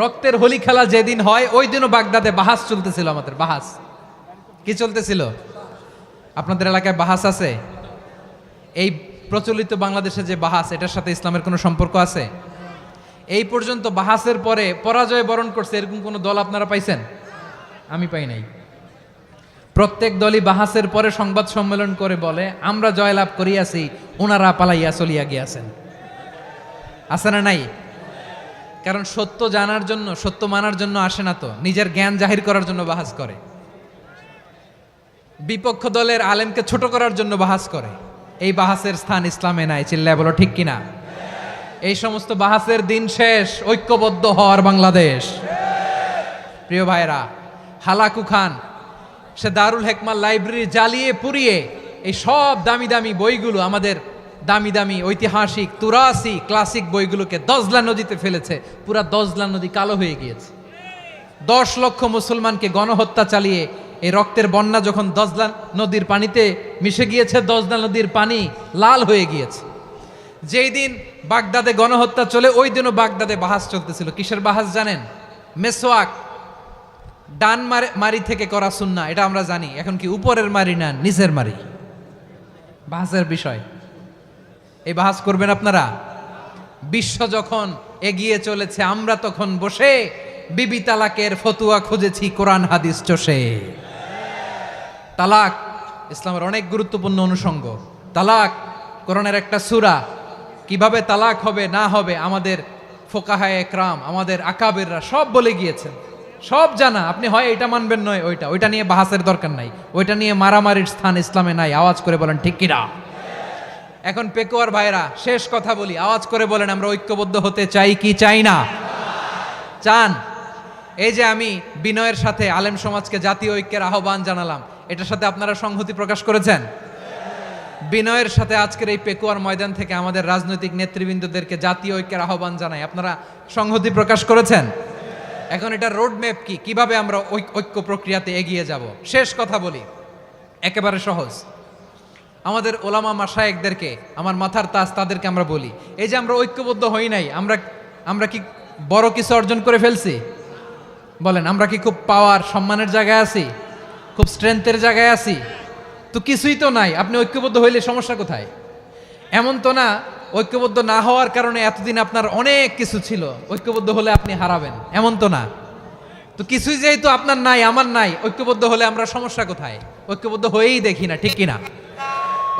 রক্তের হোলি খেলা যেদিন হয়, ওই দিনও বাগদাদে বাহাস চলতেছিল। আমাদের বাহাস কি চলতেছিল? আপনাদের এলাকায় বাহাস আছে? এই প্রচলিত বাংলাদেশে যে বাহাস, এটার সাথে ইসলামের কোনো সম্পর্ক আছে? এই পর্যন্ত বাহাসের পরে পরাজয় বরণ করছে এরকম কোন দল আপনারা পাইছেন? আমি পাই নাই। প্রত্যেক দলই বাহাসের পরে সংবাদ সম্মেলন করে বলে আমরা জয়লাভ করিয়াছি, ওনারা পালাইয়া চলিয়া গিয়াছেন। আছে না নাই? কারণ সত্য জানার জন্য, সত্য মানার জন্য আসে না তো, নিজের জ্ঞান জাহির করার জন্য বাহাস করে। বিপক্ষ দলের আলেমকে ছোট করার জন্য বাহাস করে। এই বাহাসের স্থান ইসলামে নাই। চিল্লায় বলো ঠিক কিনা? এই সমস্ত বাহাসের দিন শেষ। ঐক্যবদ্ধ হওয়ার বাংলাদেশ। প্রিয় ভাইরা, হালাকু খান সে দারুল হিকমা লাইব্রেরি জ্বালিয়ে পুড়িয়ে এই সব দামি দামি বইগুলো, আমাদের দামি দামি ঐতিহাসিক তুরাসি ক্লাসিক বইগুলোকে দজলা নদীতে ফেলেছে। পুরা দজলা নদী কালো হয়ে গিয়েছে। 10 লক্ষ মুসলমানকে গণহত্যা চালিয়ে এই রক্তের বন্যা যখন দজলা নদীর পানিতে মিশে গিয়েছে, দজলা নদীর পানি লাল হয়ে গিয়েছে। যেই দিন বাগদাদে গণহত্যা চলে, ওই দিনও বাগদাদে বাহাস চলতেছিল। কিসের বাহাস জানেন? মেসওয়াক, ডান মারি থেকে করা সুন্নাহ, এটা আমরা জানি। এখন কি উপরের মারি না নিচের মারি? বাহাসের বিষয়। এই বাহাস করবেন আপনারা? বিশ্ব যখন এগিয়ে চলেছে, আমরা তখন বসে বিবি তালাকের ফতুয়া খুঁজেছি কোরআন হাদিস চষে। তালাক ইসলামের অনেক গুরুত্বপূর্ণ অনুষঙ্গ। তালাক কোরআনের একটা সূরা। কিভাবে তালাক হবে না হবে আমাদের ফোকাহায়ে একরাম, আমাদের আকাবেররা সব বলে গিয়েছেন, সব জানা। আপনি হয় এটা মানবেন, নয় ওইটা নিয়ে বাহাসের দরকার নাই, ওইটা নিয়ে মারামারির স্থান ইসলামে নাই। আওয়াজ করে বলেন ঠিক কিনা? এখন পেকুয়ার ভাইরা, শেষ কথা বলি, আওয়াজ করে বলেন আমরা ঐক্যবদ্ধ হতে চাই কি চাই না? চান? এই যে আমি বিনয়ের সাথে আলেম সমাজকে জাতীয় ঐক্যের আহ্বান জানালাম, এটার সাথে আপনারা সংহতি প্রকাশ করেছেন? বিনয়ের সাথে আজকের এই পেকুয়ার ময়দান থেকে আমাদের রাজনৈতিক নেতৃবৃন্দদেরকে জাতীয় ঐক্যের আহ্বান জানাই। আপনারা সংহতি প্রকাশ করেছেন। এখন এটা রোড ম্যাপ কি, কিভাবে আমরা ঐক্য প্রক্রিয়াতে এগিয়ে যাব। শেষ কথা বলি, একেবারে সহজ। আমাদের ওলামা মাশায়েখদেরকে, আমার মাথার তাজ, তাদেরকে আমরা বলি, এই যে আমরা ঐক্যবদ্ধ হই নাই, আমরা কি বড় কিছু অর্জন করে ফেলছি? বলেন, আমরা কি খুব পাওয়ার সম্মানের জায়গায় আছি? খুব স্ট্রেংথের জায়গায় আছি? তো কিছুই তো নাই। আপনি ঐক্যবদ্ধ হইলে সমস্যা কোথায়? এমন তো না ঐক্যবদ্ধ না হওয়ার কারণে এতদিন আপনার অনেক কিছু ছিল, ঐক্যবদ্ধ হলে আপনি হারাবেন, এমন তো না। তো কিছুই যেহেতু আপনার নাই, আমার নাই, ঐক্যবদ্ধ হলে আমরা সমস্যা কোথায়? ঐক্যবদ্ধ হয়েই দেখি না, ঠিক কিনা?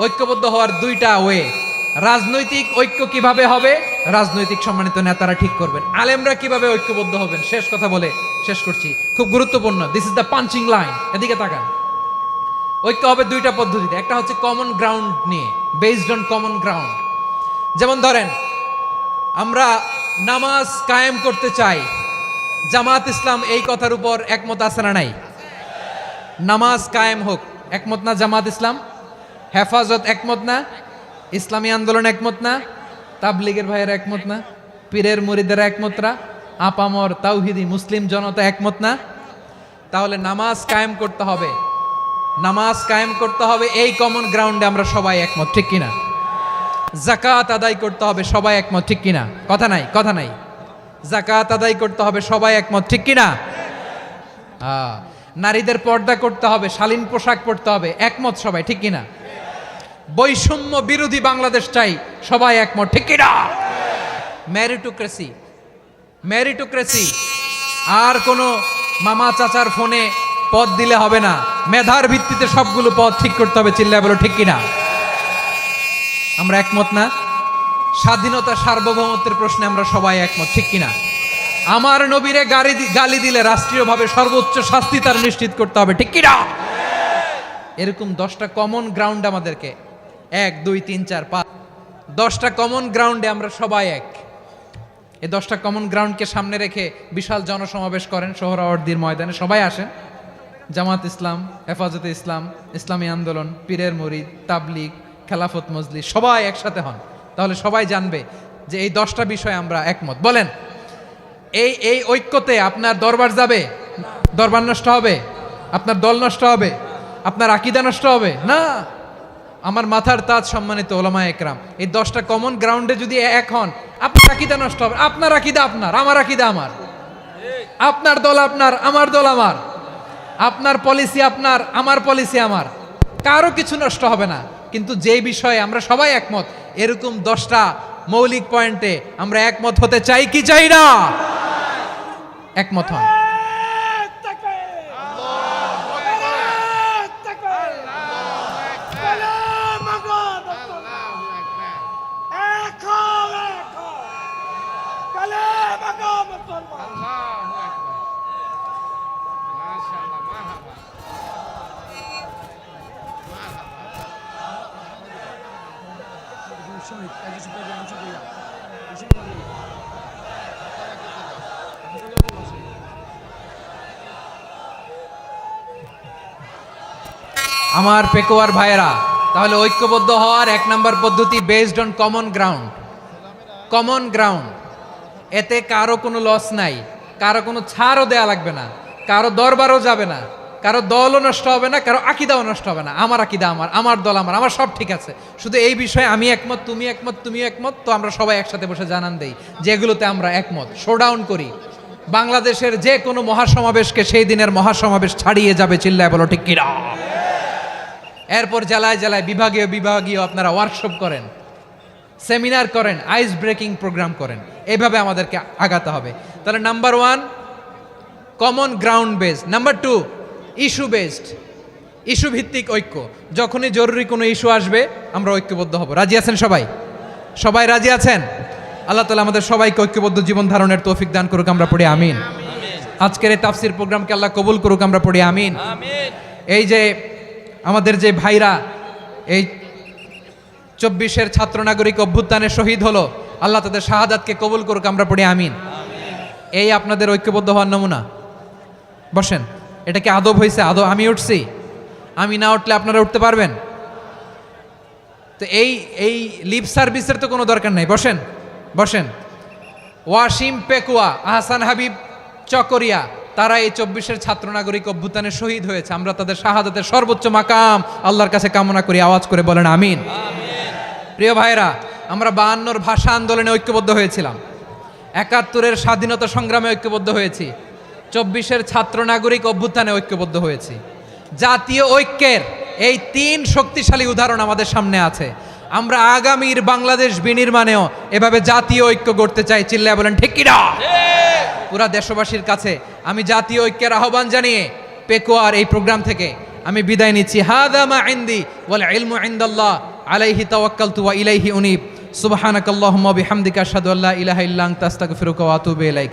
ঐক্যবদ্ধ হওয়ার দুইটা ওয়ে। রাজনৈতিক ঐক্য কিভাবে হবে? রাজনৈতিক সম্মানিত নেতারা ঠিক করবেন। আলেমরা কিভাবে ঐক্যবদ্ধ হবেন? শেষ কথা বলে শেষ করছি, খুব গুরুত্বপূর্ণ। This is the punching line. এদিকে তাকান। ঐক্য হবে দুইটা পদ্ধতিতে। একটা হচ্ছে কমন গ্রাউন্ড নিয়ে, বেসড অন কমন গ্রাউন্ড। যেমন ধরেন, আমরা নামাজ কায়েম করতে চাই, জামাত ইসলাম এই কথার উপর একমত আছে না নাই? নামাজ কায়েম হোক, একমত না জামাত ইসলাম? হেফাজত একমত না? ইসলামী আন্দোলন একমত না? তাবলিগের ভাইয়েরা একমত না? পীরের মুরিদেরা একমত না? আপামর তাওহিদি মুসলিম জনতা একমত না? তাহলে নামাজ কায়েম করতে হবে, নামাজ কায়েম করতে হবে এই কমন গ্রাউন্ডে আমরা সবাই একমত, ঠিক কিনা? যাকাত আদায় করতে হবে, সবাই একমত, ঠিক কিনা? কথা নাই, কথা নাই। যাকাত আদায় করতে হবে, সবাই একমত, ঠিক কিনা? নারীদের পর্দা করতে হবে, শালীন পোশাক পরতে হবে, একমত সবাই, ঠিক কিনা? বৈষম্য বিরোধী বাংলাদেশ চাই, সবাই একমত, ঠিক কিনা? মেরিটোক্রেসি, মেরিটোক্রেসি, আর কোনো মামা চাচার ফোনে পদ দিলে হবে না, মেধার ভিত্তিতে সবগুলো পদ ঠিক করতে হবে, চিল্লায় বলো ঠিক কিনা? আমরা একমত না? স্বাধীনতা সার্বভৌমত্বের প্রশ্নে আমরা সবাই একমত, ঠিক কিনা? আমার নবীরে গালি দিলে রাষ্ট্রীয়ভাবে সর্বোচ্চ শাস্তি তার নিশ্চিত করতে হবে, ঠিক কিনা? এরকম 10টা কমন গ্রাউন্ড আমাদেরকে, 1 2 3 4 5, 10টা কমন গ্রাউন্ডে আমরা সবাই এক। এই 10টা কমন গ্রাউন্ডকে সামনে রেখে বিশাল জনসমাবেশ করেন সোহরাওয়ার্দীর ময়দানে, সবাই আসেন। জামাত ইসলাম, হেফাজতে ইসলাম, ইসলামী আন্দোলন, পীরের মুরিদ, তাবলিগ, খেলাফত মজলিস, সবাই একসাথে হন। তাহলে সবাই জানবে যে এই 10টা বিষয়ে আমরা একমত। বলেন, এই ঐক্যতে আপনার দরবার যাবে? দরবার নষ্ট হবে? আপনার দল নষ্ট হবে? আপনার আকীদা নষ্ট হবে না? আমার মাথার তাজ সম্মানিত ওলামায়ে একরাম, এই 10টা কমন গ্রাউন্ডে যদি এক হন, আপনার আকীদা নষ্ট হবে। আপনার আকীদা আপনার, আমার আকীদা আমার, আপনার দল আপনার, আমার দল আমার, আপনার পলিসি আপনার, আমার পলিসি আমার, কারো কিছু নষ্ট হবে না। কিন্তু যে বিষয়ে আমরা সবাই একমত, এরকম 10টা মৌলিক পয়েন্টে আমরা একমত হতে চাই কি চাই না? একমত হন। আমার পেকুয়ার ভাইয়েরা, তাহলে ঐক্যবদ্ধ হওয়ার 1 নম্বর পদ্ধতি based on common ground. Common ground, এতে কারো কোনো লস নাই, কারো কোনো ছাড়ও দেয়া লাগবে না, কারো দরবারও যাবে না, কারো দলও নষ্ট হবে না, কারো আকীদাও নষ্ট হবে না। আমার আকীদা আমার, আমার দল আমার, আমার সব ঠিক আছে। শুধু এই বিষয়ে আমি একমত, তুমি একমত, তুমি একমত, তো আমরা সবাই একসাথে বসে জানান দেই যেগুলোতে আমরা একমত, শোডাউন করি। বাংলাদেশের যে কোনো মহাসমাবেশকে সেই দিনের মহাসমাবেশ ছাড়িয়ে যাবে, চিল্লায় বলো ঠিক কিনা? এরপর জেলায় জেলায় বিভাগীয় বিভাগীয় আপনারা ওয়ার্কশপ করেন, সেমিনার করেন, আইস ব্রেকিং প্রোগ্রাম করেন, এইভাবে আমাদেরকে আগাতে হবে। তাহলে number 1 common ground based, number 2 issue based, issue ভিত্তিক ঐক্য। যখনই জরুরি কোনো ইস্যু আসবে আমরা ঐক্যবদ্ধ হব। রাজি আছেন সবাই? সবাই রাজি আছেন? আল্লাহ তাআলা আমাদের সবাইকে ঐক্যবদ্ধ জীবন ধারণের তৌফিক দান করুক, আমরা পড়ি আমিন। আজকের এই তাফসীর প্রোগ্রামকে আল্লাহ কবুল করুক, আমরা পড়ি আমিন। এই যে আমাদের যে ভাইরা এই 24-এর ছাত্র নাগরিক অভ্যুত্থানে শহীদ হলো, আল্লাহ তাদের শাহাদাতকে কবুল করুক, আমরা পড়ি আমিন। এই আপনাদের ঐক্যবদ্ধ হওয়ার নমুনা। বসেন, এটা কি আদব হয়েছে? আদব আমি উঠছি, আমি না উঠলে আপনারা উঠতে পারবেন? তো এই লিপ সার্ভিসের তো কোনো দরকার নাই, বসেন বসেন। ওয়াসিম পেকুয়া, আহসান হাবিব চকরিয়া, তারা এই 24-এর ছাত্র নাগরিক অভ্যুত্থানে শহীদ হয়েছে। আমরা তাদের শাহাদাতের সর্বোচ্চ মাকাম আল্লাহর কাছে কামনা করি, আওয়াজ করে বলেন আমিন। প্রিয় ভাইরা, আমরা 52-র ভাষা আন্দোলনে ঐক্যবদ্ধ হয়েছিলাম, 71-এর স্বাধীনতা সংগ্রামে ঐক্যবদ্ধ হয়েছি, 24-এর ছাত্র নাগরিক অভ্যুত্থানে ঐক্যবদ্ধ হয়েছি। জাতীয় ঐক্যের এই 3 শক্তিশালী উদাহরণ আমাদের সামনে আছে। আমরা আগামীর বাংলাদেশ বিনির্মাণেও এভাবে জাতীয় ঐক্য গড়তে চাই। চিল্লায় বলেন ঠিক কিনা? পুরা দেশবাসীর কাছে আমি জাতীয় ঐক্যের আহ্বান জানিয়ে পেকুয়ার এই প্রোগ্রাম থেকে আমি বিদায় নিচ্ছি। হাদা মা ইনদি ওয়াল ইলমু ইনদাল্লাহ আলাইহি তাওয়াক্কালতু ওয়া ইলাইহি উনীব। সুবহানাকাল্লাহুম্মা বিহামদিকা আশহাদু আল্লা ইলাহা ইল্লা আনতা আস্তাগফিরুকা ওয়া আতুবু ইলাইক।